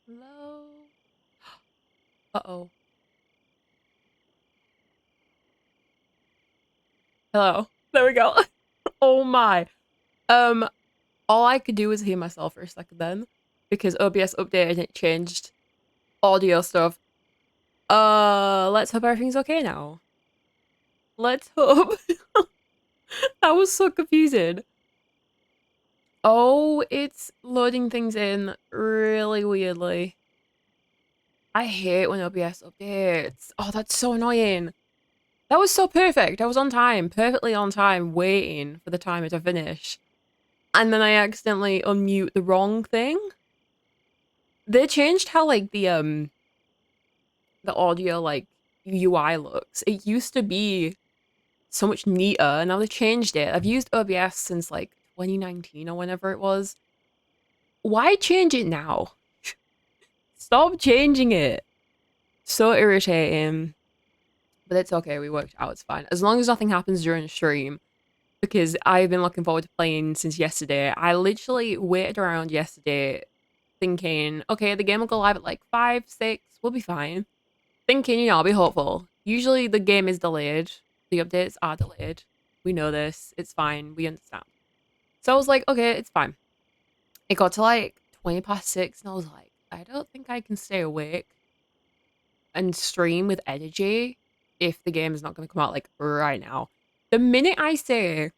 Hello. Uh-oh. Hello. There we go. Oh my. Um, all I could do was hear myself for a second then, because OBS updated and it changed audio stuff. Let's hope everything's okay now. Let's hope. That was so confusing. Oh, it's loading things in really weirdly. I hate when OBS updates. Oh, that's so annoying. That was so perfect. I was on time, perfectly on time, waiting for the timer to finish. And then I accidentally unmute the wrong thing. They changed how like the audio like UI looks. It used to be so much neater, and now they changed it. I've used OBS since like 2019 or whenever it was. Why change it now? Stop changing it. So irritating. But it's okay, we worked out, it's fine. As long as nothing happens during the stream, because I've been looking forward to playing since yesterday. I literally waited around yesterday thinking, okay, the game will go live at like 5, 6, we'll be fine. Thinking, I'll be hopeful. Usually the game is delayed. The updates are delayed. We know this. It's fine. We understand. So I was like, okay, it's fine. It got to like 20 past 6 and I was like, I don't think I can stay awake and stream with energy if the game is not going to come out like right now. The minute I say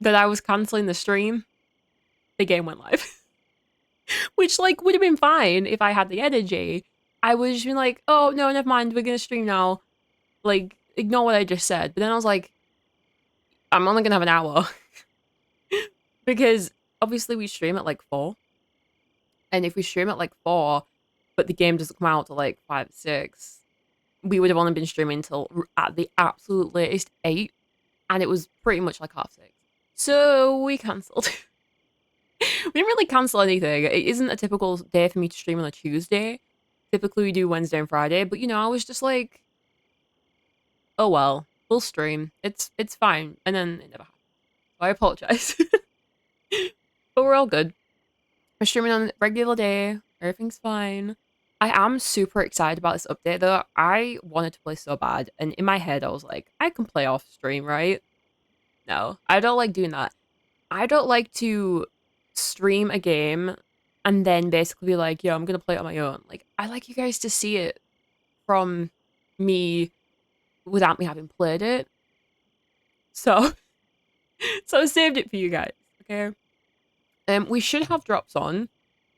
that I was canceling the stream, the game went live. Which like would have been fine if I had the energy. I would just been like, oh no, never mind, we're gonna stream now. Like, ignore what I just said. But then I was like, I'm only gonna have an hour. Because obviously we stream at like 4. And if we stream at like 4, but the game doesn't come out till like 5, 6, we would have only been streaming till at the absolute latest 8. And it was pretty much like 6:30. So we cancelled. We didn't really cancel anything. It isn't a typical day for me to stream on a Tuesday. Typically we do Wednesday and Friday, but I was just like, oh well, we'll stream. It's fine. And then it never happened. So I apologize. But we're all good. We're streaming on a regular day. Everything's fine. I am super excited about this update though. I wanted to play so bad, and in my head I was like, I can play off stream, right? No, I don't like doing that. I don't like to stream a game and then basically be like, yo, I'm gonna play it on my own. Like, I like you guys to see it from me without me having played it. So so I saved it for you guys. Okay. We should have drops on.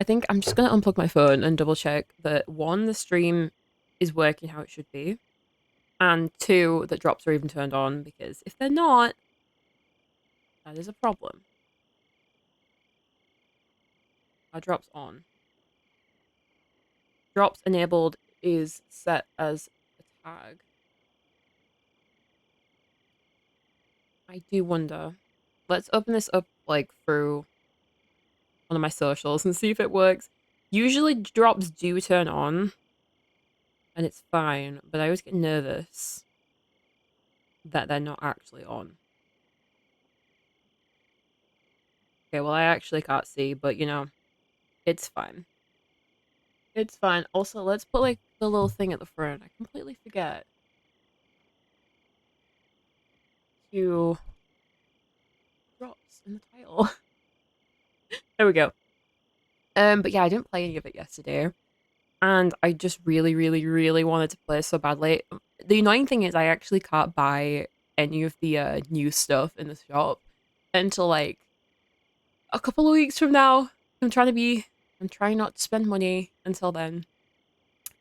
I think I'm just gonna unplug my phone and double check that one, the stream is working how it should be, and two, that drops are even turned on, because if they're not, that is a problem. Are drops on? Drops enabled is set as a tag. I do wonder. Let's open this up like through one of my socials and see if it works. Usually drops do turn on and it's fine, but I always get nervous that they're not actually on. Okay, well I actually can't see, but it's fine. It's fine. Also, let's put like the little thing at the front. I completely forget to drops in the title. There we go. But yeah, I didn't play any of it yesterday. And I just really, really, really wanted to play so badly. The annoying thing is I actually can't buy any of the new stuff in the shop until like a couple of weeks from now. I'm trying not to spend money until then.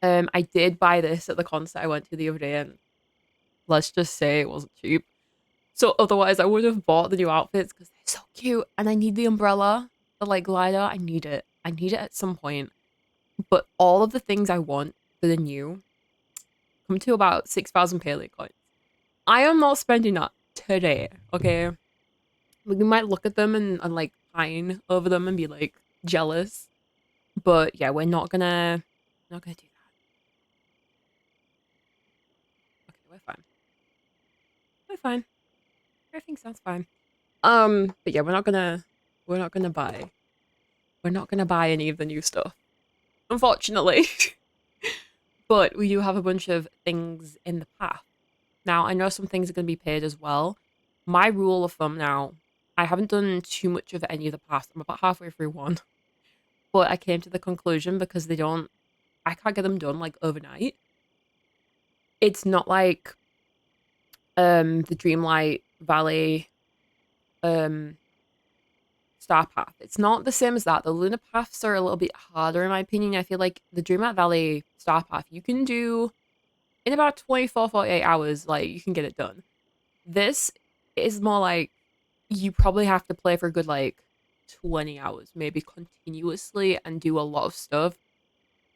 I did buy this at the concert I went to the other day, and let's just say it wasn't cheap. So otherwise I would have bought the new outfits because they're so cute, and I need the umbrella, the like glider. I need it. I need it at some point. But all of the things I want for the new come to about 6,000 Palia coins. I am not spending that today, okay? We might look at them and like pine over them and be like jealous. But yeah, we're not gonna do that. Okay, we're fine. We're fine. Everything sounds fine. But yeah, we're not gonna buy any of the new stuff. unfortunately. But we do have a bunch of things in the path. Now, I know some things are going to be paid as well. My rule of thumb now, I haven't done too much of any of the past. I'm about halfway through one. But I came to the conclusion because I can't get them done like overnight. It's not like the Dreamlight Valley um Star Path. It's not the same as that. The Lunar Paths are a little bit harder in my opinion. I feel like the Dreamlight Valley Star Path you can do in about 24, 48 hours, like you can get it done. This is more like you probably have to play for a good like 20 hours, maybe continuously, and do a lot of stuff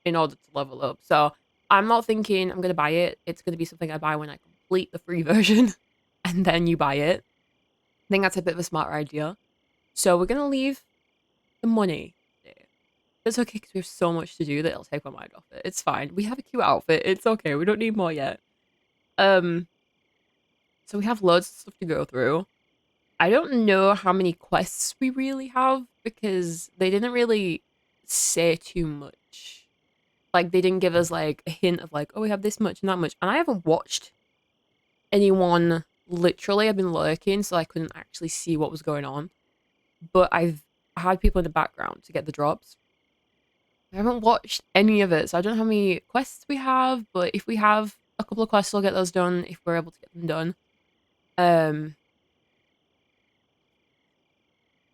in order to level up. So I'm not thinking I'm gonna buy it. It's gonna be something I buy when I complete the free version and then you buy it. I think that's a bit of a smarter idea. So we're gonna leave the money there. It's okay because we have so much to do that it'll take my mind off it. It's fine. We have a cute outfit. It's okay. We don't need more yet. Um, so we have loads of stuff to go through. I don't know how many quests we really have because they didn't really say too much. Like they didn't give us like a hint of like, oh, we have this much and that much. And I haven't watched anyone literally. I've been lurking, so I couldn't actually see what was going on. But I've had people in the background to get the drops. I haven't watched any of it, so I don't know how many quests we have, but if we have a couple of quests, we'll get those done if we're able to get them done. Um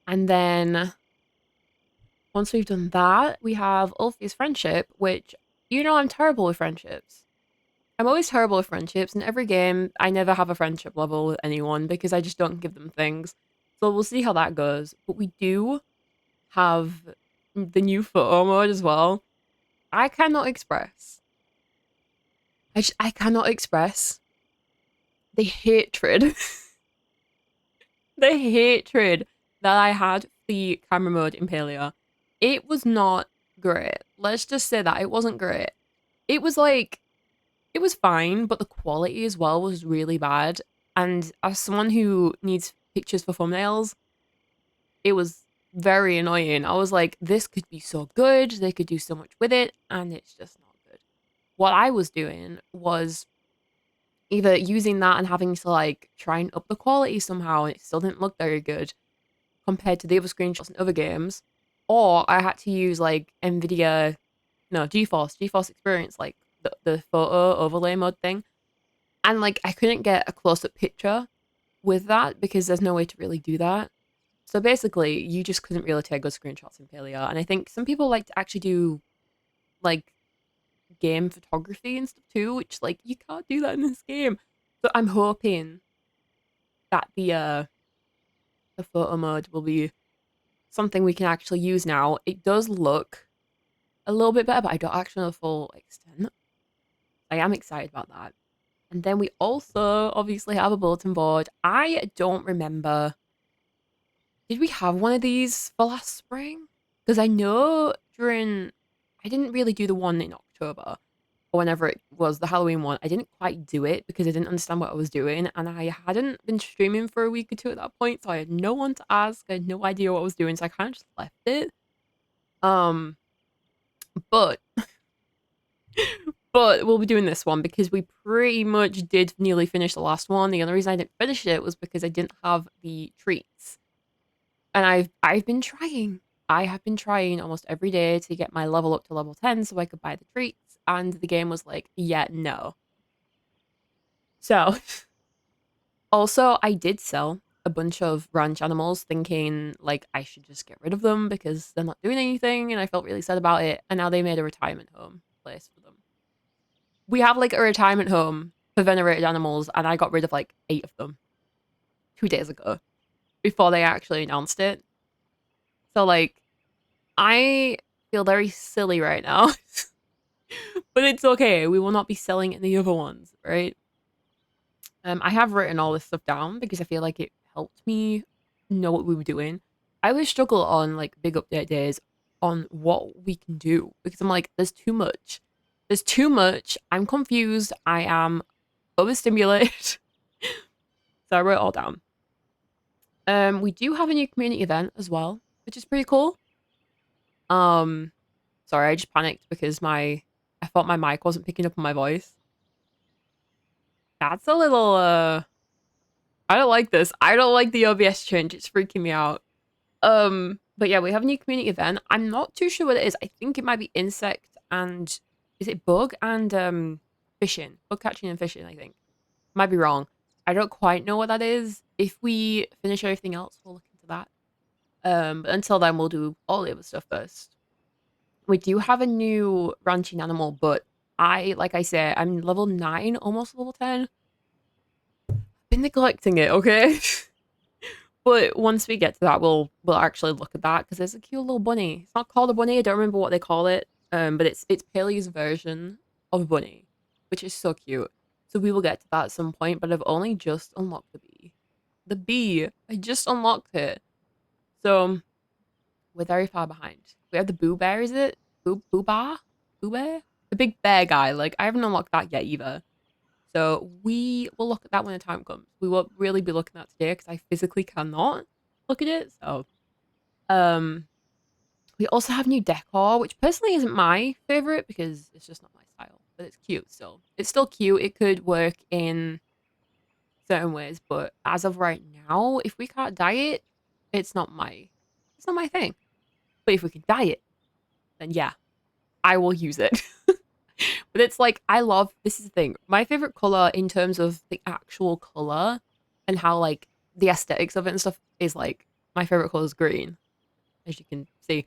and then once we've done that, we have Ulfi's friendship, which I'm terrible with friendships. I'm always terrible with friendships. In every game, I never have a friendship level with anyone because I just don't give them things. So we'll see how that goes. But we do have the new photo mode as well. I cannot express. I cannot express the hatred, the hatred that I had for the camera mode in Palia. It was not great. Let's just say that it wasn't great. It was like it was fine, but the quality as well was really bad. And as someone who needs pictures for thumbnails, it was very annoying. I was like, this could be so good. They could do so much with it, and it's just not good. What I was doing was either using that and having to like try and up the quality somehow, and it still didn't look very good compared to the other screenshots in other games, or I had to use like NVIDIA, no, GeForce Experience, like the photo overlay mode thing. And like I couldn't get a close up picture with that because there's no way to really do that. So basically, you just couldn't really take good screenshots in Palia. And I think some people like to actually do like game photography and stuff too, which like you can't do that in this game. So I'm hoping that the photo mode will be something we can actually use now. It does look a little bit better, but I don't actually know the full extent. I am excited about that. And then we also obviously have a bulletin board. I don't remember. Did we have one of these for last spring? Because I know I didn't really do the one in October or whenever it was the Halloween one. I didn't quite do it because I didn't understand what I was doing. And I hadn't been streaming for a week or two at that point. So I had no one to ask. I had no idea what I was doing. So I kind of just left it. Um, but But we'll be doing this one because we pretty much did nearly finish the last one. The only reason I didn't finish it was because I didn't have the treats. And I've been trying. I have been trying almost every day to get my level up to level 10 so I could buy the treats. And the game was like, yeah, no. So also I did sell a bunch of ranch animals thinking like I should just get rid of them because they're not doing anything and I felt really sad about it. And now they made a retirement home place for them. We have like a retirement home for venerated animals, and I got rid of like 8 of them 2 days ago before they actually announced it. So like, I feel very silly right now, but it's okay. We will not be selling any other ones, right? I have written all this stuff down because I feel like it helped me know what we were doing. I always struggle on like big update days on what we can do because I'm like, there's too much. There's too much. I'm confused. I am overstimulated. So I wrote it all down. We do have a new community event as well, which is pretty cool. Um, Sorry, I just panicked because I thought my mic wasn't picking up on my voice. That's a little I don't like this. I don't like the OBS change. It's freaking me out. But yeah, we have a new community event. I'm not too sure what it is. I think it might be insect and is it bug and fishing. Bug catching and fishing, I think. Might be wrong. I don't quite know what that is. If we finish everything else, we'll look into that. But until then we'll do all the other stuff first. We do have a new ranching animal, but like I said, I'm level 9, almost level 10. Been neglecting it, okay? But once we get to that, we'll actually look at that because there's a cute little bunny. It's not called a bunny. I don't remember what they call it. But it's Palia's version of a bunny, which is so cute. So we will get to that at some point. But I've only just unlocked the bee. The bee. I just unlocked it. So we're very far behind. We have the Boo Bear. Is it Boo Bar? Boo Bear? The big bear guy. Like I haven't unlocked that yet either. So we will look at that when the time comes. We won't really be looking at that today because I physically cannot look at it. So, we also have new decor, which personally isn't my favorite because it's just not my style, but it's cute still. It's still cute. It could work in certain ways, but as of right now, if we can't dye it, it's not my thing. But if we can dye it, then yeah, I will use it. But it's like this is the thing. My favorite color in terms of the actual color and how like the aesthetics of it and stuff is like my favorite color is green, as you can see.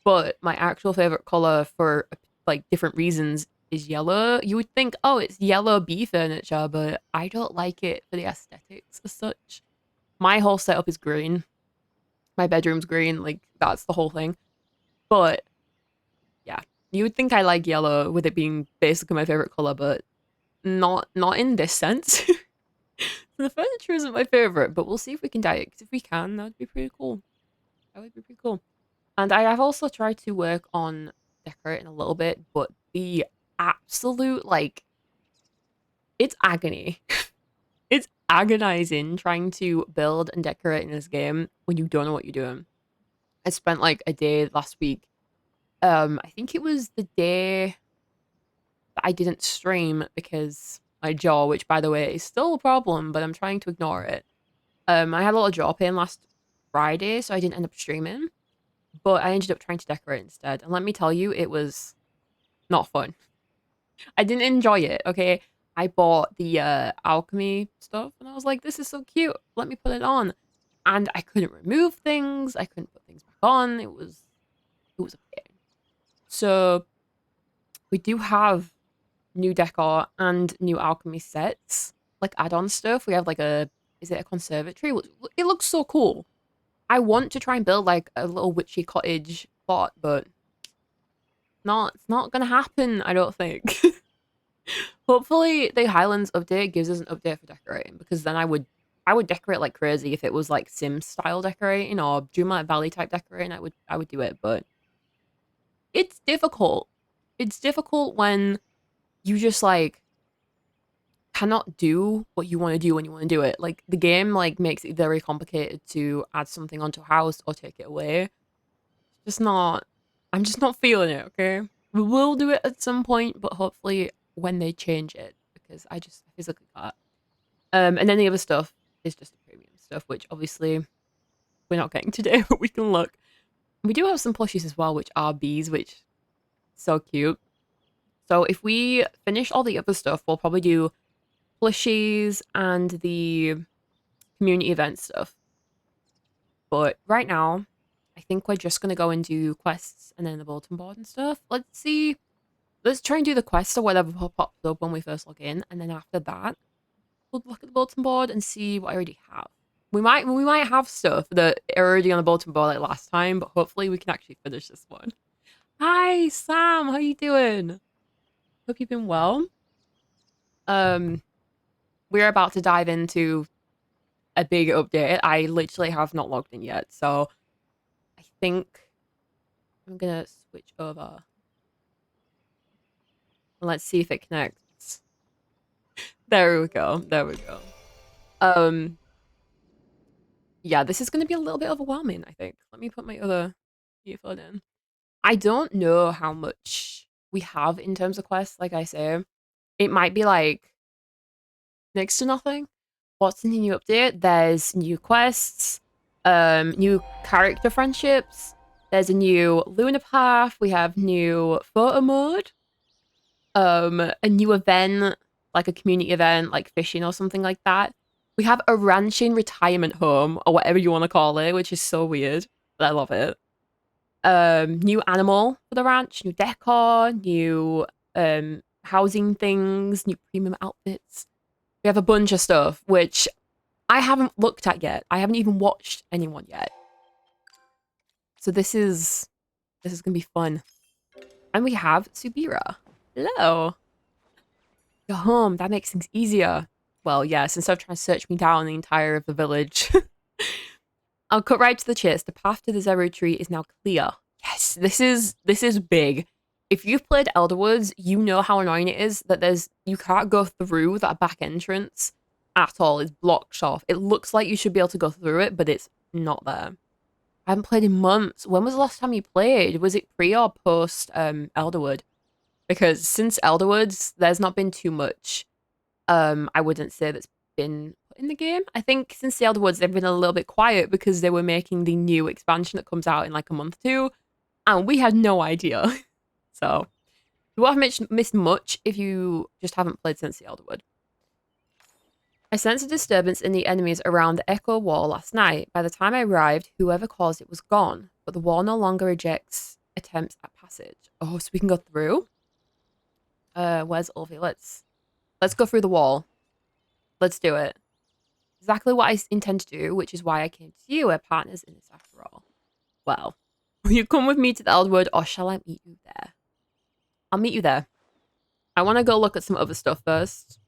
But my actual favorite color for like different reasons is yellow. You would think, oh, it's yellow bee furniture, but I don't like it for the aesthetics as such. My whole setup is green. My bedroom's green, like that's the whole thing. But yeah, you would think I like yellow with it being basically my favorite color, but not in this sense. The furniture isn't my favorite, but we'll see if we can dye it. Because if we can, that would be pretty cool. That would be pretty cool. And I have also tried to work on decorating a little bit, but the absolute like it's agony. It's agonizing trying to build and decorate in this game when you don't know what you're doing. I spent like a day last week. I think it was the day that I didn't stream because my jaw, which by the way is still a problem, but I'm trying to ignore it. I had a lot of jaw pain last Friday, so I didn't end up streaming. But I ended up trying to decorate instead. And let me tell you, it was not fun. I didn't enjoy it, okay? I bought the alchemy stuff and I was like, this is so cute. Let me put it on. And I couldn't remove things. I couldn't put things back on. It was a pain. So we do have new decor and new alchemy sets, like add-on stuff. We have like is it a conservatory? It looks so cool. I want to try and build like a little witchy cottage plot, but it's not gonna happen, I don't think. Hopefully the Highlands update gives us an update for decorating because then I would decorate like crazy if it was like Sims style decorating or Dreamlight Valley type decorating. I would do it, but it's difficult. It's difficult when you just like cannot do what you want to do when you want to do it. Like the game like makes it very complicated to add something onto a house or take it away. Just not I'm just not feeling it, okay? We will do it at some point, but hopefully when they change it because I just physically can't. And then the other stuff is just the premium stuff, which obviously we're not getting today, but we can look. We do have some plushies as well, which are bees, which so cute. So if we finish all the other stuff, we'll probably do plushies and the community event stuff. But right now, I think we're just gonna go and do quests and then the bulletin board and stuff. Let's see. Let's try and do the quests or whatever pops up when we first log in, and then after that, we'll look at the bulletin board and see what I already have. We might have stuff that are already on the bulletin board like last time, but hopefully we can actually finish this one. Hi, Sam. How you doing? Hope you've been well. Um, we're about to dive into a big update. I literally have not logged in yet, so I think I'm gonna switch over. Let's see if it connects. There we go. There we go. Um, yeah, this is gonna be a little bit overwhelming, I think. Let me put my other earphone in. I don't know how much we have in terms of quests, like I say. It might be like next to nothing. What's in the new update? There's new quests, new character friendships. There's a new Lunar Path. We have new photo mode. A new event, like a community event, like fishing or something like that. We have a ranching retirement home, or whatever you want to call it, which is so weird, but I love it. New animal for the ranch, new decor, new housing things, new premium outfits. We have a bunch of stuff, which I haven't looked at yet. I haven't even watched anyone yet. So this is gonna be fun. And we have Subira. Hello. You're home. That makes things easier. Well, yes, instead of trying to search me down the entire of the village. I'll cut right to the chase. The path to the Zero Tree is now clear. Yes, this is big. If you've played Elderwoods, you know how annoying it is that you can't go through that back entrance at all. It's blocked off. It looks like you should be able to go through it, but it's not there. I haven't played in months. When was the last time you played? Was it pre or post Elderwood? Because since Elderwoods, there's not been too much. I wouldn't say that's been put in the game. I think since the Elderwoods, they've been a little bit quiet because they were making the new expansion that comes out in like a month or two, and we had no idea. So you won't have missed much if you just haven't played since the Elderwood. I sensed a disturbance in the enemies around the Echo Wall last night. By the time I arrived, whoever caused it was gone, but the wall no longer rejects attempts at passage. Oh, so we can go through? Where's Ulvi? Let's go through the wall. Let's do it. Exactly what I intend to do, which is why I came to you. We're partners in this after all. Well, will you come with me to the Elderwood, or shall I meet you there? I'll meet you there. I want to go look at some other stuff first.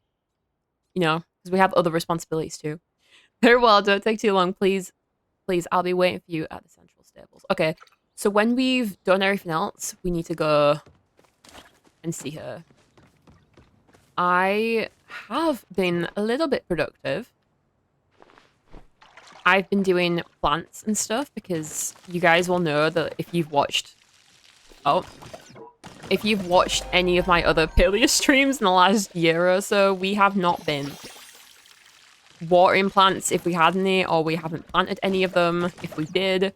You know, because we have other responsibilities too. Very well, don't take too long, please. Please, I'll be waiting for you at the central stables. Okay, so when we've done everything else, we need to go and see her. I have been a little bit productive. I've been doing plants and stuff because you guys will know that if you've watched... Oh. If you've watched any of my other Palia streams in the last year or so, we have not been watering plants if we had any, or we haven't planted any of them if we did.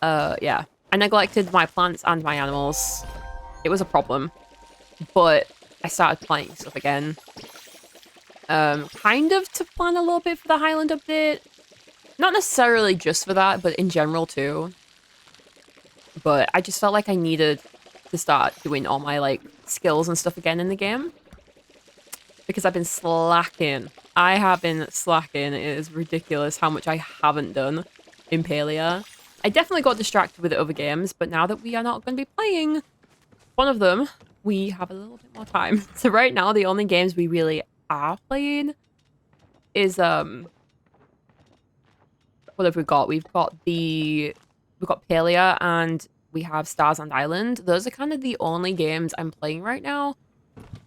Yeah. I neglected my plants and my animals. It was a problem. But I started planting stuff again. Kind of to plan a little bit for the Highland update. Not necessarily just for that, but in general too. But I just felt like I needed to start doing all my like skills and stuff again in the game. Because I've been slacking. I have been slacking. It is ridiculous how much I haven't done in Palia. I definitely got distracted with the other games, but now that we are not going to be playing one of them, we have a little bit more time. So right now, the only games we really are playing is, what have we got? We've got Palia and we have Stars and Island. Those are kind of the only games I'm playing right now,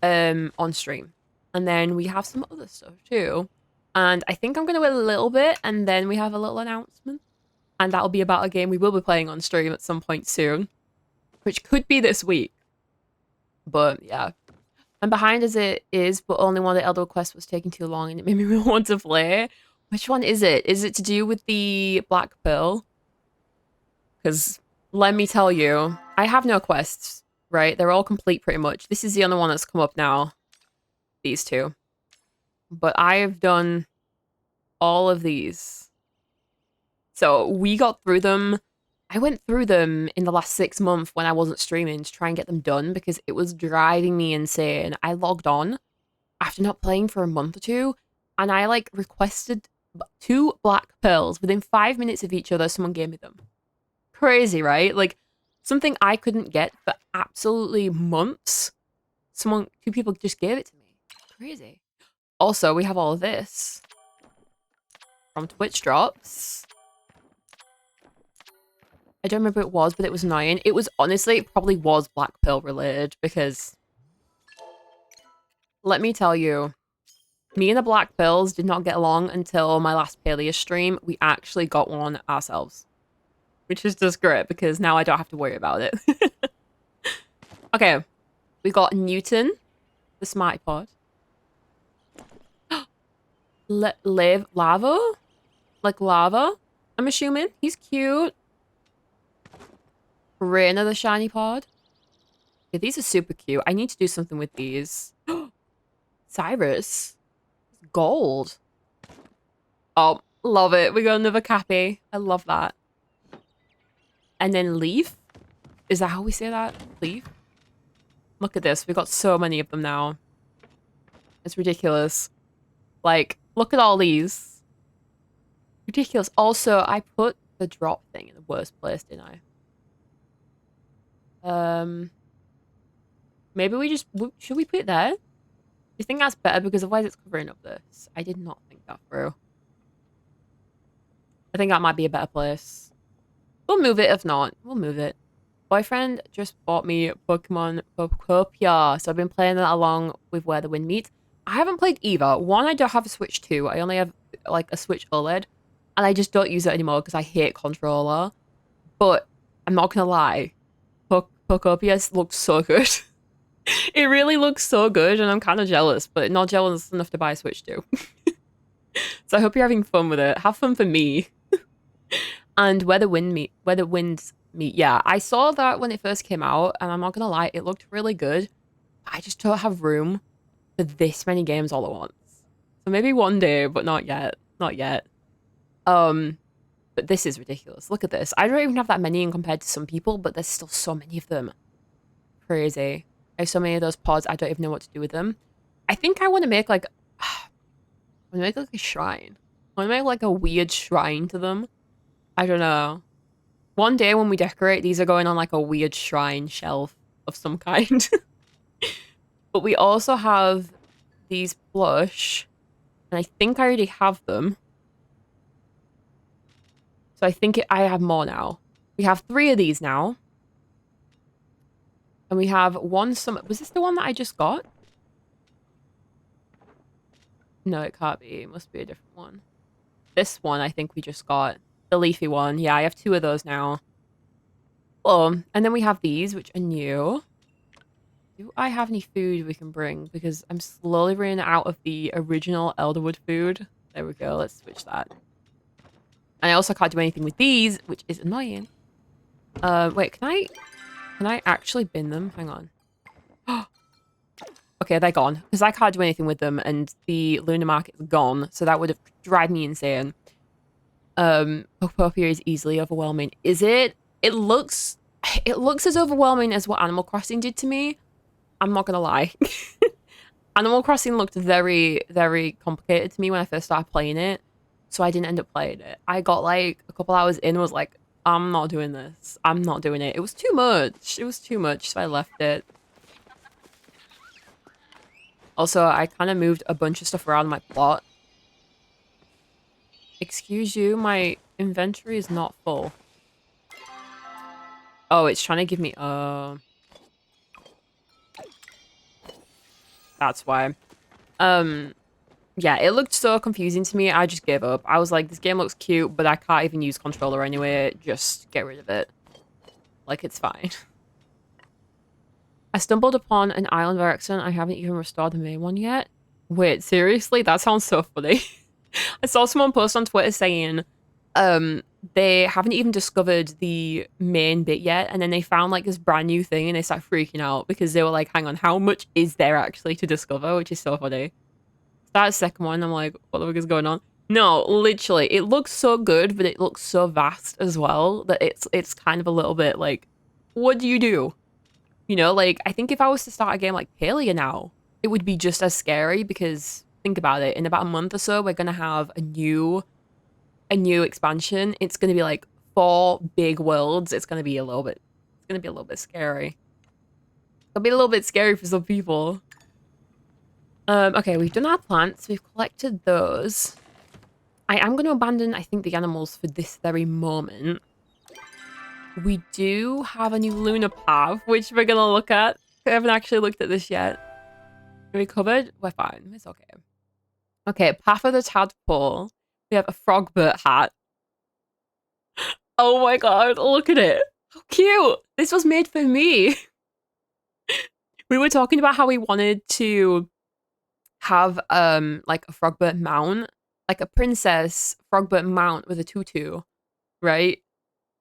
on stream. And then we have some other stuff too. And I think I'm going to wait a little bit and then we have a little announcement. And that'll be about a game we will be playing on stream at some point soon, which could be this week. But yeah, I'm behind as it is, but only one of the Elder quests was taking too long and it made me really want to play. Which one is it? Is it to do with the Black Pearl? Because let me tell you, I have no quests, right? They're all complete pretty much. This is the only one that's come up now. These two. But I've done all of these. So we got through them. I went through them in the last 6 months when I wasn't streaming to try and get them done because it was driving me insane. I logged on after not playing for a month or two and I like requested 2 black pearls. Within 5 minutes of each other, someone gave me them. Crazy, right? Like something I couldn't get for absolutely months. 2 people just gave it to me. Crazy. Also, we have all of this from Twitch drops. I don't remember what it was, but it was annoying. It was honestly, it probably was Black Pearl related because let me tell you, me and the Black Pearls did not get along until my last Palia stream. We actually got one ourselves. which is just great because now I don't have to worry about it. Okay, we got Newton, the Smarty Pod. Live lava? Like lava? I'm assuming. He's cute. Raina, the Shiny Pod. Yeah, these are super cute. I need to do something with these. Cyrus. Gold. Oh, love it. We got another Cappy. I love that. And then Leaf. Is that how we say that? Leaf? Look at this. We've got so many of them now. It's ridiculous. Like, look at all these. Ridiculous. Also, I put the drop thing in the worst place, didn't I? Maybe we just... Should we put it there? Do you think that's better? Because otherwise it's covering up this. I did not think that through. I think that might be a better place. We'll move it if not. We'll move it. Boyfriend just bought me Pokemon Popia, so I've been playing that along with Where the Wind Meets. I haven't played either. One, I don't have a Switch 2. I only have like a Switch OLED, and I just don't use it anymore because I hate controller. But I'm not gonna lie, Pokopia looks so good. It really looks so good, and I'm kind of jealous, but not jealous enough to buy a Switch 2. So I hope you're having fun with it. Have fun for me. And Where the Winds Meet. Yeah, I saw that when it first came out, and I'm not gonna lie, it looked really good. I just don't have room for this many games all at once. So maybe one day, but not yet. Not yet. But this is ridiculous. Look at this. I don't even have that many in compared to some people, but there's still so many of them. Crazy. I have so many of those pods, I don't even know what to do with them. I think I want to make like... I want to make like a shrine. I want to make like a weird shrine to them. I don't know. One day when we decorate, these are going on like a weird shrine shelf of some kind. But we also have these plush. And I think I already have them. So I think I have more now. We have 3 of these now. And we have one summon. Was this the one that I just got? No, it can't be. It must be a different one. This one I think we just got. The leafy one. Yeah, I have 2 of those now. Oh, and then we have these, which are new. Do I have any food we can bring? Because I'm slowly running out of the original Elderwood food. There we go. Let's switch that. And I also can't do anything with these, which is annoying. Wait, can I actually bin them? Hang on. Okay, they're gone. Because I can't do anything with them, and the Lunar Market's gone, so that would have driven me insane. Popopia is easily overwhelming. Is it? It looks as overwhelming as what Animal Crossing did to me. I'm not gonna lie. Animal Crossing looked very, very complicated to me when I first started playing it, so I didn't end up playing it. I got like a couple hours in and was like, I'm not doing this. I'm not doing it. It was too much. It was too much, so I left it. Also, I kind of moved a bunch of stuff around my plot. Excuse you, my inventory is not full. Oh, it's trying to give me... That's why. Yeah, it looked so confusing to me. I just gave up. I was like, this game looks cute, but I can't even use controller anyway. Just get rid of it. Like, it's fine. I stumbled upon an island by accident. I haven't even restored the main one yet. Wait, seriously? That sounds so funny. I saw someone post on Twitter saying, they haven't even discovered the main bit yet, and then they found like this brand new thing and they started freaking out because they were like, hang on, how much is there actually to discover? Which is so funny. That second one, I'm like, what the fuck is going on? No, literally, it looks so good, but it looks so vast as well that it's kind of a little bit like, what do you do? You know, like, I think if I was to start a game like Palia now, it would be just as scary because think about it, in about a month or so, we're gonna have a new expansion. It's gonna be like 4 big worlds. It's gonna be a little bit scary. It'll be a little bit scary for some people. Okay, we've done our plants. We've collected those. I am going to abandon, I think, the animals for this very moment. We do have a new lunar path, which we're going to look at. I haven't actually looked at this yet. Are we covered? We're fine. It's okay. Okay, Path of the Tadpole. We have a Frogbert hat. Oh my god, look at it. How cute. This was made for me. We were talking about how we wanted to have like a frogbird mount, like a princess frogbird mount with a tutu, right?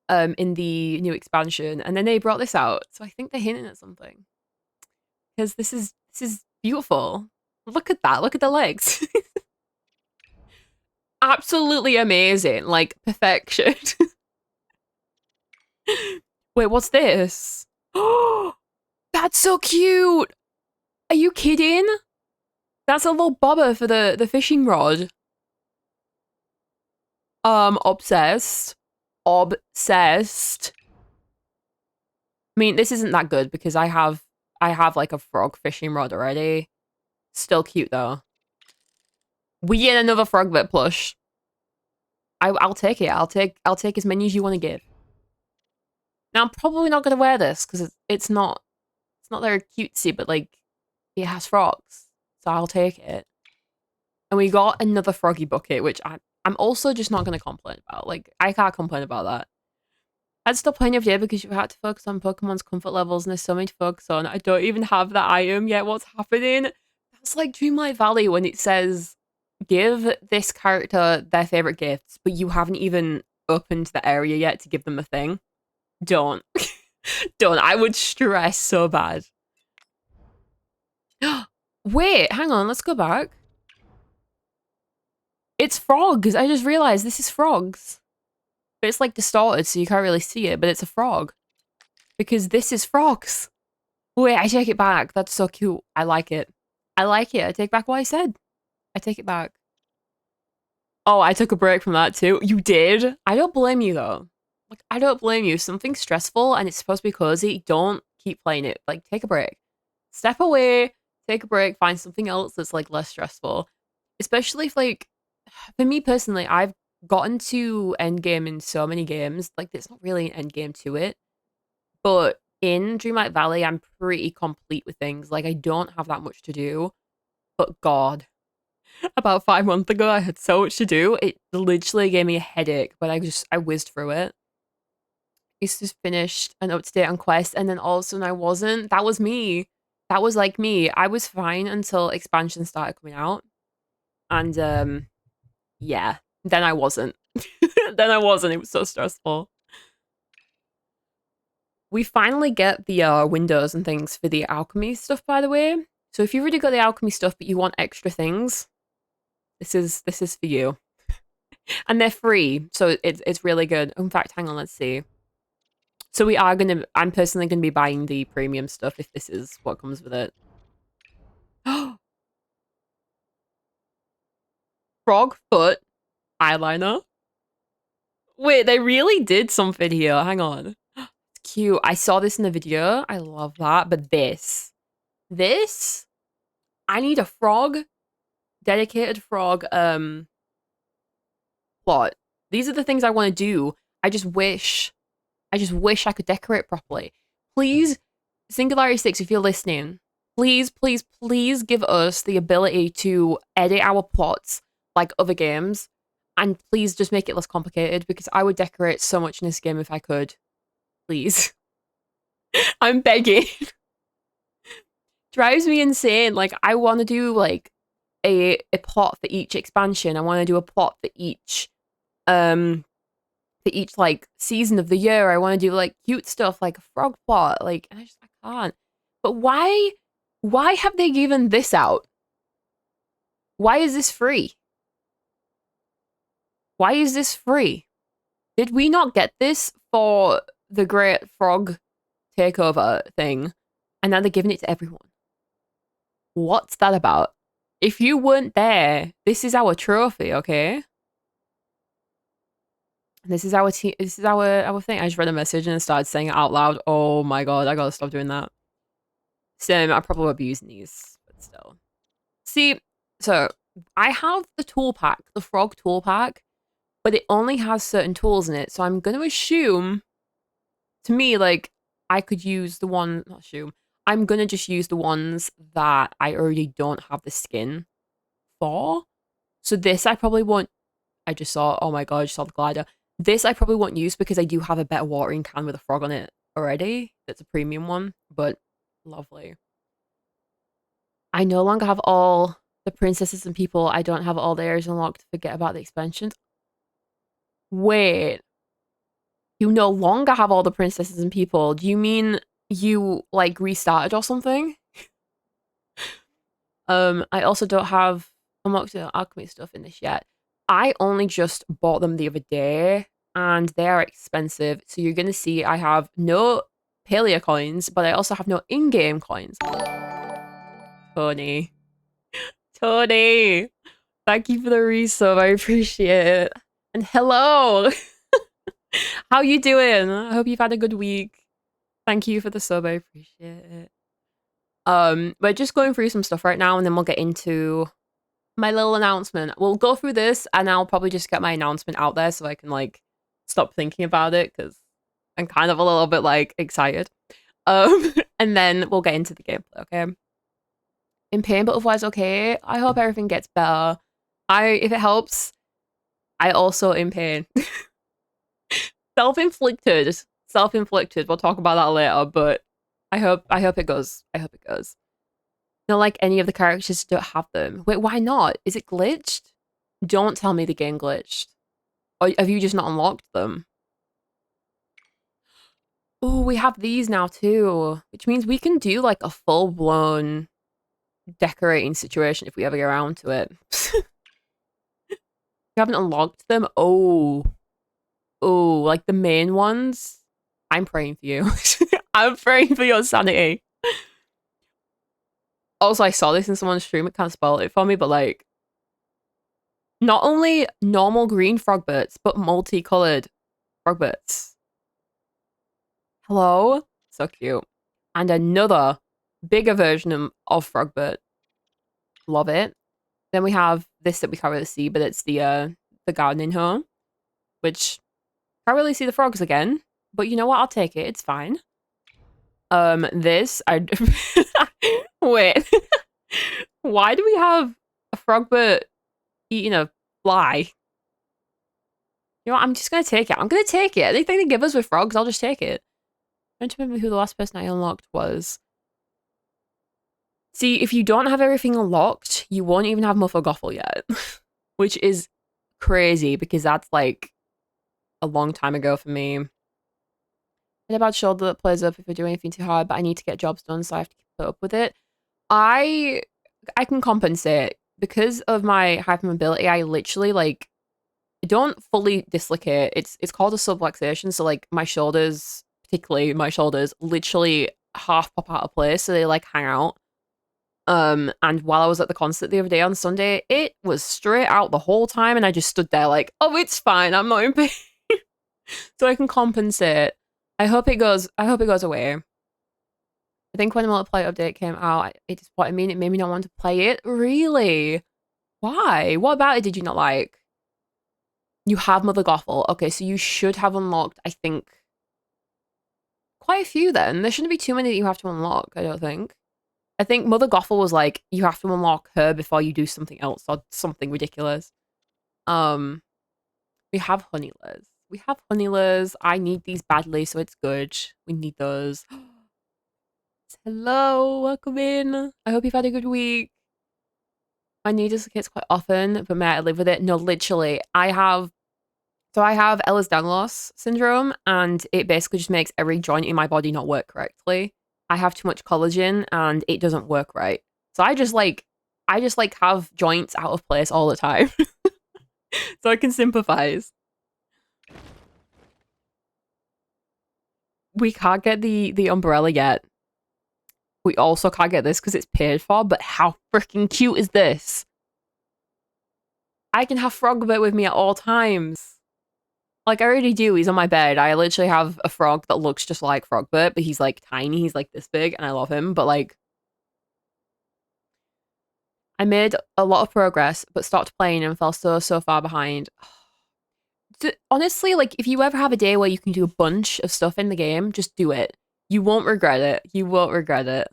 In the new expansion, and then they brought this out. So I think they're hinting at something. Because this is beautiful. Look at that. Look at the legs. Absolutely amazing. Like perfection. Wait, what's this? Oh, that's so cute. Are you kidding? That's a little bobber for the fishing rod. Obsessed. Obsessed. I mean, this isn't that good because I have like a frog fishing rod already. Still cute though. We get another frogbit plush. I'll take it. I'll take as many as you want to give. Now I'm probably not gonna wear this because it's not very cutesy, but like it has frogs, so I'll take it. And we got another froggy bucket, which I'm also just not gonna complain about. Like I can't complain about that. I'd stop playing every day because you had to focus on Pokemon's comfort levels, and there's so many to focus on. I don't even have that item yet. What's happening? That's like Dreamlight Valley when it says give this character their favorite gifts, but you haven't even opened the area yet to give them a thing. Don't. Don't. I would stress so bad. Wait, hang on. Let's go back. It's frogs. I just realized this is frogs. But it's like distorted, so you can't really see it, but it's a frog. Because this is frogs. Wait, I take it back. That's so cute. I like it. I like it. I take back what I said. I take it back. Oh, I took a break from that too. You did? I don't blame you though. Like, I don't blame you. Something's stressful and it's supposed to be cozy. Don't keep playing it. Like, take a break. Step away, take a break, find something else that's like less stressful. Especially if like, for me personally, I've gotten to endgame in so many games. Like, there's not really an endgame to it. But in Dreamlight Valley, I'm pretty complete with things. Like, I don't have that much to do. But God, about 5 months ago, I had so much to do. It literally gave me a headache, but I whizzed through it. It's just finished an update on Quest, and then all of a sudden I wasn't. That was me. That was like me. I was fine until expansion started coming out. And yeah, then I wasn't. Then I wasn't. It was so stressful. We finally get the windows and things for the alchemy stuff, by the way. So if you've already got the alchemy stuff, but you want extra things, this is for you. And they're free, so it's really good. In fact, hang on, let's see. So I'm personally gonna be buying the premium stuff if this is what comes with it. Frog foot eyeliner. Wait, they really did something here. Hang on. It's cute. I saw this in the video. I love that. But this, I need a frog, dedicated frog, plot. These are the things I want to do. I just wish I could decorate properly. Please, Singularity 6, if you're listening, please, please, please give us the ability to edit our plots like other games. And please just make it less complicated because I would decorate so much in this game if I could. Please. I'm begging. Drives me insane. Like, I want to do like a plot for each expansion. I want to do a plot for each like season of the year. I want to do like cute stuff like a frog plot. Like, and I can't. But why have they given this out? Why is this free? Why is this free? Did we not get this for the Great Frog Takeover thing? And now they're giving it to everyone. What's that about? If you weren't there, this is our trophy, okay? This is our thing. I just read a message and I started saying it out loud. Oh my god, I gotta stop doing that. Sim, I probably won't be using these, but still. See, so I have the tool pack, the frog tool pack, but it only has certain tools in it. So I'm gonna assume, to me, like, I could use the one, not assume, I'm gonna just use the ones that I already don't have the skin for. So this I probably won't. I just saw, oh my god, I just saw the glider. This I probably won't use because I do have a better watering can with a frog on it already. It's a premium one, but lovely. I no longer have all the princesses and people. I don't have all the areas unlocked. Forget about the expansions. Wait, you no longer have all the princesses and people. Do you mean you like restarted or something? I also don't have unlocked the alchemy stuff in this yet. I only just bought them the other day and they are expensive. So you're gonna see I have no Palia coins, but I also have no in-game coins. Tony. Tony. Thank you for the resub. I appreciate it. And hello. How you doing? I hope you've had a good week. Thank you for the sub. I appreciate it. We're just going through some stuff right now and then we'll get into my little announcement. We'll go through this and I'll probably just get my announcement out there so I can like stop thinking about it because I'm kind of a little bit like excited. And then we'll get into the gameplay, okay? In pain, but otherwise okay. I hope everything gets better. If it helps, I also in pain. Self-inflicted. Self-inflicted. We'll talk about that later, but I hope it goes. I hope it goes. Not like any of the characters don't have them. Wait, why not? Is it glitched? Don't tell me the game glitched. Or have you just not unlocked them? Oh, we have these now too, which means we can do like a full-blown decorating situation if we ever get around to it. You haven't unlocked them? Oh, like the main ones? I'm praying for you. I'm praying for your sanity. Also, I saw this in someone's stream. It can't spoil it for me, but like, not only normal green frogbits, but multicolored frogbits. Hello? So cute. And another bigger version of frogbit. Love it. Then we have this that we can't really see, but it's the gardening home, which can't really see the frogs again. But you know what? I'll take it. It's fine. This I wait. Why do we have a frogbit eating a fly? You know what? I'm just gonna take it. I'm gonna take it. Anything they give us with frogs, I'll just take it. I don't remember who the last person I unlocked was. See, if you don't have everything unlocked, you won't even have Mufflegoffle yet, which is crazy because that's like a long time ago for me. What about shoulder that plays up if I do anything too hard, but I need to get jobs done, so I have to keep up with it. I can compensate because of my hypermobility. I literally like I don't fully dislocate. It's called a subluxation. So like my shoulders, particularly my shoulders, literally half pop out of place, so they like hang out. And while I was at the concert the other day on Sunday, it was straight out the whole time, and I just stood there like, oh, it's fine. I'm not in pain, so I can compensate. I hope it goes away. I think when the multiplayer update came out, it disappointed me and it made me not want to play it. Really? Why? What about it did you not like? You have Mother Gothel. Okay, so you should have unlocked, I think, quite a few then. There shouldn't be too many that you have to unlock, I don't think. I think Mother Gothel was like, you have to unlock her before you do something else or something ridiculous. We have Honeylers. We have Honeylers. I need these badly, so it's good. We need those. Hello, welcome in. I hope you've had a good week. I need dislocates quite often, but may I live with it? No, literally. I have Ehlers-Danlos syndrome, and it basically just makes every joint in my body not work correctly. I have too much collagen, and it doesn't work right. So I just have joints out of place all the time. So I can sympathize. We can't get the umbrella yet. We also can't get this because it's paid for, but how freaking cute is this? I can have Frogbit with me at all times. Like, I already do. He's on my bed. I literally have a frog that looks just like Frogbit, but he's, like, tiny. He's, like, this big, and I love him. But, like, I made a lot of progress, but stopped playing and fell so far behind. Honestly, like, if you ever have a day where you can do a bunch of stuff in the game, just do it. You won't regret it. You won't regret it.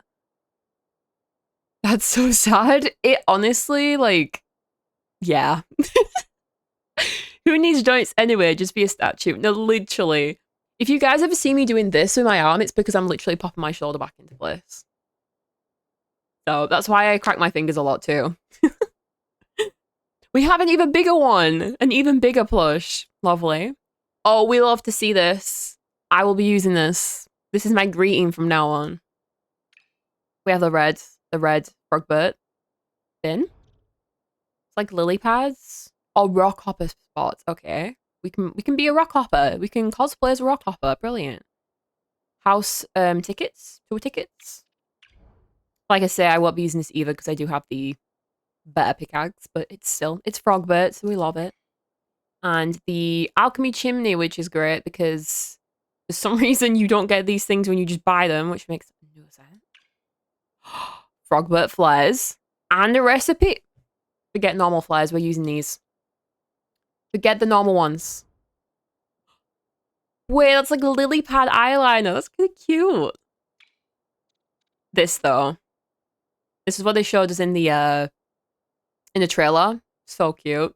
That's so sad. It honestly, like, yeah. Who needs joints anyway? Just be a statue. No, literally. If you guys ever see me doing this with my arm, it's because I'm literally popping my shoulder back into place. So that's why I crack my fingers a lot too. We have an even bigger one. An even bigger plush. Lovely. Oh, we love to see this. I will be using this. This is my greeting from now on. We have the red frogbert bin. It's like lily pads. Oh, rock hopper spots. Okay. We can be a rock hopper. We can cosplay as a rock hopper. Brilliant. House tickets. Tour tickets. Like I say, I won't be using this either because I do have the better pickaxe, but it's frogbert, so we love it. And the alchemy chimney, which is great because for some reason you don't get these things when you just buy them, which makes no sense. Frogbert flares and a recipe. Forget normal flares, we're using these. Forget the normal ones. Wait, that's like a lily pad eyeliner. That's kind of cute. This though. This is what they showed us in the trailer. So cute.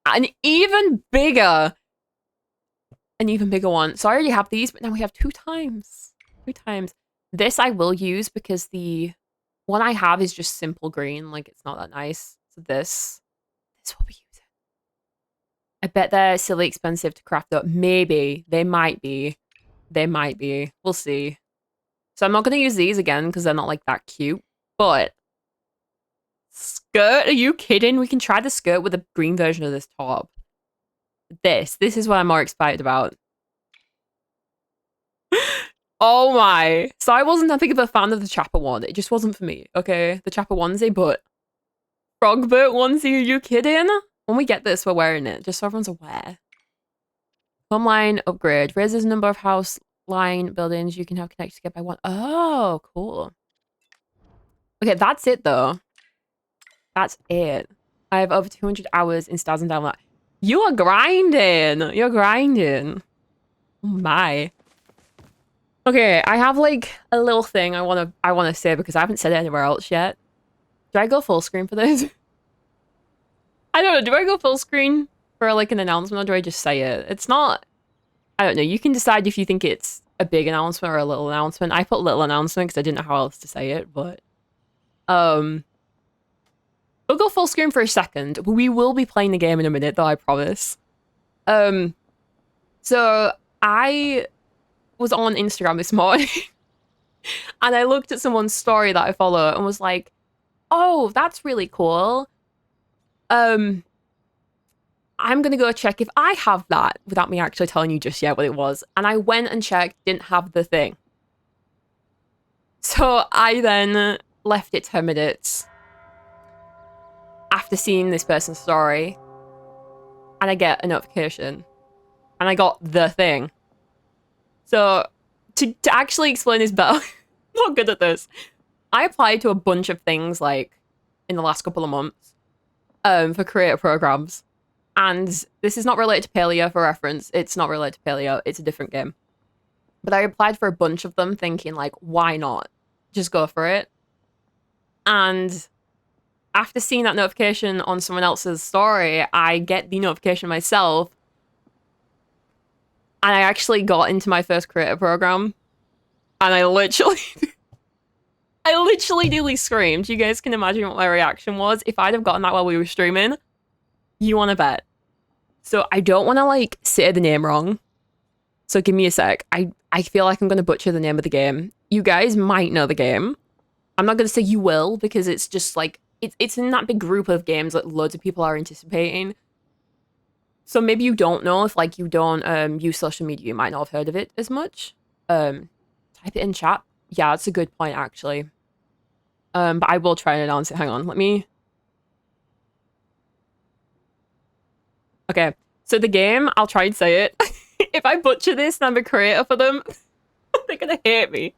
An even bigger one. So I already have these, but now we have 2 times. 2 times. This I will use because the one I have is just simple green. Like, it's not that nice. So this will be using. I bet they're silly expensive to craft up. Maybe. They might be. We'll see. So I'm not going to use these again because they're not like that cute. But skirt? Are you kidding? We can try the skirt with a green version of this top. This is what I'm more excited about. Oh my. So I wasn't that big of a fan of the Chapper one. It just wasn't for me, okay? The Chapper onesie, but Frogbert onesie, are you kidding? When we get this, we're wearing it, just so everyone's aware. Home line upgrade. Raises the number of house line buildings you can have connected to get by 1. Oh, cool. Okay, that's it though. That's it. I have over 200 hours in Stars and Download. You are grinding. You're grinding. Oh my. Okay, I have like a little thing I wanna say because I haven't said it anywhere else yet. Do I go full screen for this? I don't know. Do I go full screen for like an announcement or do I just say it? It's not. I don't know. You can decide if you think it's a big announcement or a little announcement. I put little announcement because I didn't know how else to say it, but we'll go full screen for a second. We will be playing the game in a minute, though, I promise. So I was on Instagram this morning and I looked at someone's story that I follow and was like, oh, that's really cool. I'm gonna go check if I have that without me actually telling you just yet what it was. And I went and checked, didn't have the thing. So I then left it 10 minutes after seeing this person's story. And I get a notification. And I got the thing. So to actually explain this better, I'm not good at this. I applied to a bunch of things like in the last couple of months for creator programs. And this is not related to Palia for reference. It's not related to Palia. It's a different game. But I applied for a bunch of them thinking like, why not? Just go for it. And after seeing that notification on someone else's story, I get the notification myself. And I actually got into my first creator program. And I literally nearly screamed. You guys can imagine what my reaction was. If I'd have gotten that while we were streaming, you want to bet. So I don't want to like say the name wrong. So give me a sec. I feel like I'm going to butcher the name of the game. You guys might know the game. I'm not going to say you will because it's just like, it's in that big group of games that loads of people are anticipating. So maybe you don't know if like you don't use social media, you might not have heard of it as much. Type it in chat. Yeah, that's a good point actually. But I will try and announce it. Hang on, let me. Okay, so the game, I'll try and say it. If I butcher this and I'm a creator for them, they're gonna hate me.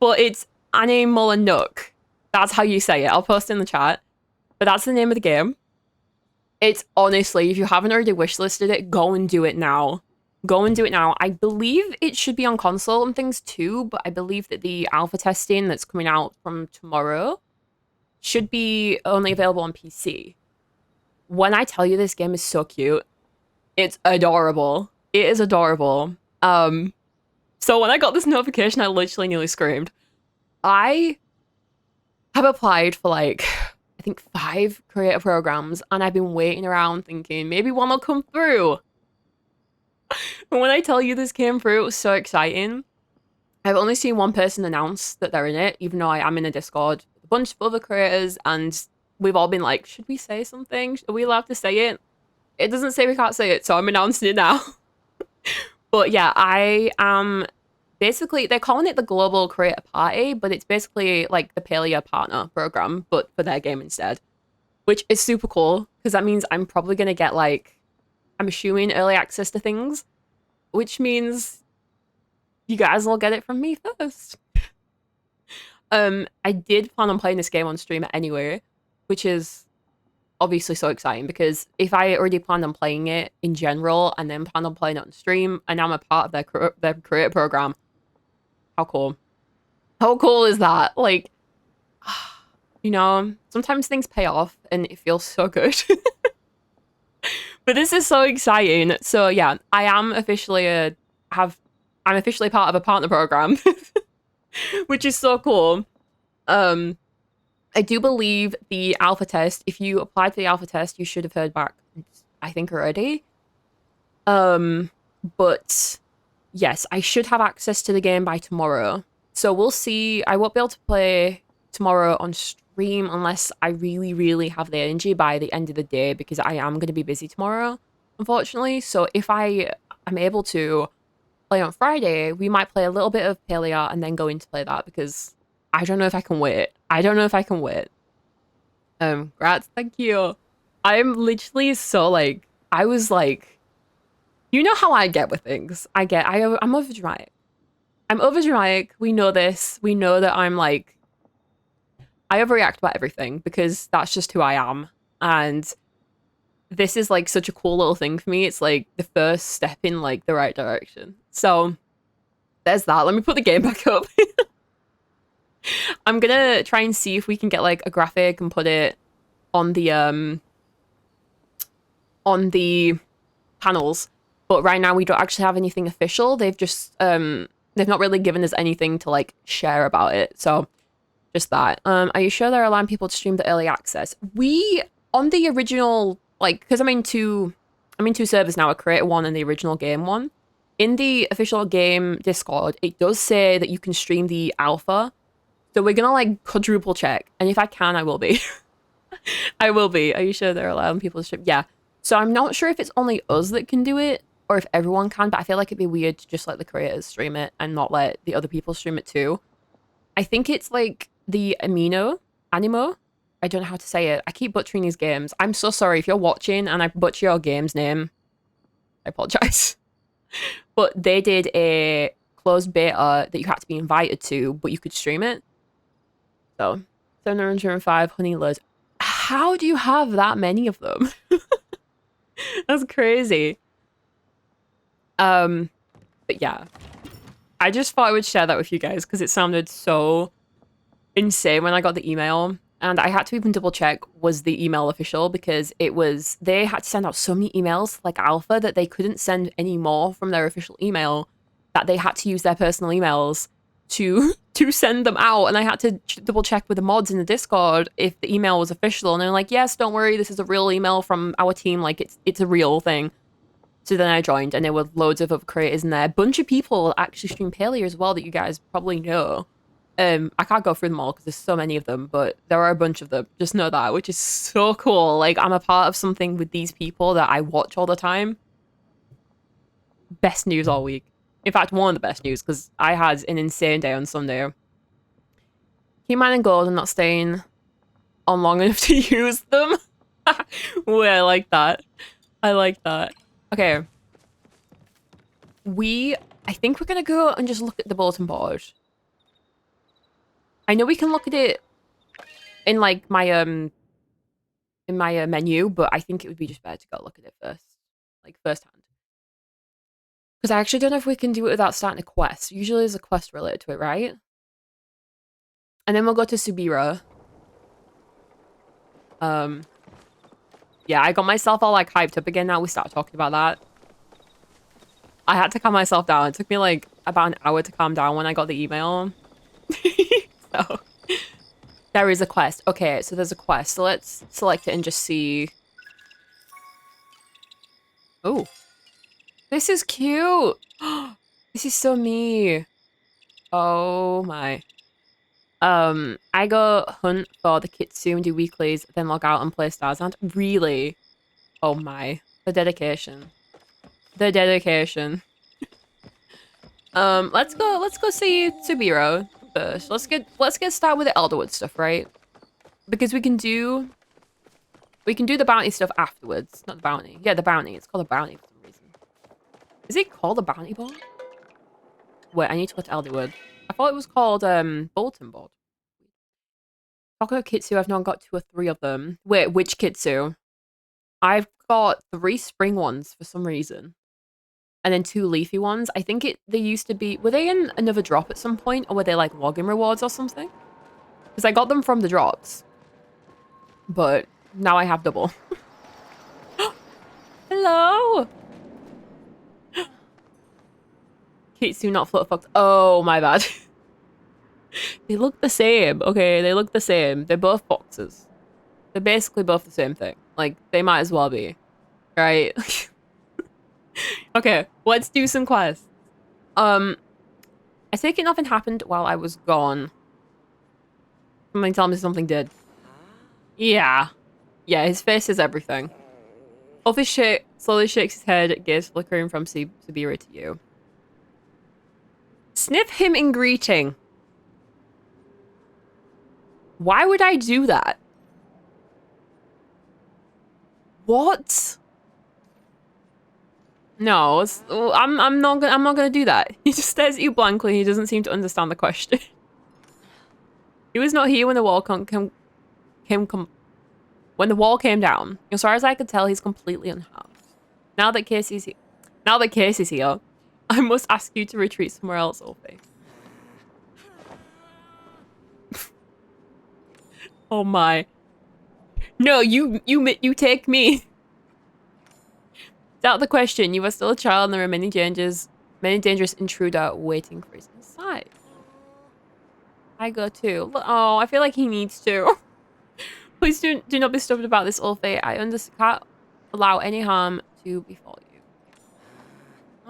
But it's Annie Mullen Nook. That's how you say it. I'll post it in the chat. But that's the name of the game. It's honestly, if you haven't already wishlisted it, go and do it now. Go and do it now. I believe it should be on console and things too, but I believe that the alpha testing that's coming out from tomorrow should be only available on PC. When I tell you this game is so cute, It's adorable. It is adorable. So when I got this notification, I literally nearly screamed. I have applied for like, I think 5 creator programs, and I've been waiting around thinking maybe one will come through. And when I tell you this came through, it was so exciting. I've only seen one person announce that they're in it, even though I am in a Discord with a bunch of other creators, and we've all been like, should we say something? Are we allowed to say it? It doesn't say we can't say it, so I'm announcing it now. But yeah, I am basically, they're calling it the Global Creator Party, but it's basically like the Palia partner program, but for their game instead, which is super cool because that means I'm probably going to get like, I'm assuming early access to things, which means you guys will get it from me first. I did plan on playing this game on stream anyway, which is obviously so exciting because if I already planned on playing it in general and then planned on playing it on stream and now I'm a part of their creator program, how cool. How cool is that? Like, you know, sometimes things pay off and it feels so good. But this is so exciting. So yeah, I am officially I'm officially part of a partner program, which is so cool. I do believe the alpha test, if you applied for the alpha test, you should have heard back, I think, already. But yes, I should have access to the game by tomorrow. So we'll see. I won't be able to play tomorrow on stream unless I really, really have the energy by the end of the day because I am going to be busy tomorrow, unfortunately. So if I am able to play on Friday, we might play a little bit of Palia and then go in to play that because I don't know if I can wait. I don't know if I can wait. Grats, thank you. I'm literally so like, I was like, you know how I get with things. I'm overdramatic. I'm overdramatic. We know this. We know that I'm like, I overreact about everything because that's just who I am. And this is like such a cool little thing for me. It's like the first step in like the right direction. So there's that. Let me put the game back up. I'm gonna try and see if we can get like a graphic and put it on the panels. But right now we don't actually have anything official. They've just they've not really given us anything to like share about it. So just that. Are you sure they're allowing people to stream the early access? We on the original, like, because I'm in two servers now, a creator one and the original game one. In the official game Discord, it does say that you can stream the alpha. So we're gonna like quadruple check. And if I can, I will be. I will be. Are you sure they're allowing people to stream? Yeah. So I'm not sure if it's only us that can do it or if everyone can, but I feel like it'd be weird to just let the creators stream it and not let the other people stream it too. I think it's like the Animo. I don't know how to say it. I keep butchering these games. I'm so sorry if you're watching and I butcher your game's name. I apologize. But they did a closed beta that you had to be invited to, but you could stream it. So 705 honey loads. How do you have that many of them? That's crazy. But yeah. I just thought I would share that with you guys because it sounded so insane when I got the email. And I had to even double check was the email official because they had to send out so many emails like alpha that they couldn't send any more from their official email, that they had to use their personal emails to send them out. And I had to double check with the mods in the Discord if the email was official. And they're like, yes, don't worry, this is a real email from our team. Like it's a real thing. So then I joined and there were loads of other creators in there. A bunch of people actually stream Palia as well that you guys probably know. I can't go through them all because there's so many of them, but there are a bunch of them. Just know that, which is so cool. Like, I'm a part of something with these people that I watch all the time. Best news all week. In fact, one of the best news because I had an insane day on Sunday. Keep mining gold and not staying on long enough to use them. Ooh, I like that. I like that. Okay. I think we're gonna go and just look at the bulletin board. I know we can look at it in like my menu, but I think it would be just better to go look at it first, like firsthand. Because I actually don't know if we can do it without starting a quest. Usually there's a quest related to it, right? And then we'll go to Subira. Yeah, Yeah, I got myself all like hyped up again now we start talking about that. I had to calm myself down. It took me like about an hour to calm down when I got the email. So there is a quest. Okay, so there's a quest. So let's select it and just see. Oh, this is cute. This is so me. Oh my. I go hunt for the Kitsune, do weeklies, then log out and play Stars Hunt. Really? Oh my. The dedication. The dedication. Let's go see Tsubiro first. Let's get started with the Elderwood stuff, right? Because we can do the bounty stuff afterwards. Not the bounty. Yeah, the bounty. It's called a bounty for some reason. Is it called a bounty board? Wait, I need to go to Elderwood. I thought it was called bulletin board. Taco Kitsu, I've now got 2 or 3 of them. Wait, which Kitsu? I've got 3 spring ones for some reason. And then 2 leafy ones. I think they used to be... Were they in another drop at some point? Or were they like login rewards or something? Because I got them from the drops. But now I have double. Hello! Kitsu, not Flutterfox. Oh, my bad. They look the same. Okay, they look the same. They're both foxes. They're basically both the same thing. Like, they might as well be. Right? Okay, let's do some quests. I take it nothing happened while I was gone. Something tell me something did. Yeah. Yeah, his face is everything. Office slowly shakes his head, gaze flickering from Sabira to you. Sniff him in greeting. Why would I do that? What? No, I'm not gonna do that. He just stares at you blankly. He doesn't seem to understand the question. He was not here when the wall when the wall came down. As far as I could tell, he's completely unharmed. Now that Casey's here, I must ask you to retreat somewhere else, Orphe. Oh my. No, you take me. Without the question, you are still a child and there are many dangerous intruder waiting for his inside. I go too. Oh, I feel like he needs to. Please do not be stupid about this, Orphe. I can't allow any harm to befall you.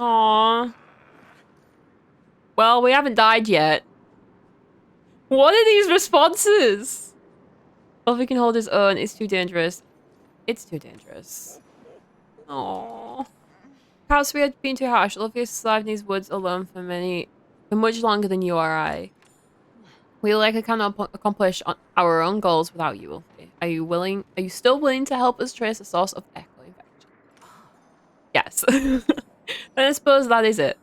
Aww. Well, we haven't died yet. What are these responses? Orphe can hold his own. It's too dangerous. It's too dangerous. Aww. Perhaps we had been too harsh. Orpheus survived in these woods alone for much longer than you or I. We likely cannot accomplish our own goals without you, Orphe. Are you still willing to help us trace the source of echo infection? Yes. Then I suppose that is it.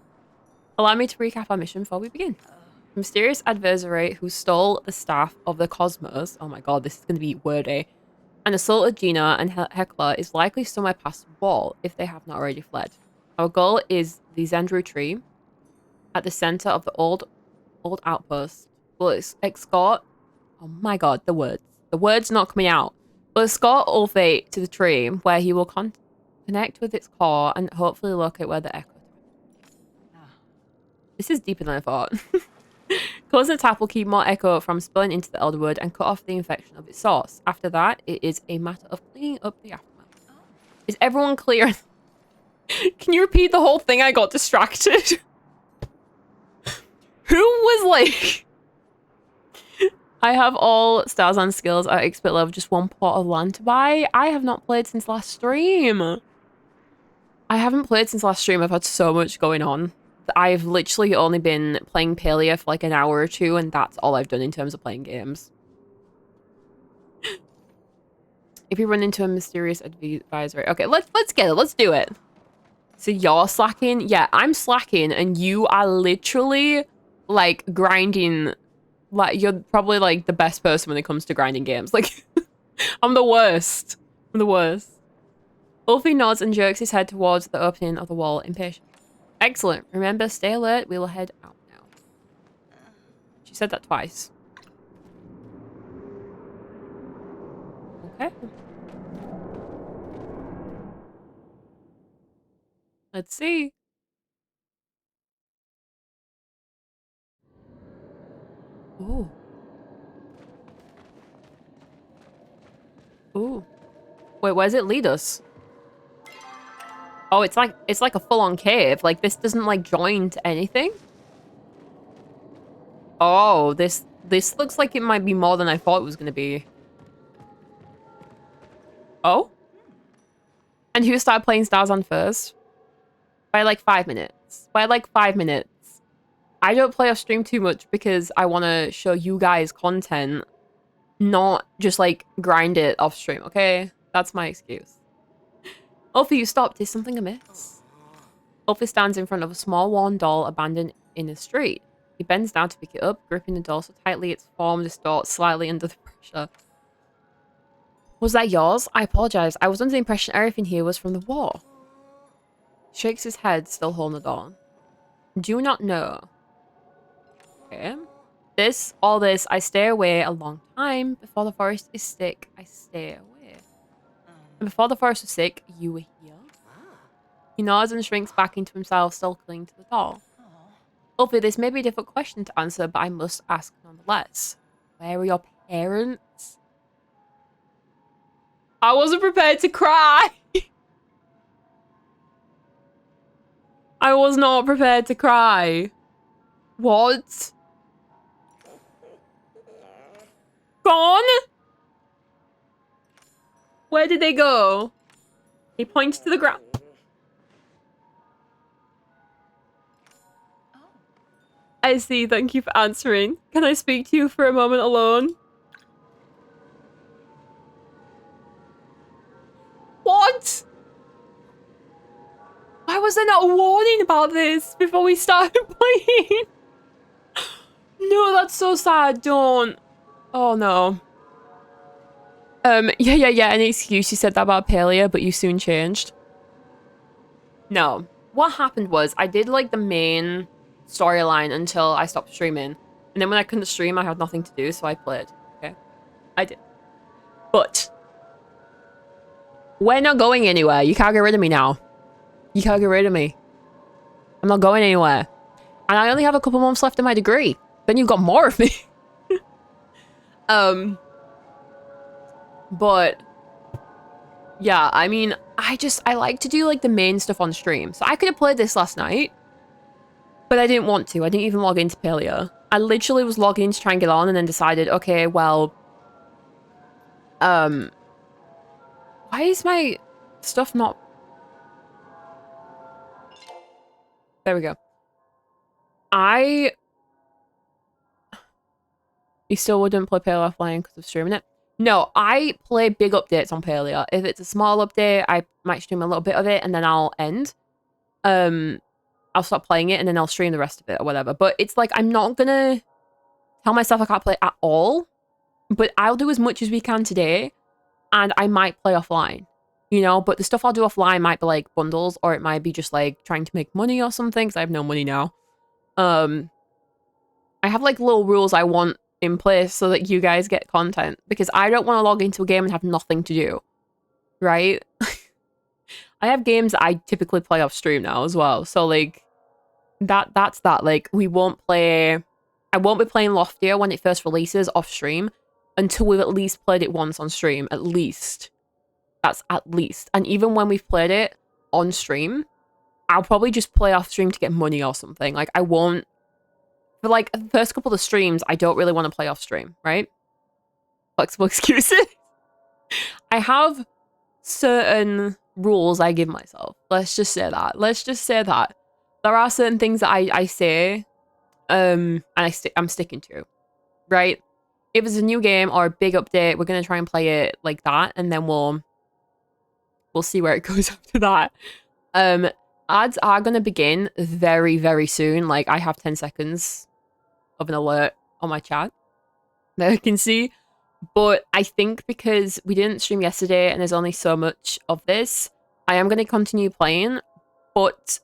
Allow me to recap our mission before we begin. The mysterious adversary who stole the staff of the cosmos, oh my god, this is going to be wordy, and assaulted Gina and Hecla is likely somewhere past the wall if they have not already fled. Our goal is the Zendru tree at the center of the old outpost. We'll escort, oh my god, the words not coming out. We'll escort Orphe to the tree where he will connect with its core and hopefully locate where the echo. This is deeper than I thought. Closing the tap will keep more echo from spilling into the Elderwood and cut off the infection of its source. After that, it is a matter of cleaning up the aftermath. Is everyone clear? Can you repeat the whole thing? I got distracted. Who was like... I have all stars and skills at expert level, just 1 plot of land to buy. I have not played since last stream. I've had so much going on. I've literally only been playing Palia for like an hour or 2, and that's all I've done in terms of playing games. If you run into a mysterious advisory... Okay, let's get it. Let's do it. So you're slacking? Yeah, I'm slacking, and you are literally, like, grinding... Like, you're probably, like, the best person when it comes to grinding games. Like, I'm the worst. Ulfie nods and jerks his head towards the opening of the wall, impatient. Excellent. Remember, stay alert. We will head out now. She said that twice. Okay. Let's see. Ooh. Ooh. Wait, where does it lead us? Oh, it's like a full-on cave. Like, this doesn't, like, join to anything? Oh, this looks like it might be more than I thought it was gonna be. Oh? And who started playing Stars on first? By, like, 5 minutes. By, like, 5 minutes. I don't play off stream too much because I want to show you guys content, not just, like, grind it off stream, okay? That's my excuse. Ulfi, you stopped. Is something amiss? Ulfi stands in front of a small worn doll abandoned in the street. He bends down to pick it up, gripping the doll so tightly its form distorts slightly under the pressure. Was that yours? I apologize. I was under the impression everything here was from the war. Shakes his head, still holding the doll. Do not know. Okay. All this, I stay away a long time. Before the forest is sick, I stay away. And before the forest was sick, you were here. He nods and shrinks back into himself, still clinging to the doll. Ulfi, this may be a difficult question to answer, but I must ask nonetheless. Where are your parents? I wasn't prepared to cry. I was not prepared to cry. What? Gone? Where did they go? He points to the ground. I see. Thank you for answering. Can I speak to you for a moment alone? What? Why was there not a warning about this before we started playing? No, that's so sad. Don't. Oh, no. Yeah. Any excuse. You said that about Palia, but you soon changed. No. What happened was I did, like, the main storyline until I stopped streaming. And then when I couldn't stream, I had nothing to do, so I played. Okay? I did. But we're not going anywhere. You can't get rid of me now. You can't get rid of me. I'm not going anywhere. And I only have a couple months left in my degree. Then you've got more of me. But yeah, I mean, I like to do, like, the main stuff on stream. So I could have played this last night, but I didn't want to. I didn't even log into Palia. I literally was logging in to try and get on and then decided, okay, well, why is my stuff not... There we go. You still wouldn't play Palia offline because of streaming it? No, I play big updates on Palia. If it's a small update, I might stream a little bit of it and then I'll end. I'll stop playing it and then I'll stream the rest of it or whatever. But it's like, I'm not gonna tell myself I can't play at all. But I'll do as much as we can today. And I might play offline. You know, but the stuff I'll do offline might be like bundles, or it might be just like trying to make money or something, because I have no money now. I have like little rules I want in place so that you guys get content, because I don't want to log into a game and have nothing to do. Right? I have games that I typically play off stream now as well. So like that's that. Like I won't be playing Loftier when it first releases off stream until we've at least played it once on stream. At least. That's at least. And even when we've played it on stream, I'll probably just play off stream to get money or something. Like I won't, for like the first couple of streams, I don't really want to play off stream, right? Flexible excuses. I have certain rules I give myself. Let's just say that. There are certain things that I say, and I'm sticking to, right? If it's a new game or a big update, we're gonna try and play it like that, and then we'll see where it goes after that. Ads are gonna begin very, very soon. Like I have 10 seconds of an alert on my chat that I can see. But I think because we didn't stream yesterday and there's only so much of this, I am gonna continue playing. But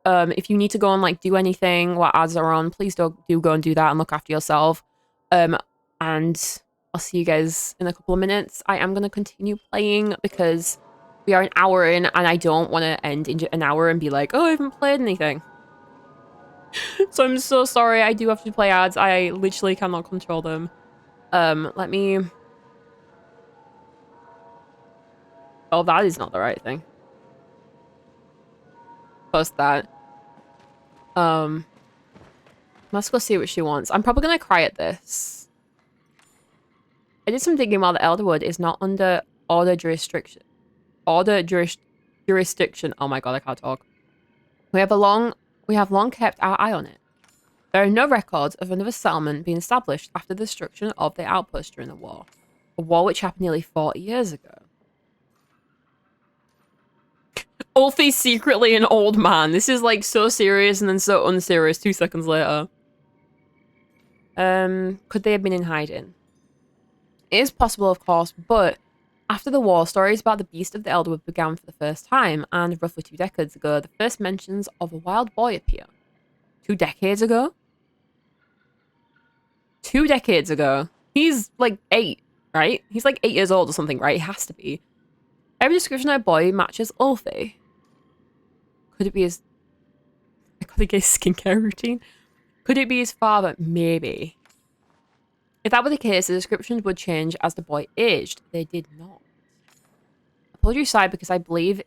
if you need to go and like do anything while ads are on, please do go and do that and look after yourself. And I'll see you guys in a couple of minutes. I am gonna continue playing because We are an hour in, and I don't want to end in an hour and be like, oh, I haven't played anything. So I'm so sorry. I do have to play ads. I literally cannot control them. Let me... Oh, that is not the right thing. Post that. Let's go see what she wants. I'm probably gonna cry at this. I did some digging while the Elderwood is not under order jurisdiction. Jurisdiction. Oh my god, I can't talk. We have long kept our eye on it. There are no records of another settlement being established after the destruction of the outpost during the war. A war which happened nearly 40 years ago. Ulfi's secretly an old man. This is like so serious and then so unserious 2 seconds later. Could they have been in hiding? It is possible, of course, but after the war, stories about the beast of the Elderwood began for the first time, and roughly 2 decades ago, the first mentions of a wild boy appear. 2 decades ago? 2 decades ago. He's like 8, right? He's like 8 years old or something, right? He has to be. Every description of a boy matches Ulfi. Could it be his... I gotta get his skincare routine. Could it be his father? Maybe. If that were the case, the descriptions would change as the boy aged. They did not. I pulled you aside because I believe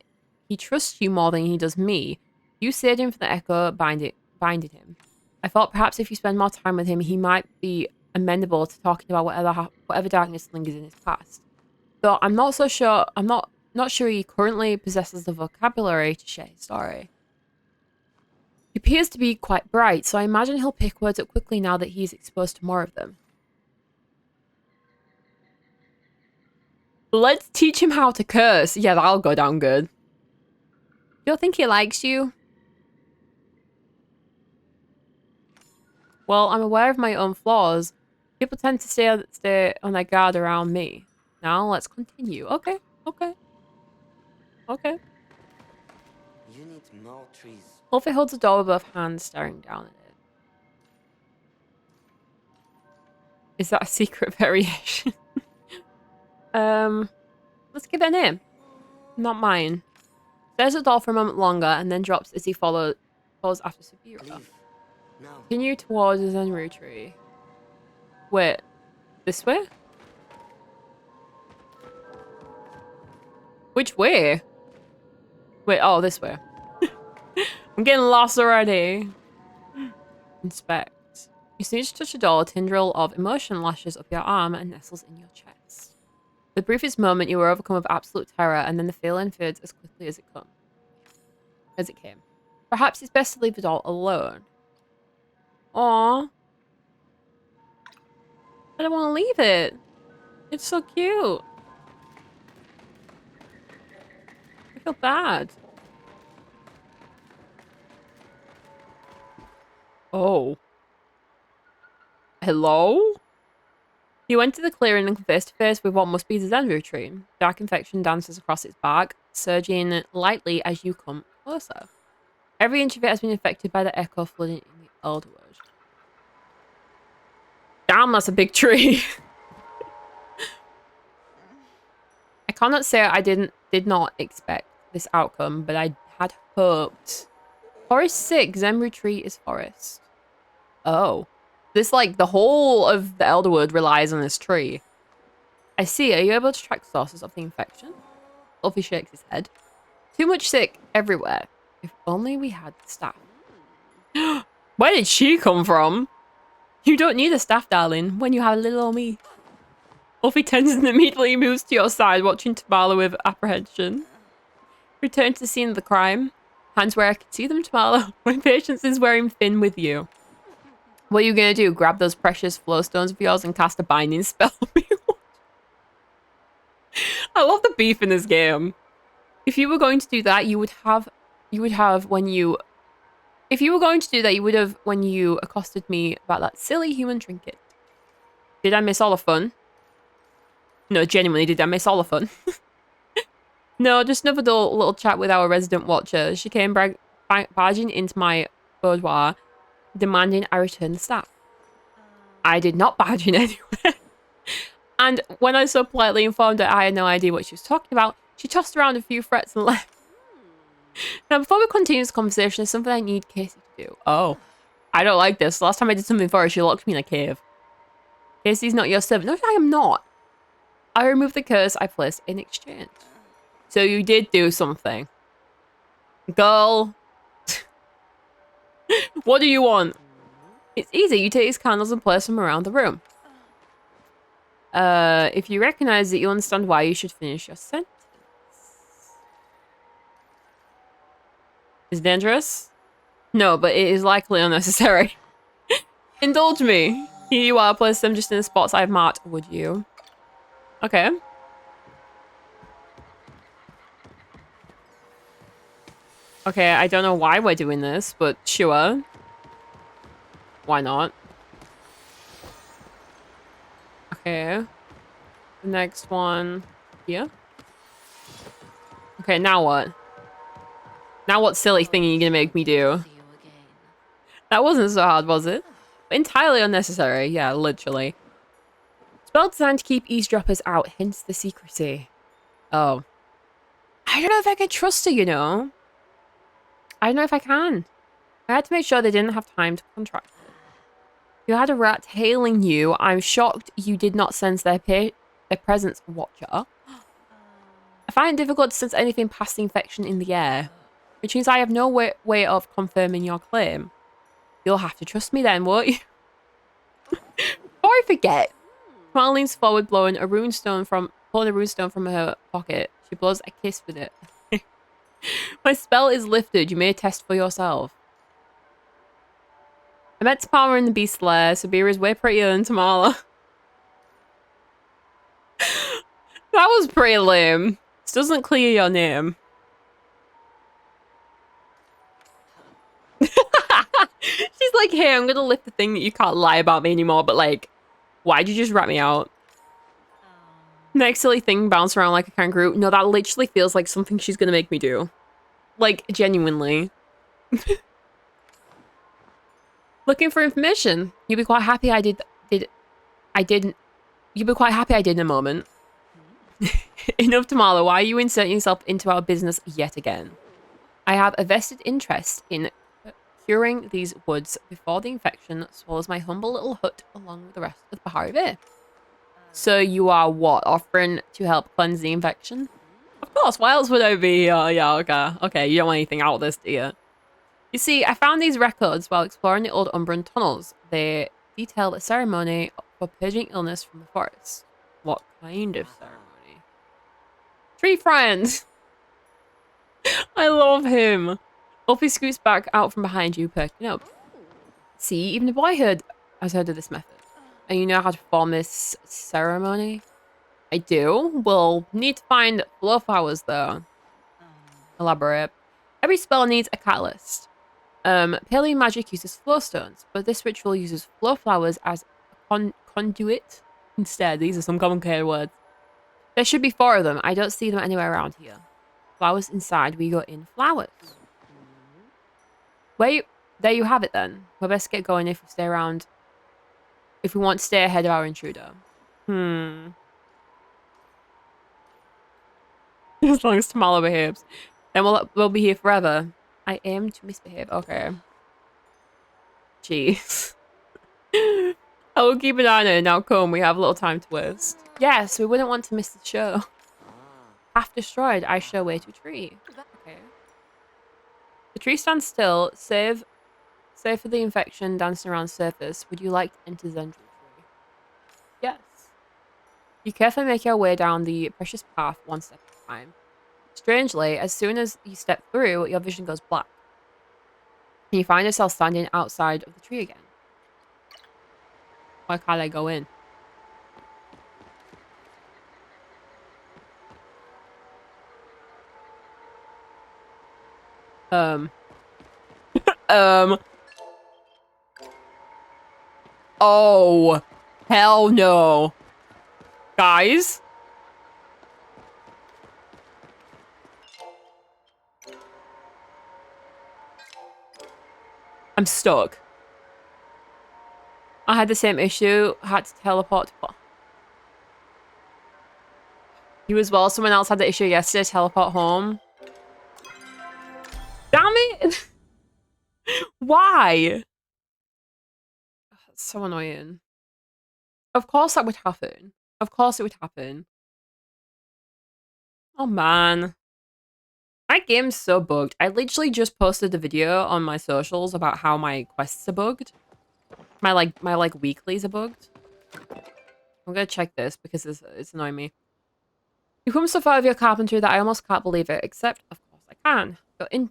he trusts you more than he does me. You saved him from the echo, binding him. I thought perhaps if you spend more time with him, he might be amenable to talking about whatever darkness lingers in his past. Though I'm not so sure. I'm not sure he currently possesses the vocabulary to share his story. He appears to be quite bright, so I imagine he'll pick words up quickly now that he's exposed to more of them. Let's teach him how to curse. Yeah, that'll go down good. You don't think he likes you? Well, I'm aware of my own flaws. People tend to stay on their guard around me. Now, let's continue. Okay, okay. Okay. You need more trees. Ulfi holds the door with both hands, staring down at it. Is that a secret variation? Let's give it a name. Not mine. Stares at the door for a moment longer and then drops as he follows after Sabira. Continue towards the Zenru tree. Wait, this way? Which way? Wait, oh, this way. I'm getting lost already. Inspect. You sneeze to touch a door, a tendril of emotion lashes up your arm and nestles in your chest. For the briefest moment, you were overcome with absolute terror, and then the feeling fades as quickly as it came. Perhaps it's best to leave the doll alone. Aww. I don't want to leave it. It's so cute. I feel bad. Oh. Hello? You went to the clearing and come face to face with what must be the Zenru tree. Dark infection dances across its bark, surging lightly as you come closer. Every inch of it has been infected by the echo flooding in the Elderwood. Damn, that's a big tree. I cannot say I did not expect this outcome, but I had hoped. Forest 6, Zenru tree is forest. Oh. This, like, the whole of the Elderwood relies on this tree. I see. Are you able to track sources of the infection? Ulfi shakes his head. Too much sick everywhere. If only we had the staff. Where did she come from? You don't need a staff, darling, when you have a little old me. Ulfi turns and immediately moves to your side, watching Tamala with apprehension. Return to the scene of the crime. Hands where I can see them, Tamala. My patience is wearing thin with you. What are you gonna do? Grab those precious flowstones of yours and cast a binding spell on me? I love the beef in this game. If you were going to do that, you would have when you accosted me about that silly human trinket. Did I miss all the fun? No, genuinely, did I miss all the fun? No, just another little chat with our resident watcher. She came barging into my boudoir, demanding I return the staff. I did not barge in anywhere. And when I so politely informed her I had no idea what she was talking about, She tossed around a few threats and left. Now, before we continue this conversation, there's something I need Casey to do. Oh. I don't like this. Last time I did something for her, she locked me in a cave. Casey's not your servant. No, I am not. I removed the curse I placed in exchange. So you did do something. Girl. What do you want? It's easy. You take these candles and place them around the room. If you recognize it, you'll understand why you should finish your sentence. Is it dangerous? No, but it is likely unnecessary. Indulge me. Here you are. Place them just in the spots I've marked. Would you? Okay. Okay, I don't know why we're doing this, but sure. Why not? Okay. The next one here. Okay, now what? Now what silly thing are you gonna make me do? That wasn't so hard, was it? Entirely unnecessary. Yeah, literally. Spell designed to keep eavesdroppers out, hence the secrecy. Oh. I don't know if I can trust her, you know? I don't know if I can. I had to make sure they didn't have time to contract it. You had a rat hailing you. I'm shocked you did not sense their presence, Watcher. I find it difficult to sense anything past the infection in the air, which means I have no way of confirming your claim. You'll have to trust me then, won't you? Before I forget, Kamal leans forward, pulling a runestone from her pocket. She blows a kiss with it. My spell is lifted. You may test for yourself. I met Tamala in the Beast Lair. Sabira is way prettier than Tamala. That was pretty lame. This doesn't clear your name. She's like, hey, I'm gonna lift the thing that you can't lie about me anymore, but like, why'd you just rat me out? Next silly thing bounced around like a kangaroo. No, that literally feels like something she's gonna make me do. Like, genuinely. Looking for information. You'd be quite happy I did you'd be quite happy I did in a moment. Enough, Tamala. Why are you inserting yourself into our business yet again? I have a vested interest in curing these woods before the infection swallows my humble little hut along with the rest of the Bahari Bay. So you are what? Offering to help cleanse the infection? Of course, why else would I be here? Yeah, okay. Okay, you don't want anything out of this, do you? You see, I found these records while exploring the old Umbran tunnels. They detail a ceremony for purging illness from the forest. What kind of ceremony? Tree friend! I love him! Ulfie scoots back out from behind you, perking up. See, even the boy has heard of this method. And you know how to perform this ceremony? I do. We'll need to find flow flowers, though. Elaborate. Every spell needs a catalyst. Palian magic uses flow stones, but this ritual uses flow flowers as a conduit instead. These are some complicated words. There should be 4 of them. I don't see them anywhere around here. Flowers inside, we go in flowers. Wait, there you have it then. We'll best get going if we stay around. If we want to stay ahead of our intruder. As long as Tamala behaves. Then we'll be here forever. I aim to misbehave. Okay. Jeez. I will keep an eye on it. Now come, we have a little time to waste. Yes, we wouldn't want to miss the show. Half destroyed, I show way to a tree. Okay. The tree stands still, save for the infection dancing around the surface. Would you like to enter the Zendril tree? Yes. You carefully make your way down the precious path one step at a time. Strangely, as soon as you step through, your vision goes black. And you find yourself standing outside of the tree again. Why can't I go in? Oh, hell no. Guys? I'm stuck. I had the same issue. Had to teleport to... You as well. Someone else had the issue yesterday. Teleport home. Damn it! Why? That's so annoying. Of course that would happen. Of course it would happen. Oh man. My game's so bugged. I literally just posted a video on my socials about how my quests are bugged. My weeklies are bugged. I'm gonna check this because it's annoying me. You come so far with your carpentry that I almost can't believe it, except, of course, I can.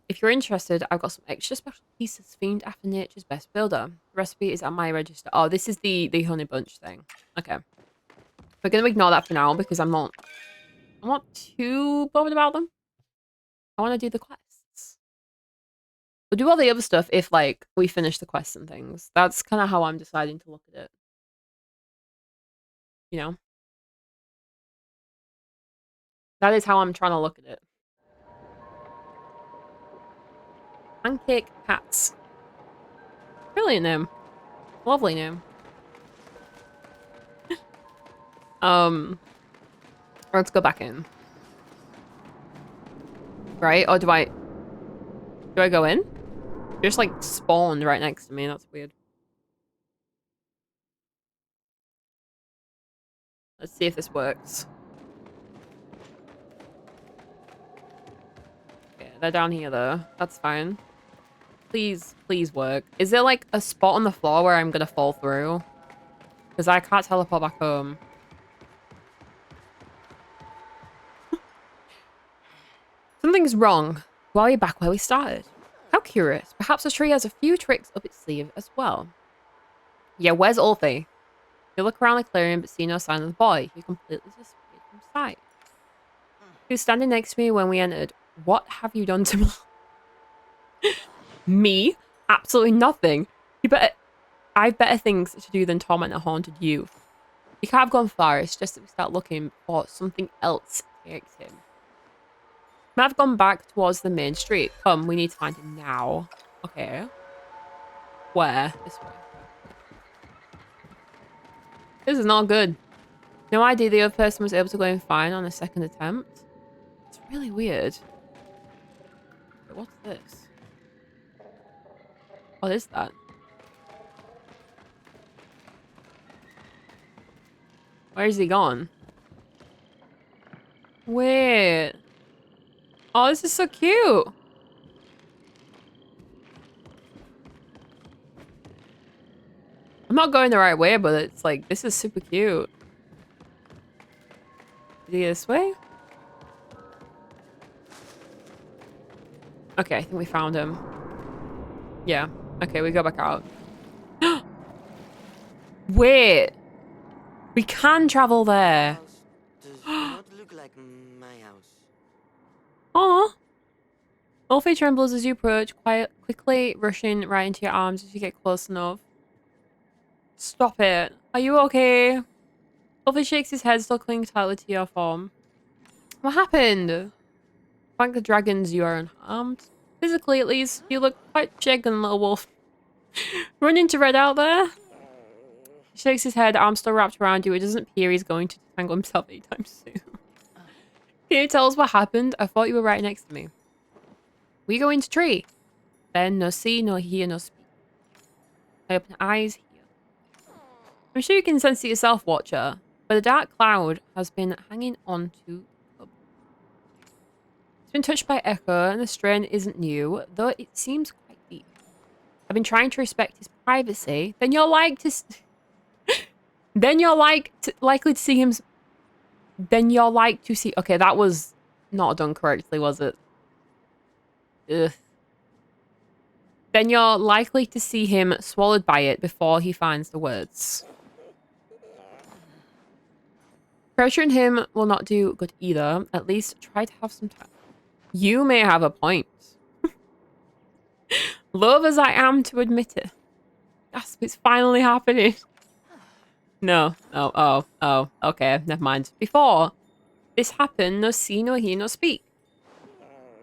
If you're interested, I've got some extra special pieces themed after nature's best builder. The recipe is at my register. Oh, this is the honey bunch thing. Okay. We're going to ignore that for now because I'm not too bothered about them. I want to do the quests. We'll do all the other stuff if, like, we finish the quests and things. That's kind of how I'm deciding to look at it. You know? That is how I'm trying to look at it. Pancake hats. Brilliant name. Lovely name. Let's go back in. Right? Or do I go in? You're just like spawned right next to me. That's weird. Let's see if this works. Okay, they're down here though. That's fine. Please, please work. Is there like a spot on the floor where I'm gonna fall through? Because I can't teleport back home. Something's wrong. Why are we back where we started? How curious. Perhaps the tree has a few tricks up its sleeve as well. Yeah, where's Alfie? You look around the clearing but see no sign of the boy. He completely disappeared from sight. He was standing next to me when we entered. What have you done to me? Me? Absolutely nothing. I've better things to do than torment a haunted youth. We can't have gone far. It's just that we start looking for something else takes him. Might have gone back towards the main street. Come, we need to find him now. Okay. Where? This way. This is not good. No idea the other person was able to go in fine on a second attempt. It's really weird. Wait, what's this? What is that? Where is he gone? Wait. Oh, this is so cute. I'm not going the right way, but it's like, this is super cute. Is he this way? Okay, I think we found him. Yeah. Okay, we go back out. Wait. We can travel there. Does not look like my house. Aw. Alfie trembles as you approach, quickly rushing right into your arms as you get close enough. Stop it. Are you okay? Alfie shakes his head, still clinging tightly to your form. What happened? Thank the dragons you are unharmed. Physically, at least, you look quite shaken, little wolf. Run into Red out there. He shakes his head, arms still wrapped around you. It doesn't appear he's going to tangle himself anytime soon. Can you tell us what happened? I thought you were right next to me. We go into tree. Then no see, no hear, no speak. I open eyes here. I'm sure you can sense it yourself, Watcher, but a dark cloud has been hanging on to the club. It's been touched by echo, and the strain isn't new, though it seems quite deep. I've been trying to respect his privacy. Then you're likely to see him. Then you're like to see. Okay, that was not done correctly, was it? Ugh. Then you're likely to see him swallowed by it before he finds the words. Pressuring him will not do good either. At least try to have some time. You may have a point. Loath as I am to admit it. Yes, it's finally happening. No. Oh, okay, never mind. Before this happened, no see, no hear, no speak.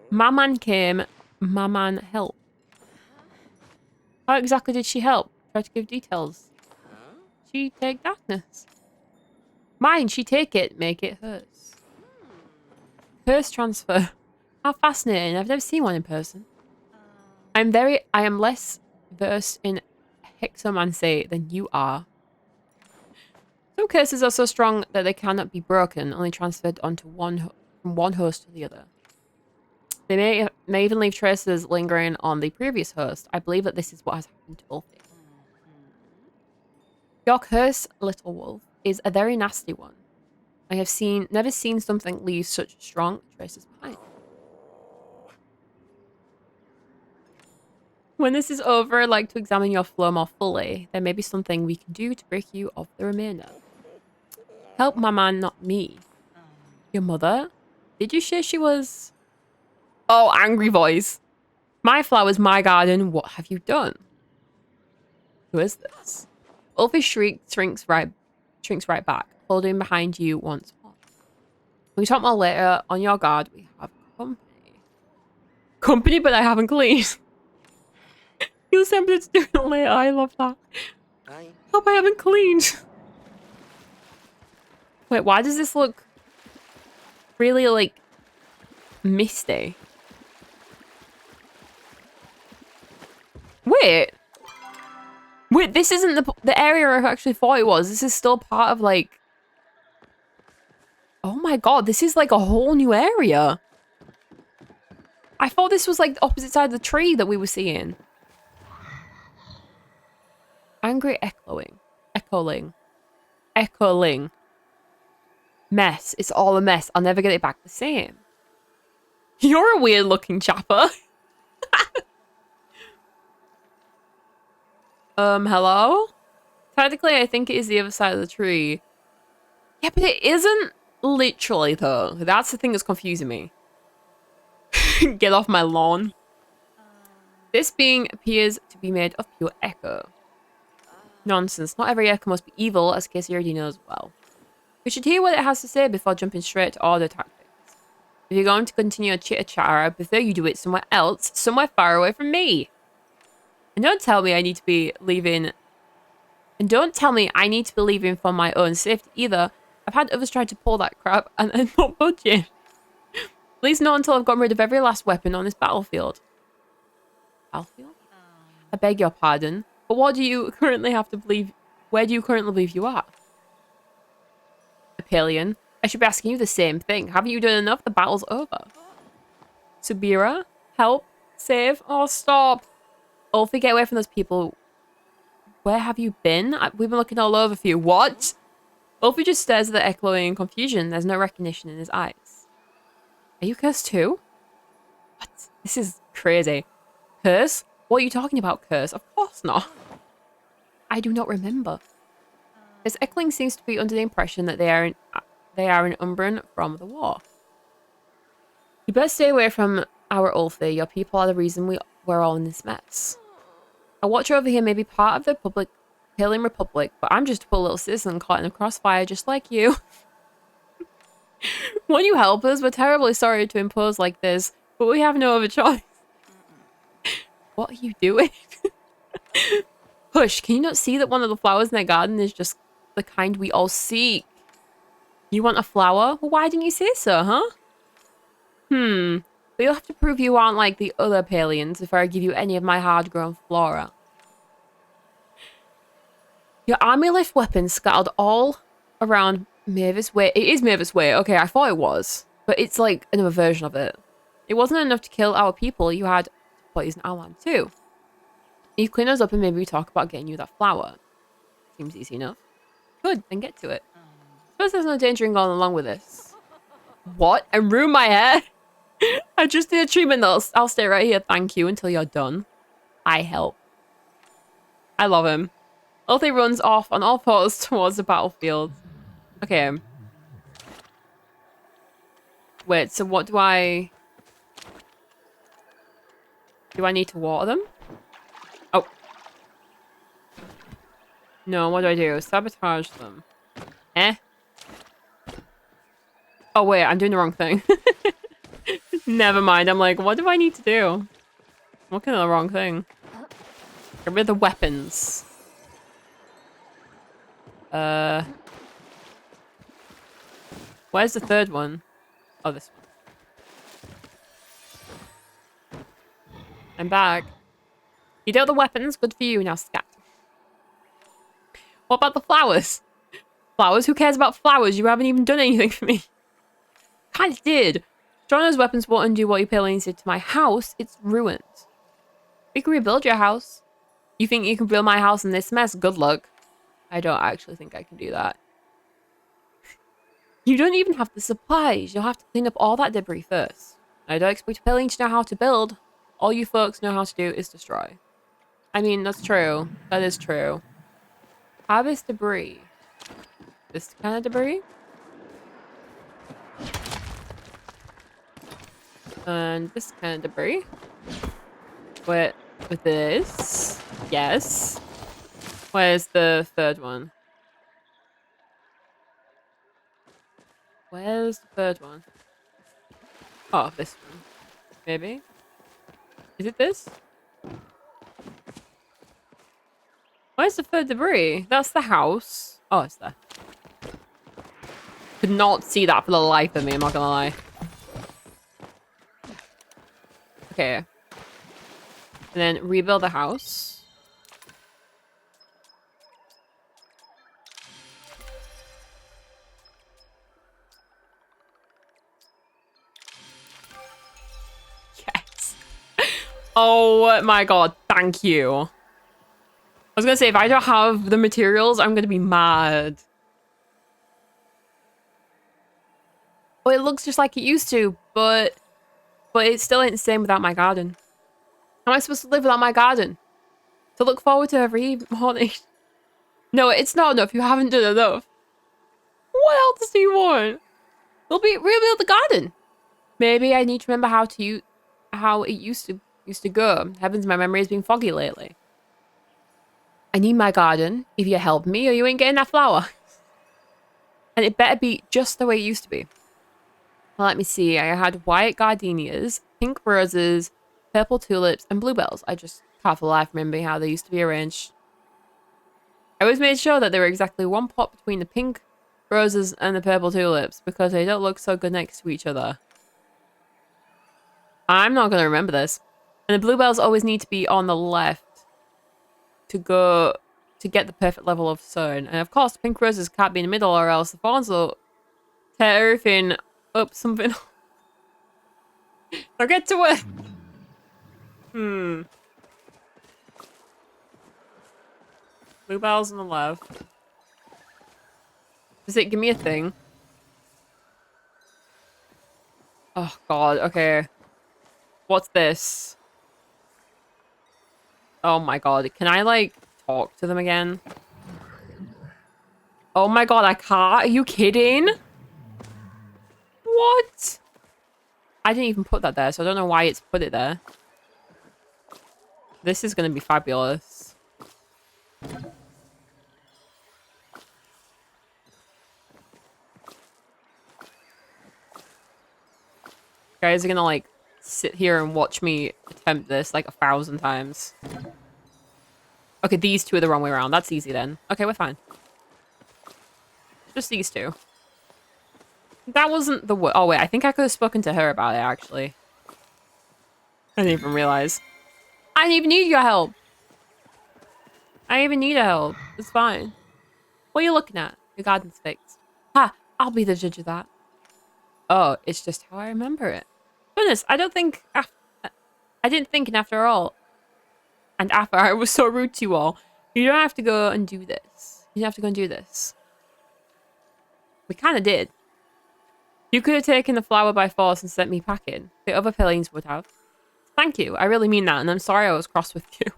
My man came, my man helped. How exactly did she help? Try to give details. She take darkness. Mine, she take it, make it hers. curse transfer. How fascinating. I've never seen one in person. I am less versed in hexomancy than you are. Some curses are so strong that they cannot be broken, only transferred onto from one host to the other. They may even leave traces lingering on the previous host. I believe that this is what has happened to Ulfi. Your curse, little wolf, is a very nasty one. I have never seen something leave such strong traces behind. When this is over, I'd like to examine your flow more fully. There may be something we can do to break you of the remainder. Help my man, not me. Your mother? Did you say she was... Oh, angry voice. My flowers, my garden. What have you done? Who is this? Ulfi shrinks right back, holding behind you once more. We talk more later. On your guard, we have company. Company, but I haven't cleaned. You'll simply do it later. I love that. Hi. Hope I haven't cleaned. Wait, why does this look really, like, misty? Wait. Wait, this isn't the area I actually thought it was. This is still part of, like... Oh my god, this is, like, a whole new area. I thought this was, like, the opposite side of the tree that we were seeing. Angry echoing. Echoing. Mess. It's all a mess. I'll never get it back the same. You're a weird looking chapper. Hello? Technically, I think it is the other side of the tree. Yeah, but it isn't literally, though. That's the thing that's confusing me. Get off my lawn. This being appears to be made of pure echo. Nonsense. Not every echo must be evil, as Casey already knows well. We should hear what it has to say before jumping straight to order tactics. If you're going to continue a chitter-chatter, I prefer you do it somewhere else, somewhere far away from me. And don't tell me I need to be leaving... And don't tell me I need to be leaving for my own safety either. I've had others try to pull that crap and I'm not budging. Please not until I've gotten rid of every last weapon on this battlefield. Battlefield? I beg your pardon, but what do you currently have to believe? Where do you currently believe you are? A Palian. I should be asking you the same thing. Haven't you done enough? The battle's over. Subira? Help? Save? Oh, stop. Ulfi, get away from those people. Where have you been? We've been looking all over for you. What? Ulfi just stares at the echoing confusion. There's no recognition in his eyes. Are you cursed too? What? This is crazy. Curse? What are you talking about, curse? Of course not. I do not remember. This echoing seems to be under the impression that they are an Umbran from the war. You better stay away from our Ulfi. Your people are the reason we're all in this mess. A watcher over here may be part of the Palian Republic, but I'm just a poor little citizen caught in a crossfire just like you. Won't you help us? We're terribly sorry to impose like this, but we have no other choice. What are you doing? Hush, can you not see that one of the flowers in their garden is just the kind we all seek? You want a flower? Well, why didn't you say so, huh? But you'll have to prove you aren't like the other Palians if I give you any of my hard-grown flora. Your army left weapons scattered all around Mavis Way. It is Mavis Way. Okay, I thought it was. But it's like another version of it. It wasn't enough to kill our people. You had to poison our land too. You clean us up and maybe we talk about getting you that flower. Seems easy enough. Good, then get to it. Suppose there's no danger in going along with this. What? And ruin my hair? I just did a treatment. I'll stay right here. Thank you until you're done. I help. I love him. Ulfi runs off on all fours towards the battlefield. Okay. Wait, so what do I... Do I need to water them? Oh. No, what do? Sabotage them. Eh? Oh, wait, I'm doing the wrong thing. Never mind. I'm like, what do I need to do? I'm looking at the wrong thing. Get rid of the weapons. Where's the third one? Oh, this one. I'm back. You dealt the weapons. Good for you. Now scat. What about the flowers? Flowers? Who cares about flowers? You haven't even done anything for me. Kinda did. Destroying those weapons won't undo what you Palians did to my house. It's ruined. We can rebuild your house. You think you can build my house in this mess? Good luck. I don't actually think I can do that. You don't even have the supplies. You'll have to clean up all that debris first. I don't expect Palian to know how to build. All you folks know how to do is destroy. I mean, that's true. That is true. Harvest debris. This kind of debris? And this kind of debris. With this? Yes. Where's the third one? Where's the third one? Oh, this one. Maybe? Is it this? Where's the third debris? That's the house. Oh, it's there. Could not see that for the life of me, I'm not gonna lie. Okay. And then rebuild the house. Yes. Oh my god, thank you. I was gonna say, if I don't have the materials, I'm gonna be mad. Well, it looks just like it used to, but it still ain't the same without my garden. How am I supposed to live without my garden? To look forward to every morning. No, it's not enough. You haven't done enough. What else do you want? We'll rebuild the garden. Maybe I need to remember how it used to go. Heavens, my memory has been foggy lately. I need my garden. If you help me, or you ain't getting that flower. And it better be just the way it used to be. Well, let me see. I had white gardenias, pink roses, purple tulips, and bluebells. I just can't for life remember how they used to be arranged. I always made sure that they were exactly one pot between the pink roses and the purple tulips because they don't look so good next to each other. I'm not going to remember this. And the bluebells always need to be on the left to get the perfect level of zone. And of course, pink roses can't be in the middle or else the thorns will tear everything up something. I'll get to it. Bluebells on the left. Does it give me a thing? Oh god, okay. What's this? Oh my god, can I like talk to them again? Oh my god, I can't. Are you kidding? What? I didn't even put that there, so I don't know why it's put it there. This is gonna be fabulous. Guys are gonna like sit here and watch me attempt this like 1,000 times. Okay, these two are the wrong way around. That's easy then. Okay, we're fine. Just these two. That wasn't the oh wait, I think I could have spoken to her about it actually. I didn't even realize. I didn't even need your help. I didn't even need your help. It's fine. What are you looking at? Your garden's fixed. Ha! I'll be the judge of that. Oh, it's just how I remember it. Goodness, I didn't think and after all. And after I was so rude to you all. You don't have to go and do this. You don't have to go and do this. We kind of did. You could have taken the flower by force and sent me packing. The other Palians would have. Thank you. I really mean that, and I'm sorry I was cross with you.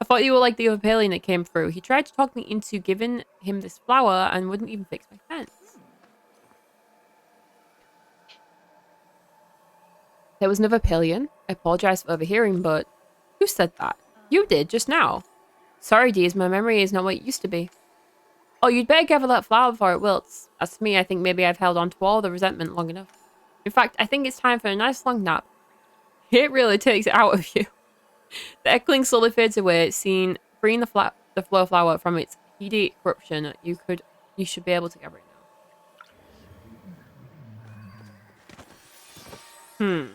I thought you were like the other Palian that came through. He tried to talk me into giving him this flower and wouldn't even fix my fence. There was another Palian. I apologize for overhearing, but who said that? You did, just now. Sorry, dears, my memory is not what it used to be. Oh, you'd better gather that flower before it wilts. As for me, I think maybe I've held on to all the resentment long enough. In fact, I think it's time for a nice long nap. It really takes it out of you. The echoing slowly fades away, freeing the flow flower from its heady corruption. You should be able to gather it now.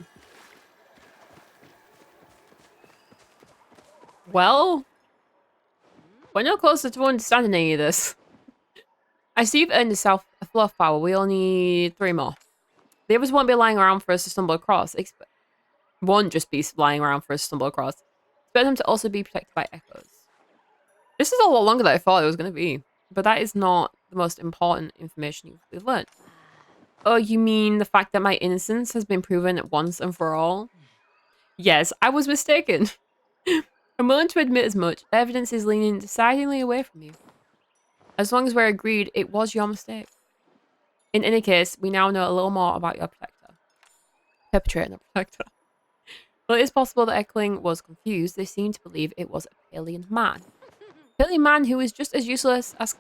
Well, we're no closer to understanding any of this. I see you've earned yourself a fluff power. We only need 3 more. The others won't be lying around for us to stumble across. Won't just be lying around for us to stumble across. Expect them to also be protected by echoes. This is a lot longer than I thought it was going to be. But that is not the most important information we've learned. Oh, you mean the fact that my innocence has been proven once and for all? Yes, I was mistaken. I'm willing to admit as much. Evidence is leaning decidedly away from you. As long as we're agreed, it was your mistake. In any case, we now know a little more about your protector. Perpetrator, not protector. Well, it is possible that Eckling was confused. They seem to believe it was a Palian man. Palian man who is just as useless as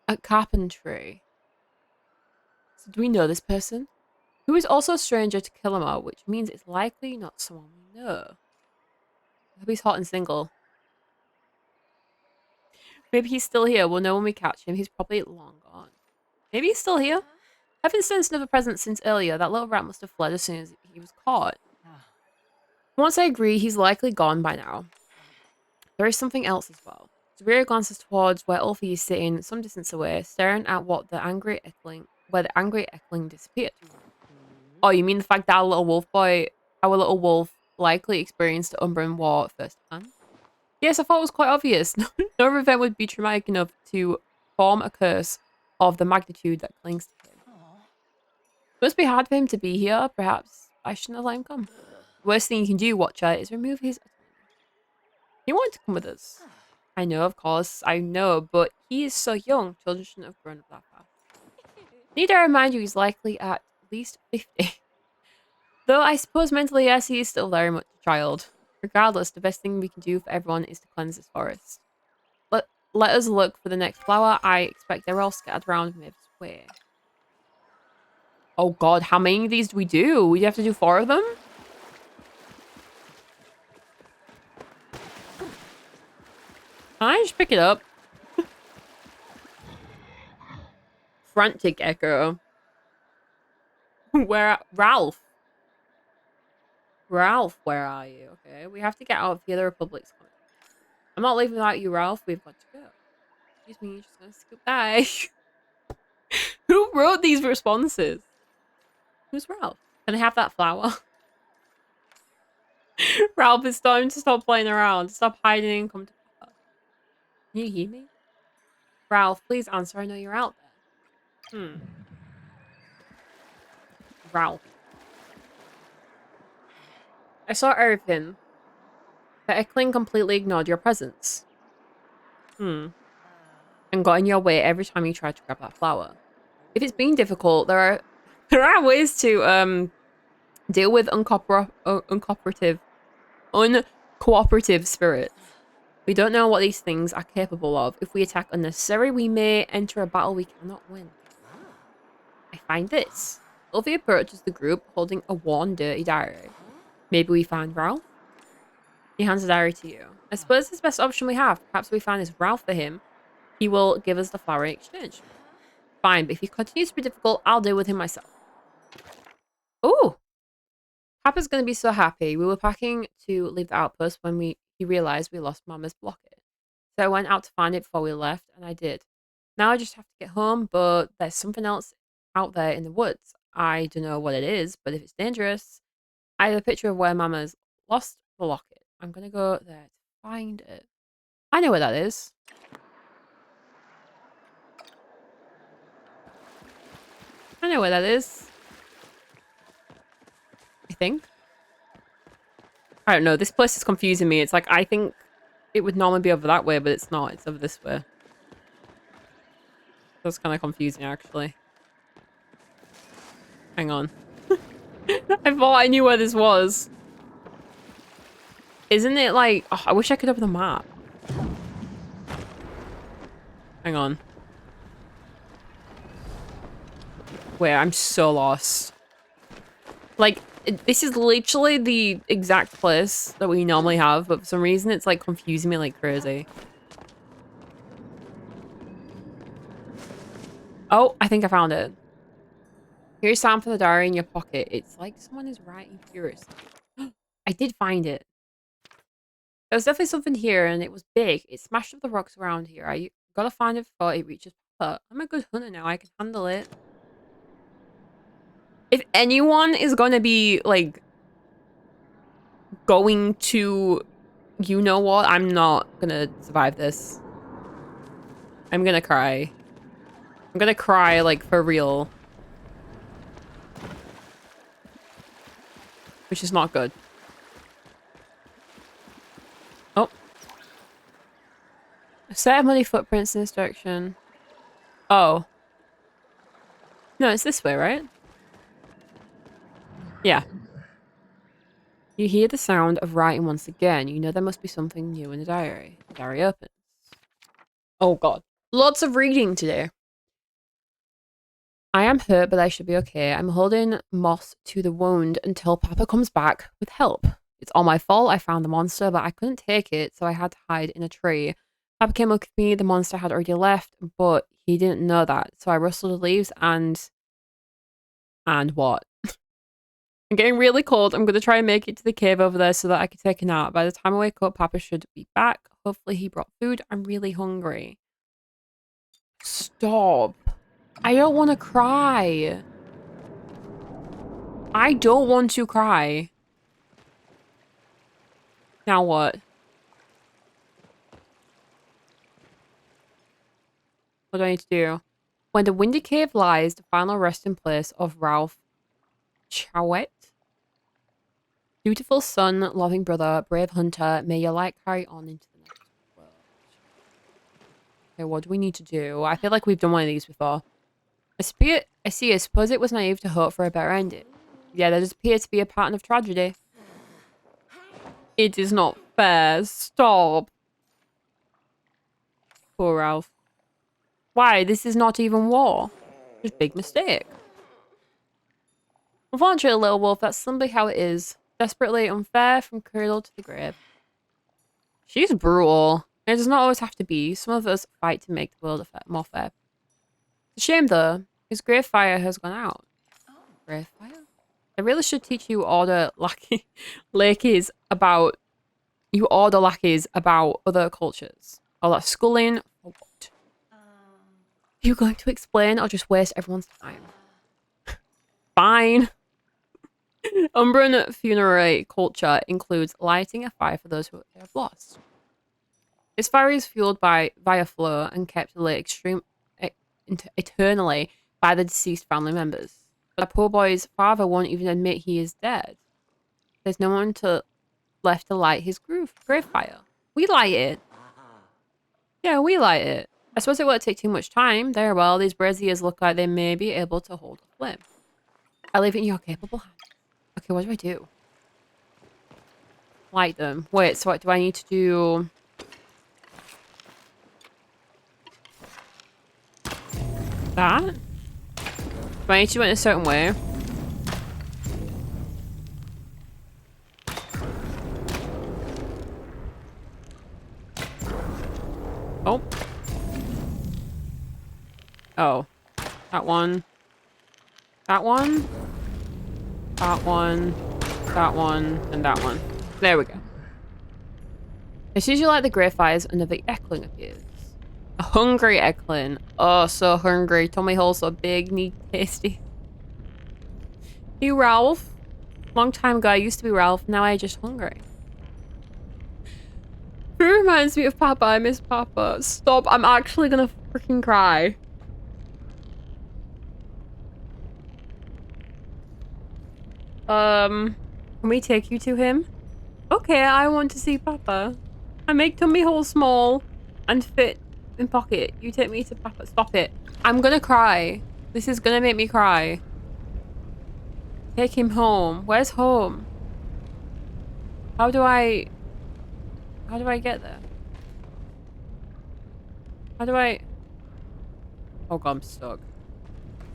a carpentry. So do we know this person? Who is also a stranger to Killamar, which means it's likely not someone we know. I hope he's hot and single. Maybe he's still here. We'll know when we catch him. He's probably long gone. Maybe he's still here. Haven't sensed another presence since earlier. That little rat must have fled as soon as he was caught. Once I agree, he's likely gone by now. There is something else as well. Sabrina glances towards where Ulfie is sitting some distance away, staring at where the angry Eckling disappeared. Oh, you mean the fact that our little wolf likely experienced the Umbran War firsthand? Yes, I thought it was quite obvious. No event would be traumatic enough to form a curse of the magnitude that clings to him. It must be hard for him to be here. Perhaps I shouldn't have let him come. The worst thing you can do, Watcher, is remove his autonomy. He wanted to come with us. I know, of course, I know, but he is so young. Children shouldn't have grown up that fast. Need I remind you, he's likely at least 50. Though I suppose mentally, yes, he is still very much a child. Regardless, the best thing we can do for everyone is to cleanse this forest. Let us look for the next flower. I expect they're all scattered around Miv's way. Oh god, how many of these do we do? We have to do 4 of them? Can I just pick it up? Frantic Echo. Where? Ralph. Ralph, where are you? Okay, we have to get out of here. The Republic's coming. I'm not leaving without you, Ralph. We've got to go. Excuse me, just gonna say goodbye. Who wrote these responses? Who's Ralph? Can I have that flower? Ralph, it's time to stop playing around. Stop hiding and come to Papa. Can you hear me? Ralph, please answer. I know you're out there. Ralph. I saw everything. But Eckling completely ignored your presence. And got in your way every time you tried to grab that flower. If it's been difficult, there are ways to deal with uncooperative spirits. We don't know what these things are capable of. If we attack unnecessarily, we may enter a battle we cannot win. I find this. Ulfie approaches the group holding a worn, dirty diary. Maybe we find Ralph? He hands the diary to you. I suppose it's the best option we have. Perhaps we find this Ralph for him. He will give us the flower in exchange. Fine, but if he continues to be difficult, I'll deal with him myself. Ooh! Papa's going to be so happy. We were packing to leave the outpost when he realized we lost Mama's blocket. So I went out to find it before we left, and I did. Now I just have to get home, but there's something else out there in the woods. I don't know what it is, but if it's dangerous, I have a picture of where Mama's lost the locket. I'm going to go there to find it. I know where that is. I know where that is. I think. I don't know. This place is confusing me. It's like, I think it would normally be over that way, but it's not. It's over this way. That's kind of confusing, actually. Hang on. I thought I knew where this was. Isn't it like... Oh, I wish I could open the map. Hang on. Wait, I'm so lost. Like, this is literally the exact place that we normally have, but for some reason it's like confusing me like crazy. Oh, I think I found it. Here's Sam for the diary in your pocket. It's like someone is writing furiously. I did find it. There's definitely something here, and it was big. It smashed up the rocks around here. I gotta find it before it reaches Papa. I'm a good hunter now. I can handle it. If anyone is gonna be, like, going to... You know what? I'm not gonna survive this. I'm gonna cry. I'm gonna cry, like, for real. Which is not good. Oh. A set of muddy footprints in this direction. Oh. No, it's this way, right? Yeah. You hear the sound of writing once again. You know there must be something new in the diary. The diary opens. Oh god. Lots of reading today. I am hurt, but I should be okay. I'm holding moss to the wound until Papa comes back with help. It's all my fault. I found the monster, but I couldn't take it, so I had to hide in a tree. Papa came up with me. The monster had already left, but he didn't know that. So I rustled the leaves and what? I'm getting really cold. I'm going to try and make it to the cave over there so that I can take a nap. By the time I wake up, Papa should be back. Hopefully he brought food. I'm really hungry. Stop. I don't want to cry. I don't want to cry. Now what? What do I need to do? When the windy cave lies, the final resting place of Ralph Chowet. Dutiful son, loving brother, brave hunter, may your light carry on into the next world. Okay, what do we need to do? I feel like we've done one of these before. I see. I suppose it was naive to hope for a better ending. Yeah, there does appear to be a pattern of tragedy. It is not fair. Stop. Poor Ralph. Why? This is not even war. Just big mistake. Unfortunately, little wolf, that's simply how it is. Desperately unfair from cradle to the grave. She's brutal. It does not always have to be. Some of us fight to make the world more fair. It's a shame, though. His grave fire has gone out. Grave fire? I really should teach you lackeys about... You order lackeys about other cultures. All that sculling for what? Are you going to explain or just waste everyone's time? Fine. Umbran funerary culture includes lighting a fire for those who they have lost. This fire is fueled via flow and kept lit eternally by the deceased family members. But the poor boy's father won't even admit he is dead. There's no one left to light his grave fire. We light it. Yeah, we light it. I suppose it won't take too much time. There, well, these braziers look like they may be able to hold a flame. I leave it in your capable hands. Okay, what do I do? Light them. Wait, so what do I need to do? That? Do I need to do it in a certain way? Oh. Oh. That one. That one. That one. That one. And that one. There we go. As soon as you light the grey fires, another eckling appears. A hungry eckling. Oh, so hungry. Tummy hole so big, need tasty. You Ralph? Long time ago, I used to be Ralph. Now I just hungry. Who reminds me of Papa? I miss Papa. Stop. I'm actually gonna freaking cry. Can we take you to him? Okay, I want to see Papa. I make tummy hole small and fit in pocket. You take me to Papa. Stop it. I'm gonna cry. This is gonna make me cry. Take him home. Where's home? How do I get there? How do I... Oh god, I'm stuck.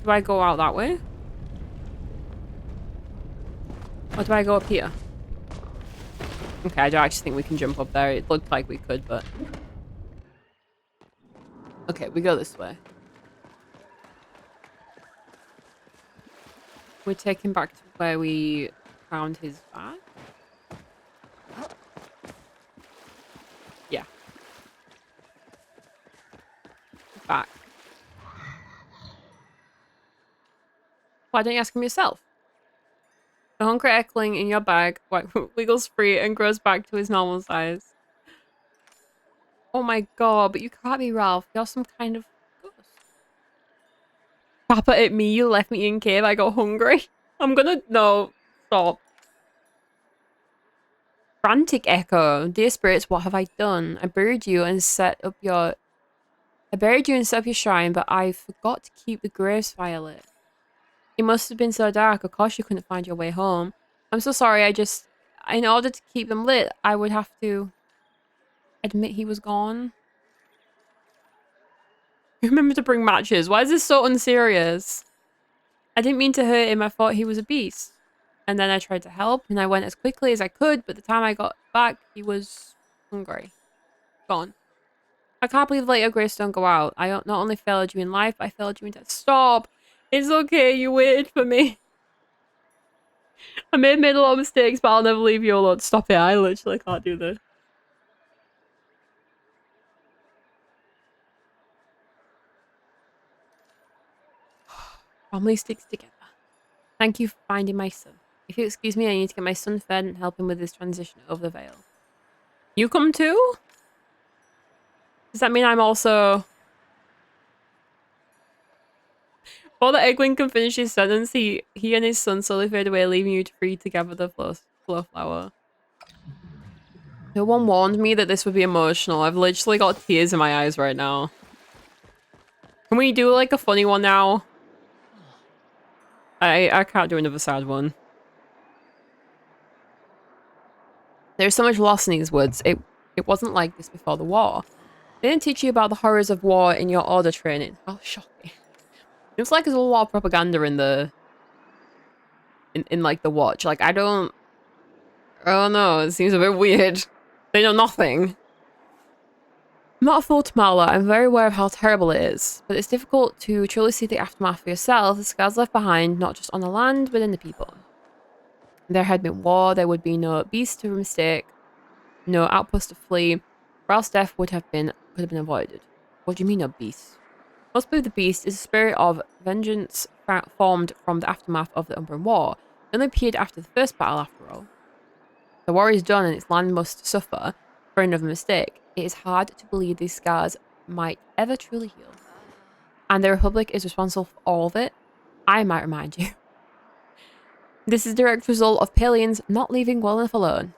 Do I go out that way? Or do I go up here? Okay, I don't actually think we can jump up there. It looked like we could, but... Okay, we go this way. We take him back to where we found his bag. Why don't you ask him yourself? The hungry eckling in your bag wiggles free and grows back to his normal size. Oh my god, but you can't be Ralph. You're some kind of ghost. Papa at me, you left me in cave. I got hungry. I'm gonna... No. Stop. Frantic echo. Dear spirits, what have I done? I buried you and set up your shrine, but I forgot to keep the graves fire lit. It must have been so dark, of course you couldn't find your way home. I'm so sorry, in order to keep them lit, I would have to admit he was gone. Remember to bring matches. Why is this so unserious? I didn't mean to hurt him, I thought he was a beast. And then I tried to help, and I went as quickly as I could, but the time I got back, he was hungry. Gone. I can't believe let your gravestone go out. I not only failed you in life, I failed you in death. Stop! It's okay, you waited for me. I may have made a lot of mistakes, but I'll never leave you alone. Stop it, I literally can't do this. Family sticks together. Thank you for finding my son. If you excuse me, I need to get my son fed and help him with his transition over the veil. You come too? Does that mean I'm also... Before the Eggwing can finish his sentence, he and his son slowly fade away, leaving you free to gather the flow flower. No one warned me that this would be emotional. I've literally got tears in my eyes right now. Can we do like a funny one now? I can't do another sad one. There's so much loss in these woods. It wasn't like this before the war. They didn't teach you about the horrors of war in your order training. How shocking. It's like there's a lot of propaganda in the... In like the watch. Like I don't know. It seems a bit weird. They know nothing. I'm not a fool to Marla. I'm very aware of how terrible it is. But it's difficult to truly see the aftermath for yourself. The scars left behind, not just on the land, but in the people. If there had been war, there would be no beast to mistake, no outpost to flee. Ralph's death could have been avoided. What do you mean, no beast? Most believe the beast is a spirit of vengeance formed from the aftermath of the Umbran War. It only appeared after the first battle, after all. The war is done and its land must suffer for another mistake. It is hard to believe these scars might ever truly heal. And the Republic is responsible for all of it. I might remind you. This is a direct result of Palians not leaving well enough alone.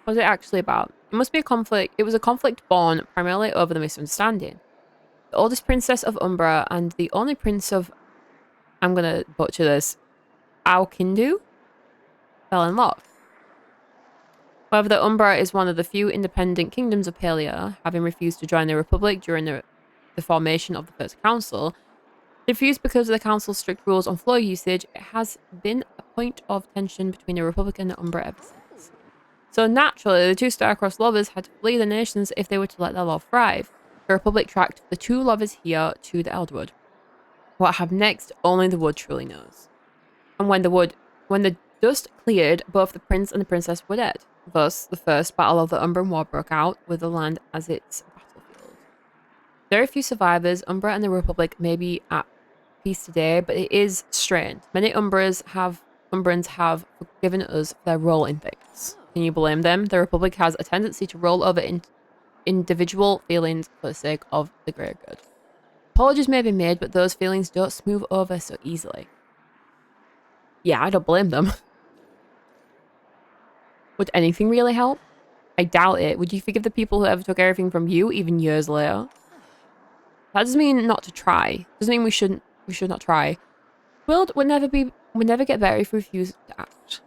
What was it actually about? It must be a conflict. It was a conflict born primarily over the misunderstanding. The oldest princess of Umbra and the only prince of... I'm gonna butcher this. Aukindu? Fell in love. However, the Umbra is one of the few independent kingdoms of Palia, having refused to join the Republic during the formation of the First Council. Refused because of the Council's strict rules on floor usage, it has been a point of tension between the Republic and the Umbra ever since. So naturally, the two star-crossed lovers had to flee the nations if they were to let their love thrive. The Republic tracked the two lovers here to the Elderwood. What happened next, only the wood truly knows. And when the dust cleared, both the prince and the princess were dead. Thus, the first battle of the Umbran War broke out, with the land as its battlefield. Very few survivors. Umbra and the Republic may be at peace today, but it is strained. Many Umbrans have forgiven us for their role in things. Can you blame them? The Republic has a tendency to roll over individual feelings for the sake of the greater good. Apologies may be made, but those feelings don't smooth over so easily. Yeah, I don't blame them. Would anything really help? I doubt it. Would you forgive the people who ever took everything from you, even years later? That doesn't mean not to try. Doesn't mean we should not try. The world would never get better if we refuse to act.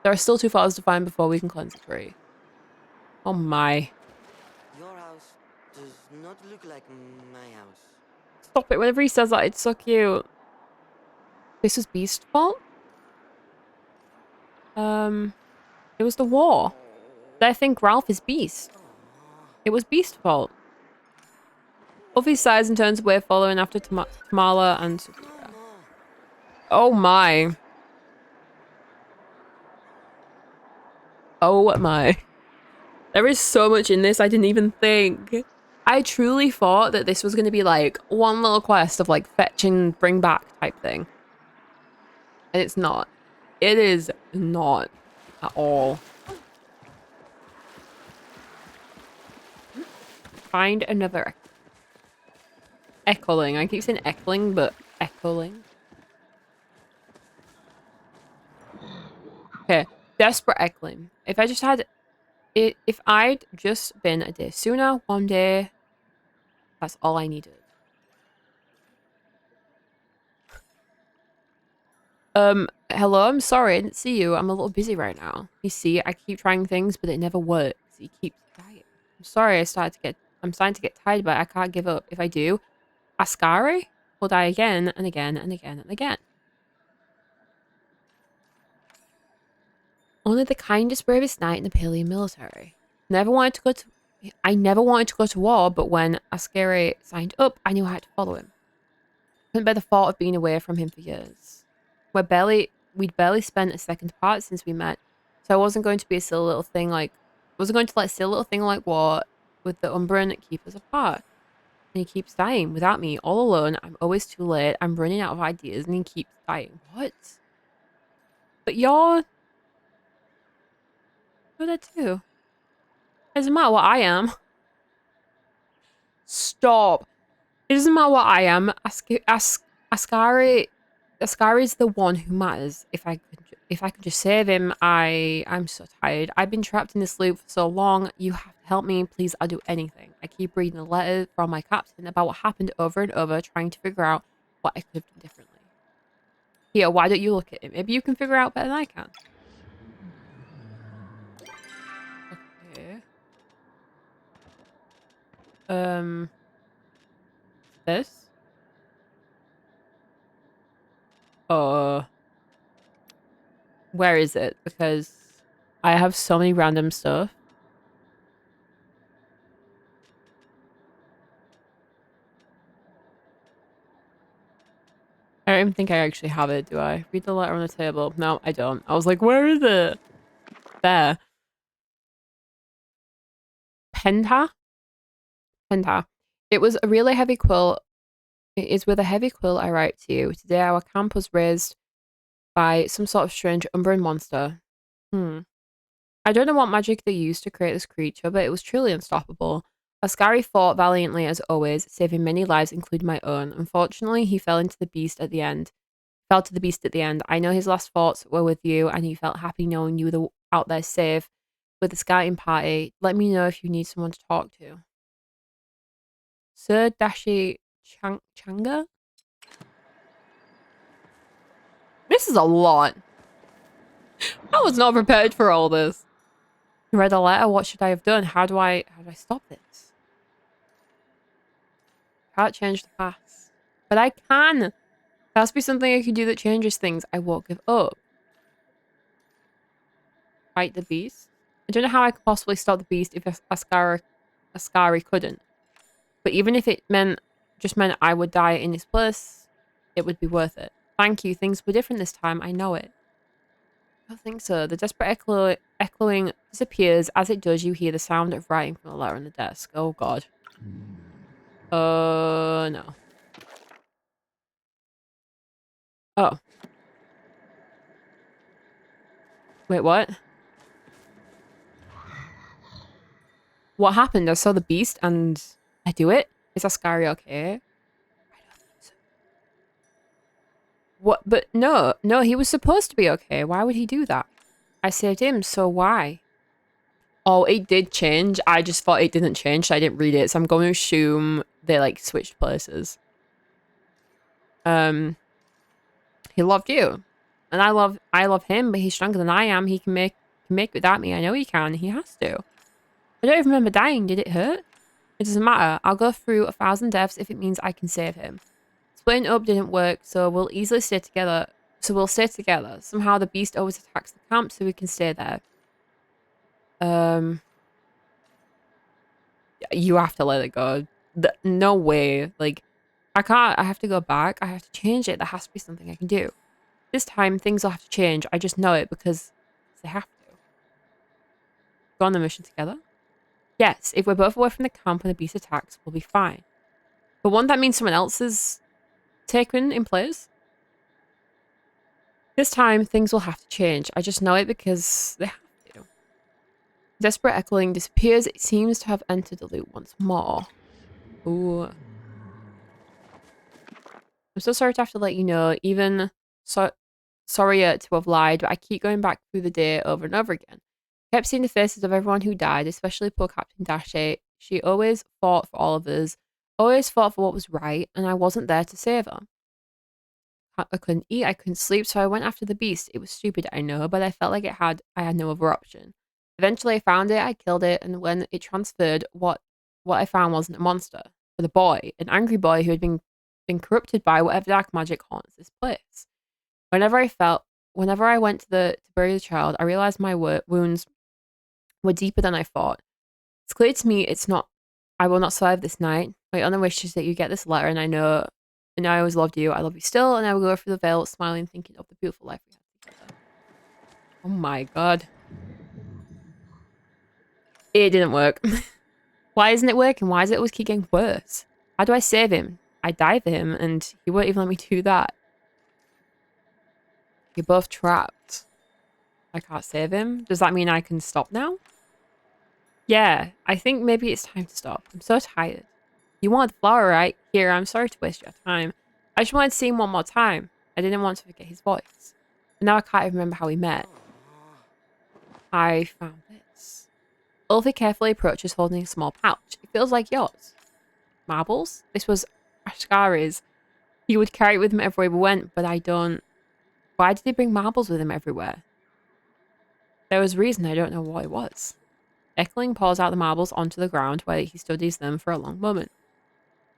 There are still 2 fathers to find before we can cleanse the tree. Oh my. Your house does not look like my house. Stop it. Whenever he says that, it's so cute. This was Beast's fault? It was the war. I think Ralph is Beast. It was Beast's fault. Uffy sighs and turns away, following after Tamala and Subira. Oh my. Oh my. There is so much in this I didn't even think. I truly thought that this was going to be like one little quest of like fetch and bring back type thing. And it's not. It is not at all. Find another echoing. I keep saying echoing, but echoing. Okay. Desperate echoing. If I just had it, if I'd just been a day sooner, one day, that's all I needed. Hello, I'm sorry, I didn't see you. I'm a little busy right now. You see, I keep trying things, but it never works. He keeps dying. I'm sorry, I'm starting to get tired, but I can't give up. If I do, Ascari will die again and again and again and again. Only the kindest, bravest knight in the Palian military. I never wanted to go to war, but when Ascari signed up, I knew I had to follow him. Couldn't bear the thought of being away from him for years. We'd barely spent a second apart since we met, so I wasn't going to be a silly little thing like, wasn't going to let a silly little thing like war with the Umbran keep us apart. And he keeps dying without me, all alone. I'm always too late. I'm running out of ideas, and he keeps dying. What? But you're there too. It doesn't matter what I am. Stop. It doesn't matter what I am. Ascari's the one who matters. If I could just save him, I'm so tired. I've been trapped in this loop for so long. You have to help me. Please, I'll do anything. I keep reading the letter from my captain about what happened over and over, trying to figure out what I could have done differently. Here, why don't you look at him? Maybe you can figure out better than I can. Okay. This? Where is it? Because I have so many random stuff. I don't even think I actually have it, do I? Read the letter on the table. No, I don't. I was like, where is it? There. Penta? Penta. It was a really heavy quill. It is with a heavy quill I write to you. Today our camp was raised by some sort of strange Umbran monster. I don't know what magic they used to create this creature, but it was truly unstoppable. Ascari fought valiantly as always, saving many lives, including my own. Unfortunately, he fell into the beast at the end. Fell to the beast at the end. I know his last thoughts were with you, and he felt happy knowing you were out there safe with the scouting party. Let me know if you need someone to talk to. Sir Dashi Changa? This is a lot. I was not prepared for all this. You read the letter. What should I have done? How do I stop this? Can't change the past. But I can. There has to be something I can do that changes things. I won't give up. Fight the beast. I don't know how I could possibly stop the beast if Ascari couldn't. But even if it just meant I would die in his place, it would be worth it. Thank you. Things were different this time. I know it. I don't think so. The desperate echoing disappears. As it does, you hear the sound of writing from the letter on the desk. Oh, God. No. Oh. Wait, what? What happened? I saw the beast and I do it? Is Ascari okay? I don't think so. What? But no, he was supposed to be okay. Why would he do that? I saved him, so why? Oh, it did change. I just thought it didn't change, so I didn't read it. So I'm going to assume they like switched places. He loved you, and I love him, but he's stronger than I am. He can make without me. I know he can. He has to. I don't even remember dying. Did it hurt? It doesn't matter. I'll go through 1,000 deaths if it means I can save him. Splitting up didn't work, so we'll easily stay together. So we'll stay together. Somehow the beast always attacks the camp, so we can stay there. You have to let it go. No way. Like, I can't. I have to go back. I have to change it. There has to be something I can do. This time, things will have to change. I just know it because they have to. Go on the mission together. Yes, if we're both away from the camp and the beast attacks, we'll be fine. But won't that mean someone else is taken in place? This time, things will have to change. I just know it because they have to. Desperate echoing disappears. It seems to have entered the loop once more. Ooh. I'm so sorry to have to let you know. Even sorry to have lied, but I keep going back through the day over and over again. I kept seeing the faces of everyone who died, especially poor Captain Dashe. She always fought for all of us, always fought for what was right, and I wasn't there to save her. I couldn't eat, I couldn't sleep, so I went after the beast. It was stupid, I know, but I felt like I had no other option. Eventually I found it, I killed it, and when it transferred, what I found wasn't a monster, but a boy, an angry boy who had been corrupted by whatever dark magic haunts this place. Whenever I went to bury the child, I realized my wounds were deeper than I thought. It's clear to me I will not survive this night. My only wish is that you get this letter, and I always loved you. I love you still, and I will go through the veil smiling, thinking of the beautiful life we had together. Oh my god. It didn't work. Why isn't it working? Why does it always keep getting worse? How do I save him? I die for him, and he won't even let me do that. You're both trapped. I can't save him. Does that mean I can stop now? Yeah, I think maybe it's time to stop. I'm so tired. You wanted the flower, right? Here, I'm sorry to waste your time. I just wanted to see him one more time. I didn't want to forget his voice. But now I can't even remember how we met. I found this. Ulfi carefully approaches holding a small pouch. It feels like yours. Marbles? This was Ashkari's. He would carry it with him everywhere we went, but I don't... Why did he bring marbles with him everywhere? There was a reason, I don't know what it was. Eckling pours out the marbles onto the ground where he studies them for a long moment.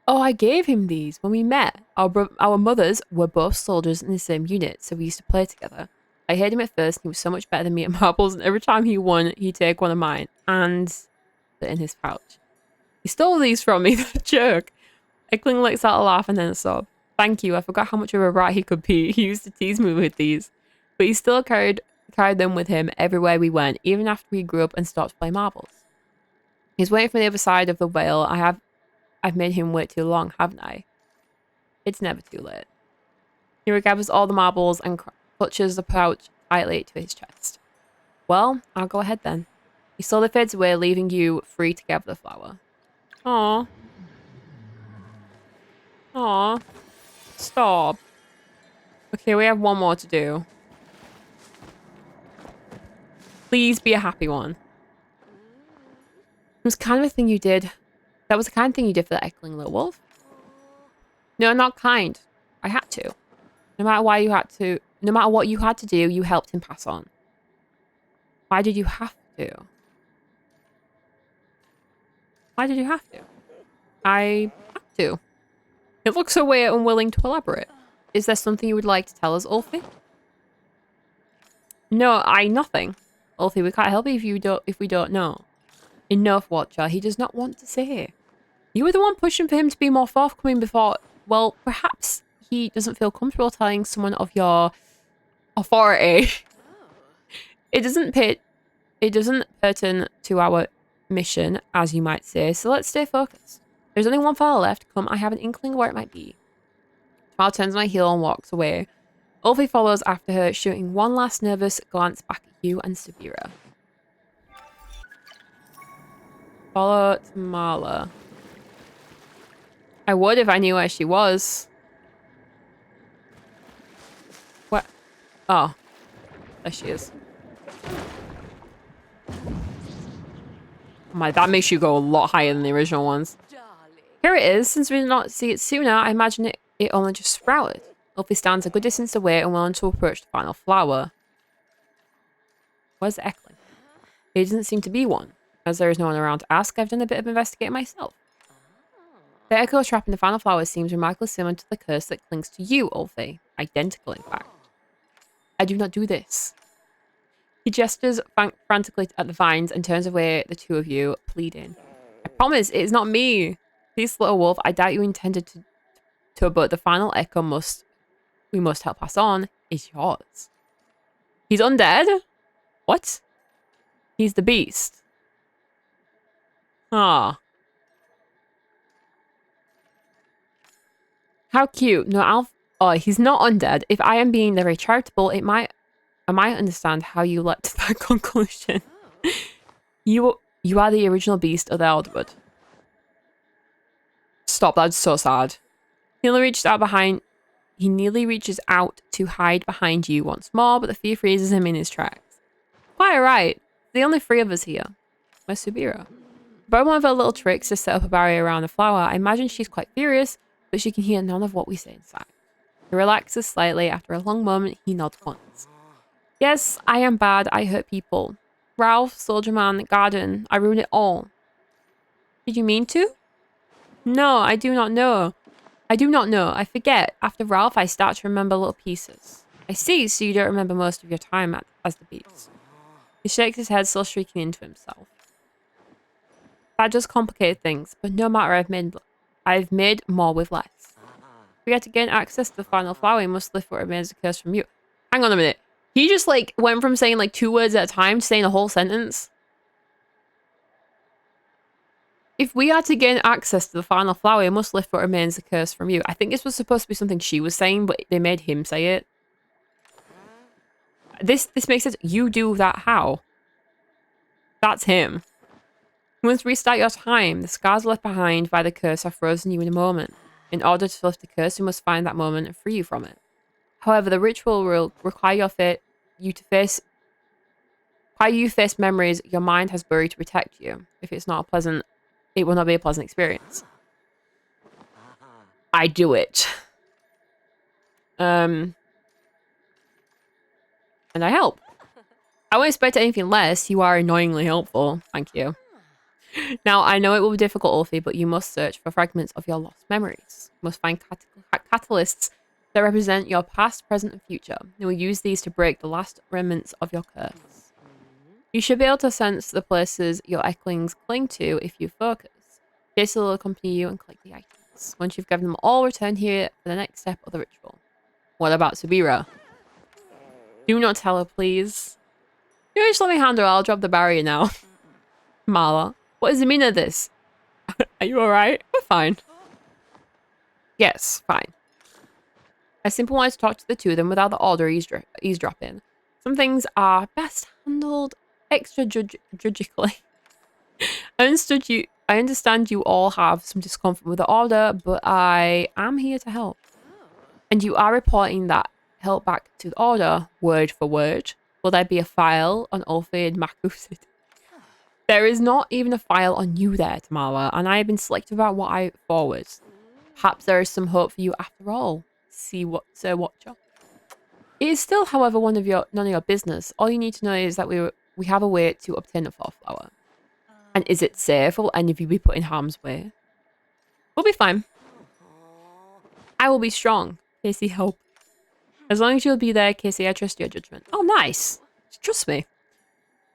Oh, I gave him these when we met. Our mothers were both soldiers in the same unit, so we used to play together. I hated him at first, and he was so much better than me at marbles, and every time he won, he'd take one of mine and put it in his pouch. He stole these from me, that jerk. Eckling lets out a laugh and then a sob. Thank you, I forgot how much of a rat he could be. He used to tease me with these. But he still carried them with him everywhere we went, even after we grew up and stopped playing marbles. He's waiting for the other side of the veil. I've made him wait too long, haven't I? It's never too late. He regathers all the marbles and clutches the pouch tightly to his chest. Well, I'll go ahead then. He slowly fades away, leaving you free to gather the flower. Aww. Aww. Stop. Okay, we have one more to do. Please be a happy one. It was kind of a thing you did. That was the kind of thing you did for that Eckling little wolf. No, not kind. I had to. No matter what you had to do, you helped him pass on. Why did you have to? Why did you have to? I had to. It looks so weird, unwilling to elaborate. Is there something you would like to tell us, Ulfi? No, nothing. Ulfi, we can't help you if we don't know. Enough, Watcher. He does not want to say. You were the one pushing for him to be more forthcoming before. Well, perhaps he doesn't feel comfortable telling someone of your authority. It doesn't pertain to our mission, as you might say, so let's stay focused. There's only one file left. Come, I have an inkling where it might be. Mal turns on my heel and walks away. Ulfi follows after her, shooting one last nervous glance back at you and Sabira. Follow Tamala. I would if I knew where she was. What? Oh. There she is. Oh my, that makes you go a lot higher than the original ones. Here it is. Since we did not see it sooner, I imagine it only just sprouted. Ulfi stands a good distance away and willing to approach the final flower. Where's Eckling? There doesn't seem to be one. As there is no one around to ask, I've done a bit of investigating myself. The echo trap in the final flower seems remarkably similar to the curse that clings to you, Ulfi. Identical, in fact. I do not do this. He gestures frantically at the vines and turns away the two of you, pleading. I promise, it is not me. Please, little wolf, I doubt you intended to, but the final echo we must help pass on is yours. He's undead? What? He's the beast. Ah. How cute. No, Alf. Oh, he's not undead. If I am being very charitable, I might understand how you led to that conclusion. You are the original beast of the Elderwood. Stop, that's so sad. He nearly reaches out to hide behind you once more, but the fear freezes him in his tracks. Quite right. The only three of us here. Where's Subira? By one of her little tricks to set up a barrier around the flower, I imagine she's quite furious, but she can hear none of what we say inside. He relaxes slightly. After a long moment, he nods once. Yes, I am bad. I hurt people. Ralph, Soldier Man, Garden. I ruined it all. Did you mean to? No, I do not know. I forget. After Ralph, I start to remember little pieces. I see, so you don't remember most of your time as the beast. He shakes his head, still shrieking into himself. That just complicated things, but no matter, I've made more with less. If we get to gain access to the final flower, we must lift what remains of the curse from you. Hang on a minute. He just like went from saying like 2 words at a time to saying a whole sentence. If we are to gain access to the final flower, we must lift what remains the curse from you. I think this was supposed to be something she was saying, but they made him say it. This makes sense. You do that how? That's him. You must restart your time. The scars left behind by the curse have frozen you in a moment. In order to lift the curse, you must find that moment and free you from it. However, the ritual will require you face memories your mind has buried to protect you. If it's not pleasant, it will not be a pleasant experience. I do it. And I help. I won't expect anything less. You are annoyingly helpful. Thank you. Now, I know it will be difficult, Ulfi, but you must search for fragments of your lost memories. You must find catalysts that represent your past, present, and future. You will use these to break the last remnants of your curse. You should be able to sense the places your ecklings cling to if you focus. Jason will accompany you and collect the items. Once you've given them all, return here for the next step of the ritual. What about Subira? Do not tell her, please. You just let me handle her. I'll drop the barrier now. Marla, what is the meaning of this? Are you alright? We're fine. Yes, fine. I simply wanted to talk to the two of them without the order eavesdropping. Some things are best handled extrajudically. I understand you all have some discomfort with the order, but I am here to help. And you are reporting that help back to the order, word for word. Will there be a file on Ulfi and Makusid? There is not even a file on you there, Tamara, and I have been selective about what I forward. Perhaps there is some hope for you after all. See what, Sir Watcher. It is still, however, none of your business. All you need to know is that we have a way to obtain a 4th flower. And is it safe? Will any of you be put in harm's way? We'll be fine. I will be strong. Casey, help. As long as you'll be there, Casey, I trust your judgment. Oh, nice. Trust me.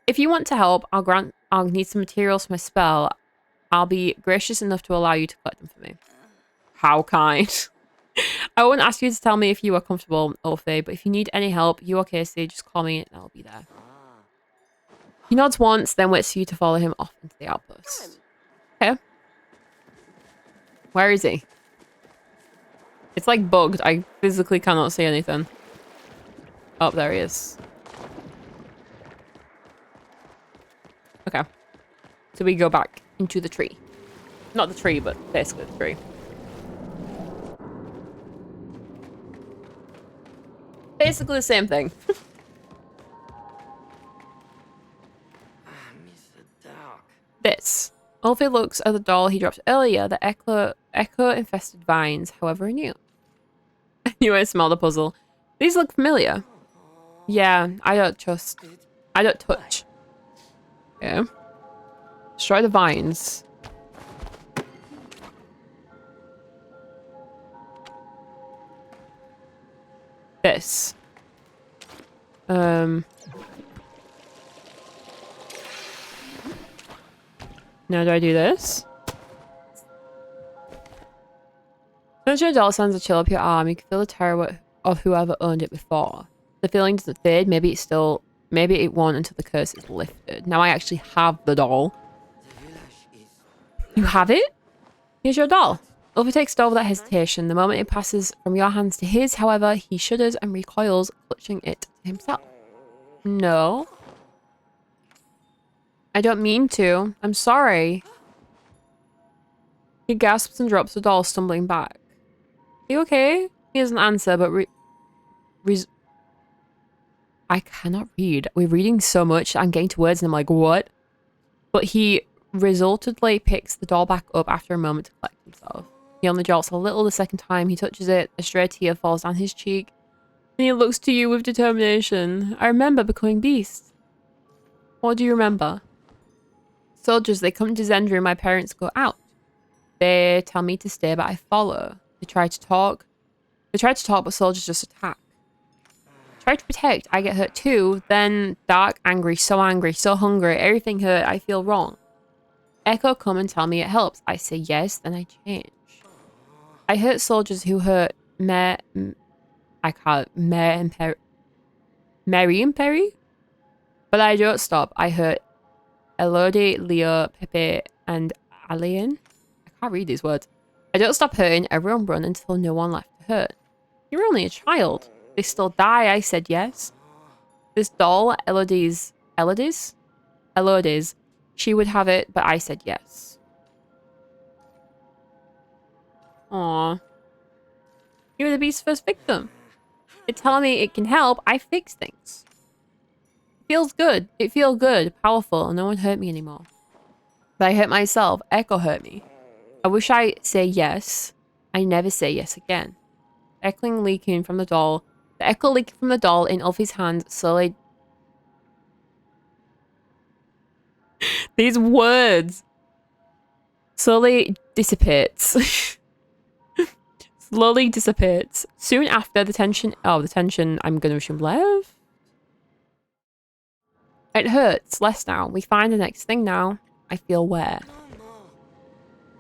If you want to help, I'll need some materials for my spell. I'll be gracious enough to allow you to collect them for me. How kind. I won't ask you to tell me if you are comfortable, Ulfi, but if you need any help, you or Casey, just call me and I'll be there. He nods once, then waits for you to follow him off into the outpost. Okay. Where is he? It's like bugged. I physically cannot see anything. Oh, there he is. Okay. So we go back into the tree. Not the tree, but basically the tree. Basically the same thing. This. Ulfi looks at the doll he dropped earlier. The echo-infested vines, however, are new. You won't smell the puzzle. These look familiar. Yeah, I don't touch. Okay. Destroy the vines. This. Now do I do this? Once your doll sends a chill up your arm, you can feel the terror of whoever owned it before. The feeling doesn't fade. Maybe it won't until the curse is lifted. Now I actually have the doll. The village is You have it? Here's your doll. Ulfi takes the doll without hesitation. The moment it passes from your hands to his, however, he shudders and recoils, clutching it to himself. No. I don't mean to. I'm sorry. He gasps and drops the doll, stumbling back. Are you okay? He doesn't answer, but I cannot read. We're reading so much. I'm getting to words and I'm like, what? But he resultantly picks the doll back up after a moment to collect himself. He only jolts a little the second time he touches it. A stray tear falls down his cheek. And he looks to you with determination. I remember becoming beast. What do you remember? Soldiers, they come to Zendra and my parents go out. They tell me to stay, but I follow. They try to talk. But soldiers just attack. Try to protect. I get hurt too. Then dark, angry, so hungry. Everything hurt. I feel wrong. Echo come and tell me it helps. I say yes, then I change. I hurt soldiers who hurt Mary and Perry. But I don't stop. I hurt Elodie, Leo, Pepe, and Palian. I can't read these words. I don't stop hurting. Everyone run until no one left to hurt. You're only a child. They still die. I said yes. This doll, Elodie's, she would have it, but I said yes. Aww. You were the beast's first victim. You're telling me it can help. I fix things. It feels good. It feels good. Powerful. No one hurt me anymore. But I hurt myself. Echo hurt me. I wish I say yes. I never say yes again. The echo leaking from the doll in Ulfi's hand slowly... These words! Slowly dissipates. Slowly dissipates. Soon after, the tension... Oh, the tension, I'm gonna assume left? It hurts. Less now. We find the next thing now. I feel where?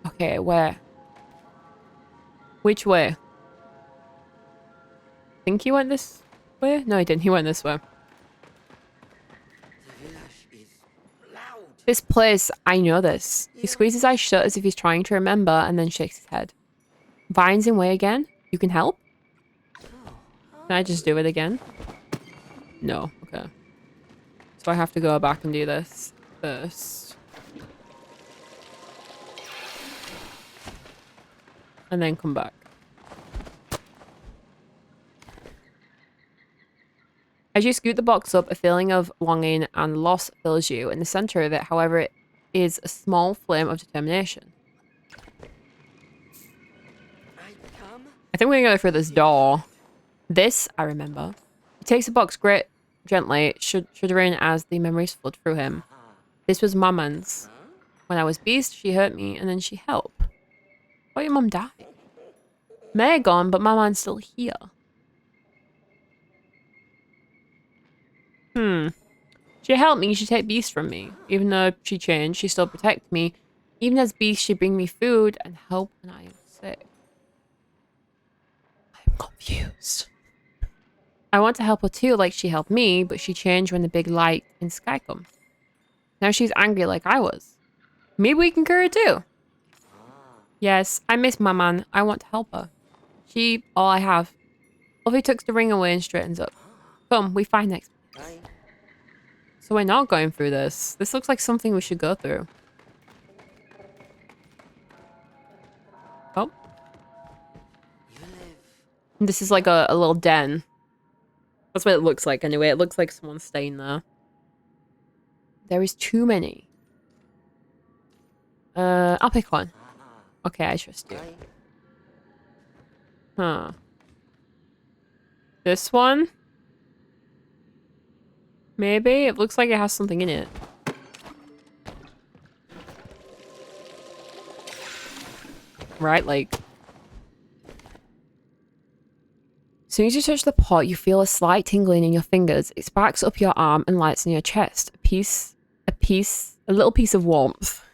Okay, where? Which way? Think he went this way? No, he didn't. He went this way. The village is loud. This place, I know this. He squeezes his eyes shut as if he's trying to remember and then shakes his head. Vine's in way again? You can help? Can I just do it again? No. Okay. So I have to go back and do this first. And then come back. As you scoot the box up, a feeling of longing and loss fills you. In the center of it, however, it is a small flame of determination. I think we're gonna go through this door. This, I remember. He takes the box gently, shuddering as the memories flood through him. This was Mama's. When I was beast, she hurt me, and then she helped. Oh, your mum died. May gone, but Maman's still here. She helped me, she take beast from me. Even though she changed, she still protect me. Even as beast, she bring me food and help when I am sick. I'm confused. I want to help her too, like she helped me, but she changed when the big light in sky come. Now she's angry like I was. Maybe we can cure her too. Yes, I miss Maman. I want to help her. She, all I have. Ulfi tucks the ring away and straightens up. Come, we find next. So we're not going through this. This looks like something we should go through. Oh. This is like a little den. That's what it looks like anyway. It looks like someone's staying there. There is too many. I'll pick one. Okay, I trust you. Huh. This one? Maybe? It looks like it has something in it. Right, like... As soon as you touch the pot, you feel a slight tingling in your fingers. It sparks up your arm and lights in your chest. A little piece of warmth.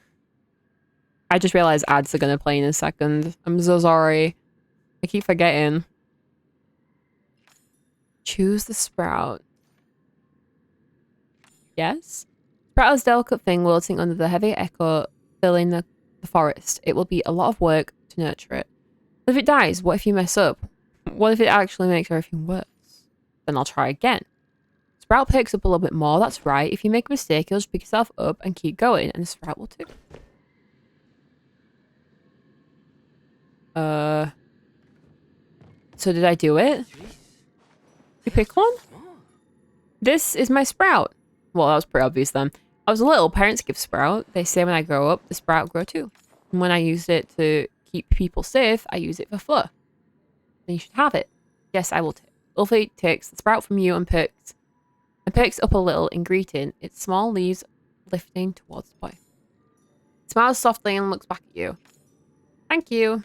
I just realized ads are gonna play in a second. I'm so sorry. I keep forgetting. Choose the sprout. Yes? Sprout is a delicate thing wilting under the heavy echo, filling the the forest. It will be a lot of work to nurture it. But if it dies, what if you mess up? What if it actually makes everything worse? Then I'll try again. Sprout picks up a little bit more, that's right. If you make a mistake, you'll just pick yourself up and keep going, and the Sprout will too. So did I do it? You pick one? This is my Sprout. Well, that was pretty obvious then. I was little, parents give Sprout. They say when I grow up, the Sprout will grow too. And when I used it to keep people safe, I use it for fur. Then you should have it. Yes, I will take. Ulfi takes the Sprout from you and picks up a little in greeting, its small leaves lifting towards the boy. It smiles softly and looks back at you. Thank you.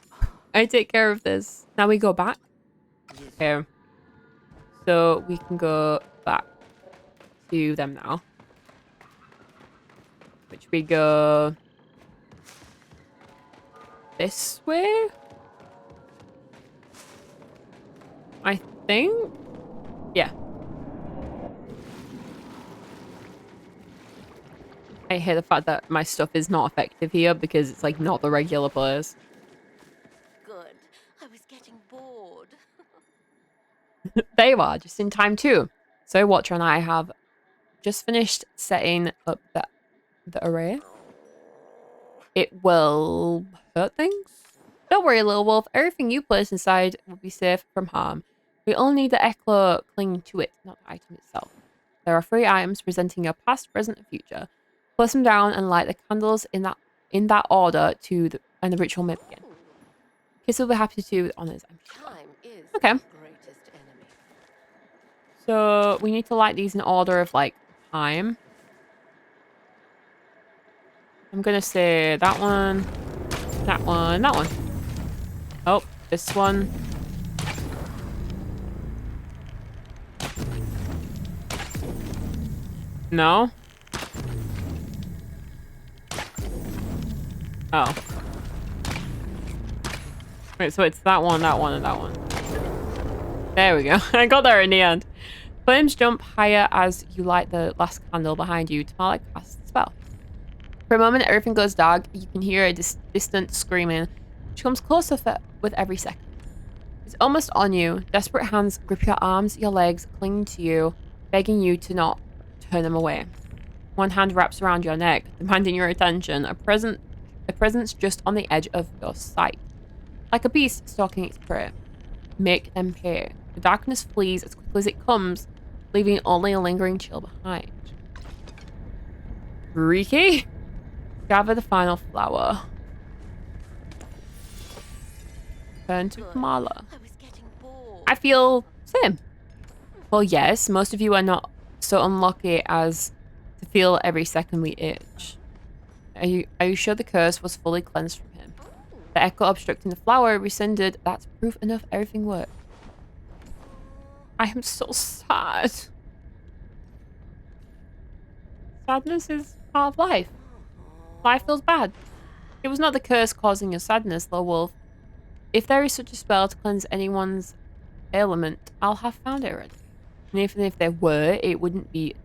I take care of this. Now we go back. Okay. So we can go back to them now. Which we go this way? I think? Yeah. I hate the fact that my stuff is not effective here because it's like not the regular place. Good. I was getting bored. There you are, just in time too. So Watcher and I have just finished setting up the array. It will hurt things? Don't worry, little wolf. Everything you place inside will be safe from harm. We only need the eclo clinging to it, not the item itself. There are 3 items presenting your past, present, and future. Place them down and light the candles in that order and the ritual may begin. Kiss will be happy to do with honors, I'm sure. Time is Okay. the greatest enemy. So we need to light these in order of like time. I'm gonna say that one, that one, that one. Oh, this one. No. Oh. Wait, so it's that one, and that one. There we go. I got there in the end. Flames jump higher as you light the last candle behind you. Tamala casts the spell. For a moment, everything goes dark. You can hear a distant screaming, which comes closer with every second. It's almost on you. Desperate hands grip your arms, your legs, clinging to you, begging you to not turn them away. One hand wraps around your neck, demanding your attention. A presence just on the edge of your sight. Like a beast stalking its prey. Make them pay. The darkness flees as quickly as it comes, leaving only a lingering chill behind. Freaky? Gather the final flower. Turn to Kamala. I was getting bored. I feel same. Well, yes, most of you are not so unlucky as to feel every second we itch. Are you sure the curse was fully cleansed from him? The echo obstructing the flower rescinded. That's proof enough everything worked. I am so sad. Sadness is part of life. Life feels bad. It was not the curse causing your sadness, little wolf. If there is such a spell to cleanse anyone's ailment, I'll have found it already. And even if there were, it wouldn't be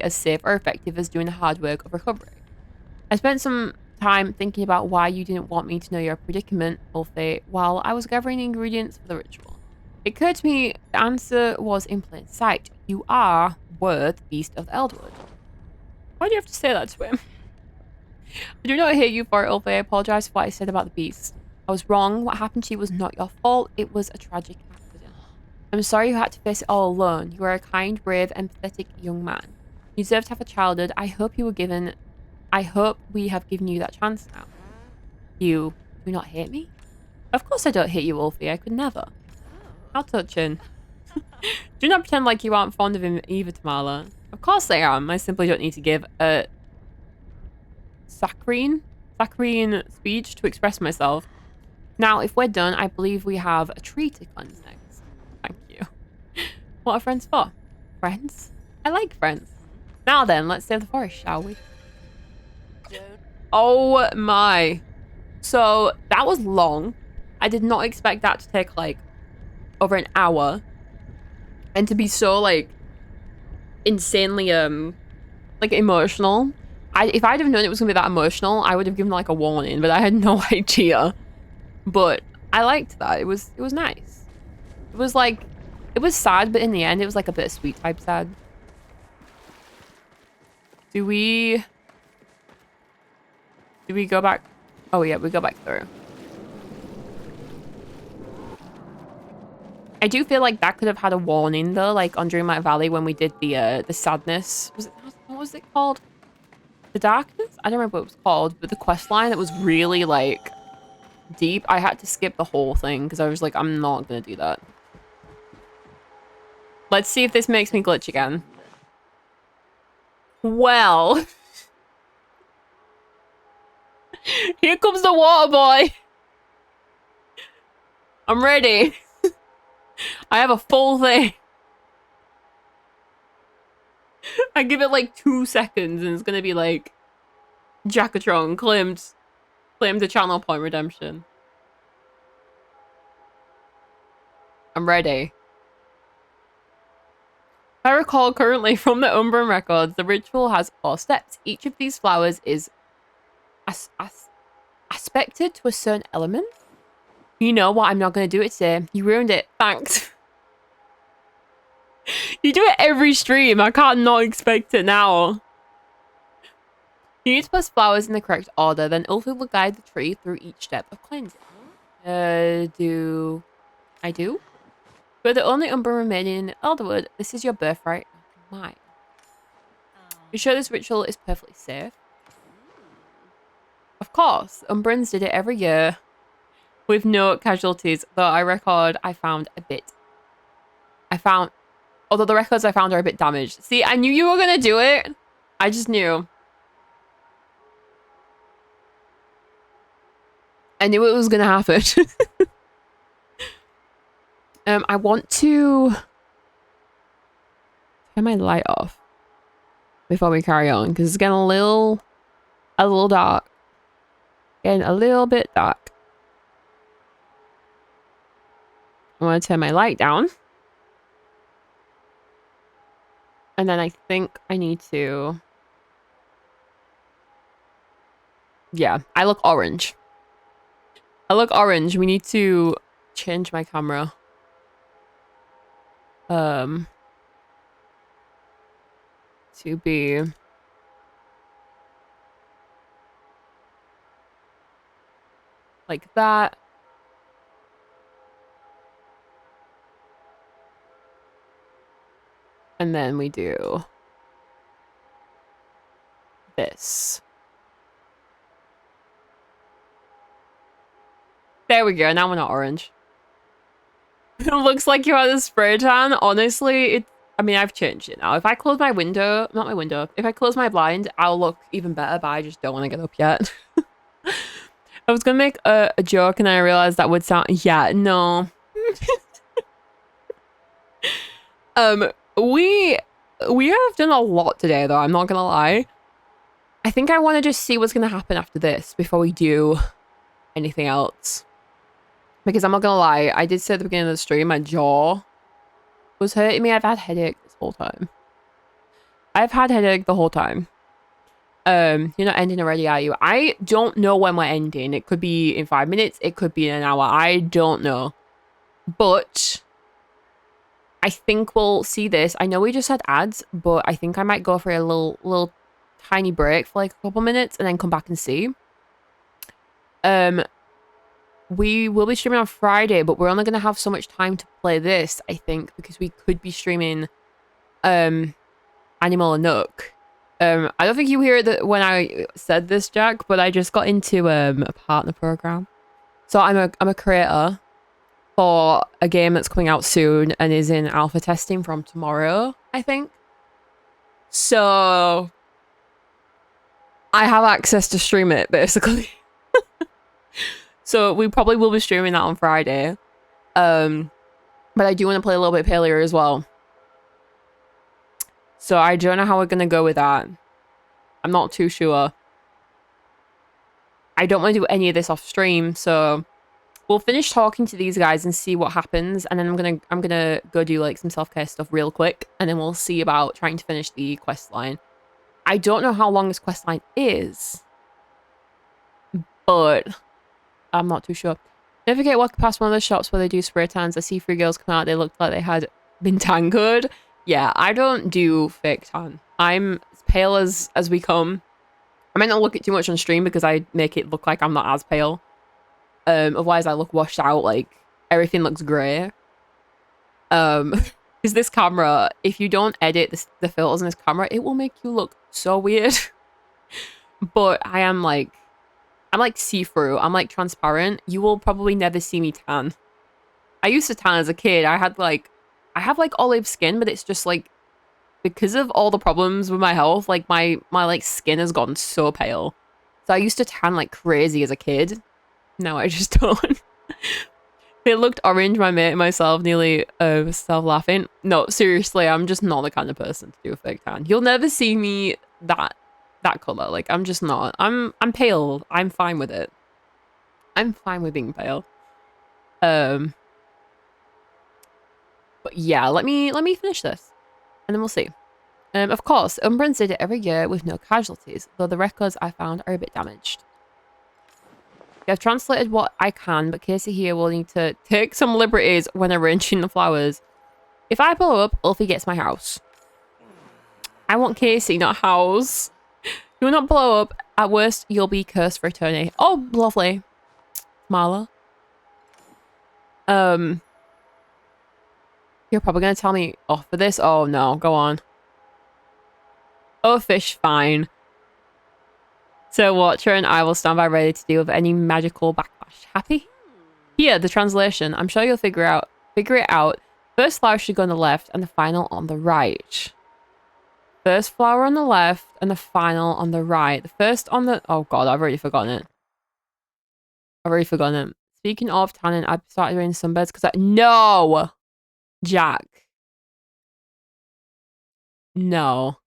as safe or effective as doing the hard work of recovery. I spent some time thinking about why you didn't want me to know your predicament, Ulfi, while I was gathering the ingredients for the ritual. It occurred to me the answer was in plain sight. You are worth Beast of Elderwood. Why do you have to say that to him? I do not hate you for it, Ulfi. I apologize for what I said about the beast. I was wrong. What happened to you was not your fault. It was a tragic accident. I'm sorry you had to face it all alone. You are a kind, brave, empathetic young man. You deserve to have a childhood. I hope we have given you that chance now. You do not hate me? Of course I don't hate you, Ulfi. I could never. How touching. Do not pretend like you aren't fond of him either, Tamala. Of course I am. I simply don't need to give a saccharine speech to express myself. Now, if we're done, I believe we have a tree to cleanse next. Thank you. What are friends for? Friends? I like friends. Now then, let's save the forest, shall we? Oh my. So, that was long. I did not expect that to take, like, over an hour. And to be so, like, insanely, like, emotional. If I'd have known it was gonna be that emotional, I would have given like a warning, but I had no idea. But I liked that. It was nice. It was like, it was sad, but in the end, it was like a bittersweet type sad. Do we go back? Oh yeah, we go back through. I do feel like that could have had a warning though, like on Dreamlight Valley when we did the sadness. What was it called? The darkness? I don't remember what it was called, but the quest line that was really like deep. I had to skip the whole thing because I was like, I'm not gonna do that. Let's see if this makes me glitch again. Well, here comes the water boy. I'm ready. I have a full thing. I give it like 2 seconds and it's gonna be like Jackatron claimed the channel point redemption. I'm ready. I recall currently from the Umbran records, the ritual has 4 steps. Each of these flowers is aspected to a certain element. You know what? I'm not going to do it today. You ruined it. Thanks. You do it every stream. I can't not expect it now. You need to place flowers in the correct order. Then Ulfrid will guide the tree through each step of cleansing. Do I do? We're the only Umbran remaining in Elderwood. This is your birthright, not mine. You sure this ritual is perfectly safe? Of course. Umbrans did it every year with no casualties, though I record I found a bit. Although the records I found are a bit damaged. See, I knew you were going to do it. I just knew. I knew it was going to happen. I want to turn my light off before we carry on because it's getting a little dark. Getting a little bit dark. I want to turn my light down. And then I think I need to... Yeah, I look orange. We need to change my camera. To be... like that. And then we do this. There we go. Now we're not orange. It looks like you had a spray tan. Honestly, I mean, I've changed it now. If I close my window, not my window, if I close my blind, I'll look even better, but I just don't want to get up yet. I was gonna make a joke and I realized that would sound... Yeah, no. We have done a lot today, though. I'm not gonna lie. I think I want to just see what's gonna happen after this before we do anything else. Because I'm not gonna lie, I did say at the beginning of the stream, my jaw was hurting me. I've had headache this whole time. I've had headache the whole time. You're not ending already, are you? I don't know when we're ending. It could be in 5 minutes. It could be in an hour. I don't know. But I think we'll see this. I know we just had ads, but I think I might go for a little tiny break for like a couple minutes and then come back and see. We will be streaming on Friday, but we're only going to have so much time to play this, I think, because we could be streaming Animal and Nook. I don't think you hear that when I said this, Jack, but I just got into a partner program. So I'm a creator for a game that's coming out soon and is in alpha testing from tomorrow, I think. So I have access to stream it, basically. So we probably will be streaming that on Friday. But I do want to play a little bit Palia as well. So I don't know how we're going to go with that. I'm not too sure. I don't want to do any of this off stream, so we'll finish talking to these guys and see what happens, and then I'm gonna go do like some self-care stuff real quick, and then we'll see about trying to finish the quest line. I don't know how long this quest line is, but I'm not too sure. Never forget walking past one of the shops where they do spray tans. I see 3 girls come out. They looked like they had been tan good. Yeah, I don't do fake tan. I'm as pale as we come. I might not look it too much on stream because I make it look like I'm not as pale. Otherwise I look washed out, like everything looks grey. Because this camera, if you don't edit the filters in this camera, it will make you look so weird. But I'm like see-through. I'm like transparent. You will probably never see me tan. I used to tan as a kid. I have like olive skin, but it's just like because of all the problems with my health, like my like skin has gotten so pale. So I used to tan like crazy as a kid. Now I just don't. It looked orange, my mate and myself nearly started laughing. No, seriously, I'm just not the kind of person to do a fake tan. You'll never see me that color. Like I'm just not. I'm pale. I'm fine with it. I'm fine with being pale. But yeah, let me finish this and then we'll see. Of course, Umbrans did it every year with no casualties, though the records I found are a bit damaged. I've translated what I can, but Casey here will need to take some liberties when arranging the flowers. If I blow up, Ulfie gets my house. I want Casey, not house. You will not blow up. At worst, you'll be cursed for eternity. Oh, lovely. Marla. You're probably going to tell me off for this? Oh, no. Go on. Oh, fish, fine. So Watcher and I will stand by ready to deal with any magical backlash. Happy? Here, the translation. I'm sure you'll figure it out. First flower should go on the left and the final on the right. First flower on the left and the final on the right. The first on the... Oh god, I've already forgotten it. Speaking of tanning, I've started doing sunbeds because I... No! Jack. No.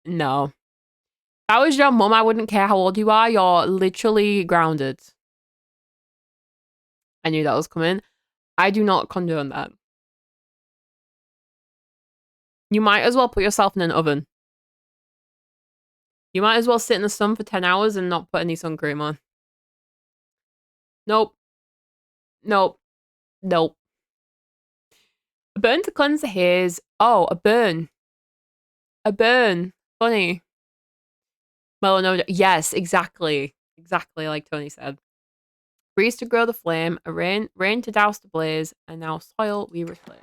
No. If I was your mum, I wouldn't care how old you are. You're literally grounded. I knew that was coming. I do not condone that. You might as well put yourself in an oven. You might as well sit in the sun for 10 hours and not put any sun cream on. Nope. Nope. Nope. A burn to cleanse the hairs. Oh, a burn. A burn. Funny. Melanoma. Yes, exactly. Exactly like Tony said. Breeze to grow the flame, a rain to douse the blaze, and now soil we reclaim.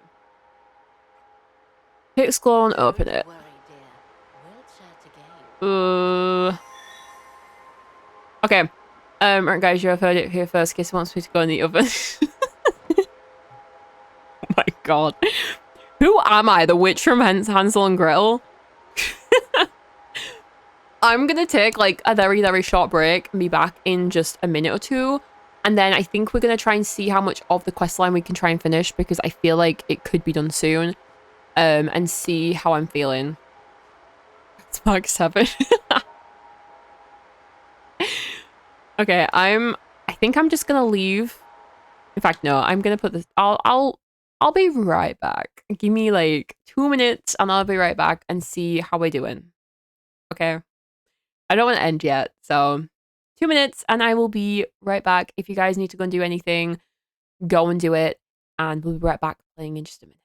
Hit scroll and open it. Okay. Right guys, you have heard it here first. Kiss wants me to go in the oven. Oh my god. Who am I? The witch from Hansel and Gretel? I'm gonna take like a very, very short break and be back in just a minute or two. And then I think we're gonna try and see how much of the quest line we can try and finish because I feel like it could be done soon. And see how I'm feeling. It's Mark 7. Okay, I think I'm just gonna leave. In fact, no, I'm gonna put this. I'll be right back. Give me like 2 minutes and I'll be right back and see how we're doing. Okay. I don't want to end yet, so 2 minutes and I will be right back. If you guys need to go and do anything, go and do it, and we'll be right back playing in just a minute.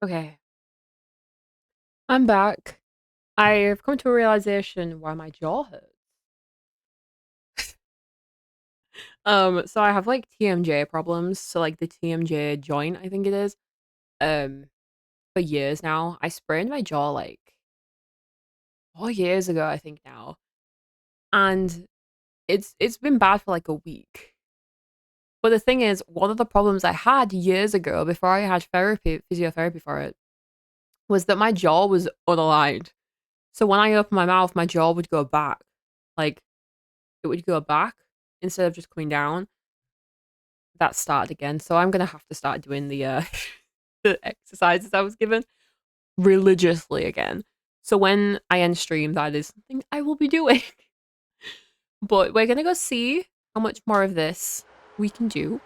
Okay. I'm back. I've come to a realization why my jaw hurts. So I have like TMJ problems. So like the TMJ joint, I think it is. Um, for years now. I sprained my jaw like 4 years ago, I think now. And it's been bad for like a week. But the thing is, one of the problems I had years ago before I had physiotherapy for it, was that my jaw was unaligned. So when I opened my mouth, my jaw would go back. Like it would go back instead of just coming down. That started again. So I'm gonna have to start doing the the exercises I was given religiously again. So when I end stream, that is something I will be doing. But we're gonna go see how much more of this we can do.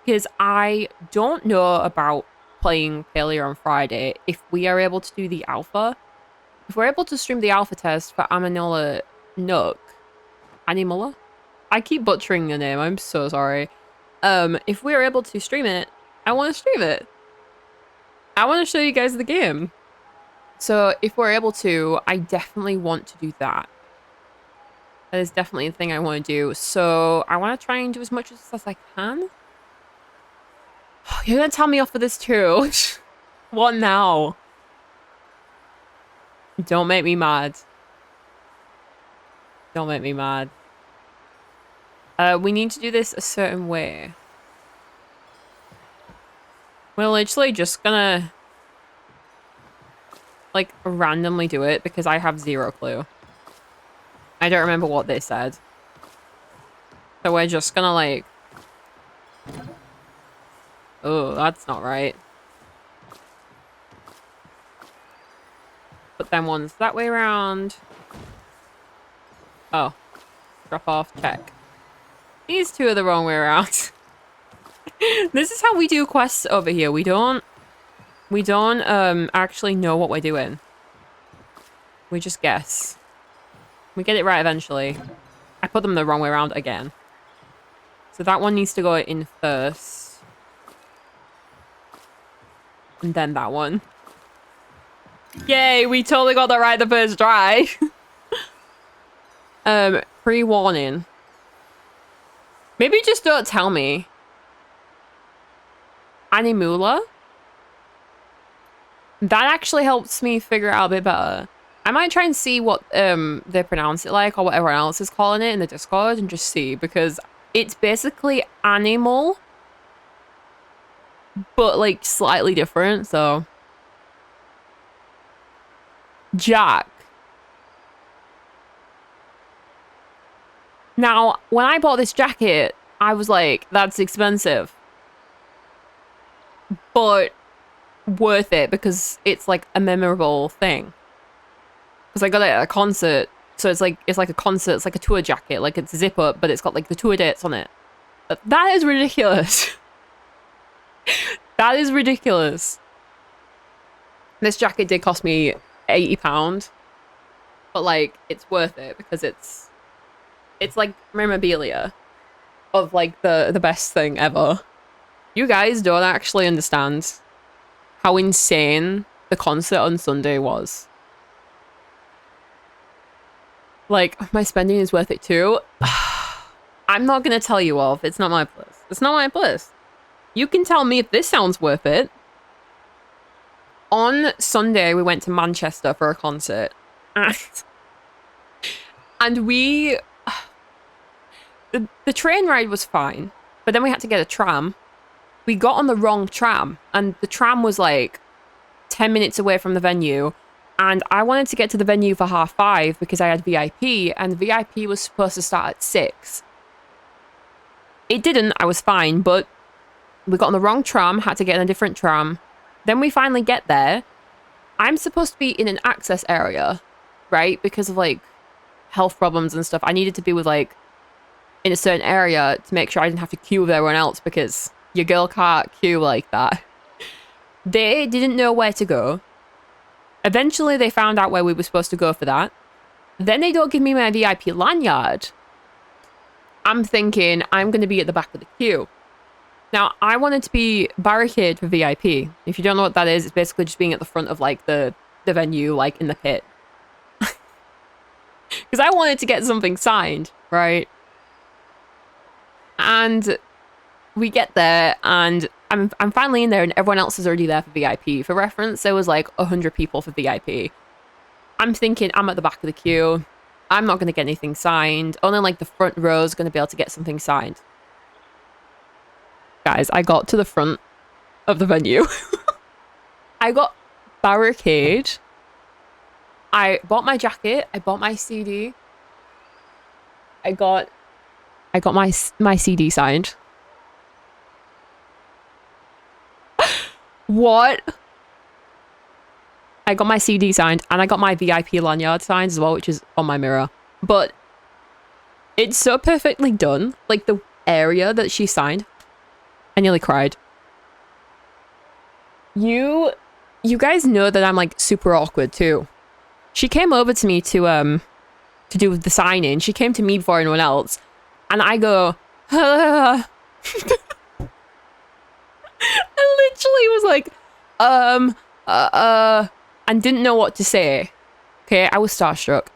Because I don't know about playing Palia on Friday. If we are able to do the alpha, if we're able to stream the alpha test for Amanola Nook, Animola? I keep butchering the name, I'm so sorry. If we're able to stream it, I want to stream it. I want to show you guys the game. So if we're able to, I definitely want to do that. That is definitely a thing I want to do. So I want to try and do as much as I can. You're going to tell me off for this too. What now? Don't make me mad. Don't make me mad. We need to do this a certain way. We're literally just gonna like randomly do it because I have zero clue. I don't remember what they said. So we're just gonna like... Oh, that's not right. Put them ones that way around. Oh. Drop off, check. These two are the wrong way around. This is how we do quests over here. We don't actually know what we're doing. We just guess. We get it right eventually. I put them the wrong way around again. So that one needs to go in first. And then that one. Yay, we totally got that right the first try. Pre-warning. Maybe just don't tell me. Animula? That actually helps me figure it out a bit better. I might try and see what they pronounce it like or what everyone else is calling it in the Discord and just see, because it's basically animal, but like slightly different, so. Jack. Now, when I bought this jacket, I was like, that's expensive. But worth it because it's like a memorable thing. Because I got it at a concert. So it's like a concert, it's like a tour jacket, like it's zip up, but it's got like the tour dates on it. But that is ridiculous. That is ridiculous. This jacket did cost me £80. But like, it's worth it because it's like memorabilia of like the best thing ever. You guys don't actually understand how insane the concert on Sunday was. Like, my spending is worth it too. I'm not gonna tell you off. It's not my place. It's not my place. You can tell me if this sounds worth it. On Sunday, we went to Manchester for a concert. And we... The train ride was fine. But then we had to get a tram. We got on the wrong tram. And the tram was like 10 minutes away from the venue. And I wanted to get to the venue for 5:30 because I had VIP. And VIP was supposed to start at 6. It didn't. I was fine. But we got on the wrong tram. Had to get in a different tram. Then we finally get there. I'm supposed to be in an access area. Right? Because of like health problems and stuff. I needed to be with like in a certain area to make sure I didn't have to queue with everyone else because your girl can't queue like that. They didn't know where to go. Eventually, they found out where we were supposed to go for that. Then they don't give me my VIP lanyard. I'm thinking I'm going to be at the back of the queue. Now, I wanted to be barricade for VIP. If you don't know what that is, it's basically just being at the front of like the venue, like in the pit. Because I wanted to get something signed, right? And we get there, and I'm finally in there, and everyone else is already there for VIP. For reference, there was like 100 people for VIP. I'm thinking I'm at the back of the queue. I'm not going to get anything signed. Only like the front row is going to be able to get something signed. Guys, I got to the front of the venue. I got barricade. I bought my jacket. I bought my CD. I got my CD signed. What? I got my CD signed, and I got my VIP lanyard signed as well, which is on my mirror. But it's so perfectly done. Like the area that she signed. I nearly cried. You guys know that I'm like super awkward too. She came over to me to do the signing. She came to me before anyone else, and I go, I literally was like, and didn't know what to say. Okay, I was starstruck,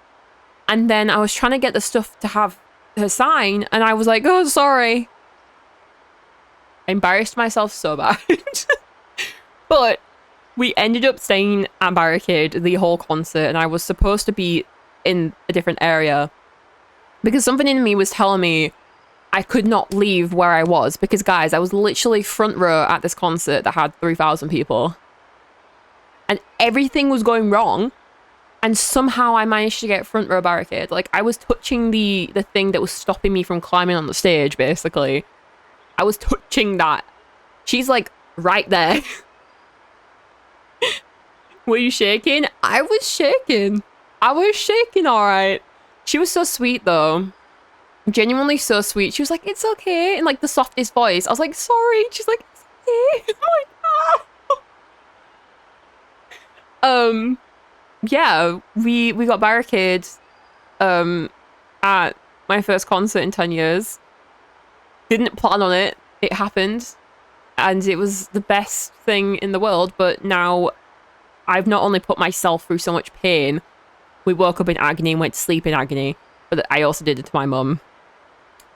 and then I was trying to get the stuff to have her sign, and I was like, oh, sorry. I embarrassed myself so bad. But we ended up staying at Barricade the whole concert, and I was supposed to be in a different area because something in me was telling me I could not leave where I was, because guys, I was literally front row at this concert that had 3,000 people, and everything was going wrong, and somehow I managed to get front row barricade. Like, I was touching the thing that was stopping me from climbing on the stage, basically. I was touching that. She's like right there. Were you shaking? I was shaking. I was shaking, all right. She was so sweet, though. Genuinely so sweet. She was like, it's okay. In like the softest voice. I was like, sorry. She's like, it's okay. I'm like, ah. Yeah, we got barricades at my first concert in 10 years. Didn't plan on it. It happened. And it was the best thing in the world. But now I've not only put myself through so much pain. We woke up in agony and went to sleep in agony. But I also did it to my mum.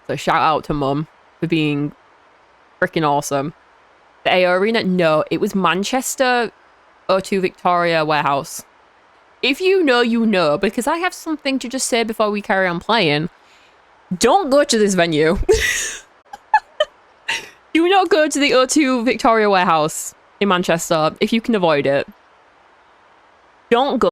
So shout out to mum for being freaking awesome. The AO Arena? No, it was Manchester O2 Victoria Warehouse. If you know, you know. Because I have something to just say before we carry on playing. Don't go to this venue. Do not go to the O2 Victoria Warehouse in Manchester if you can avoid it. Don't go.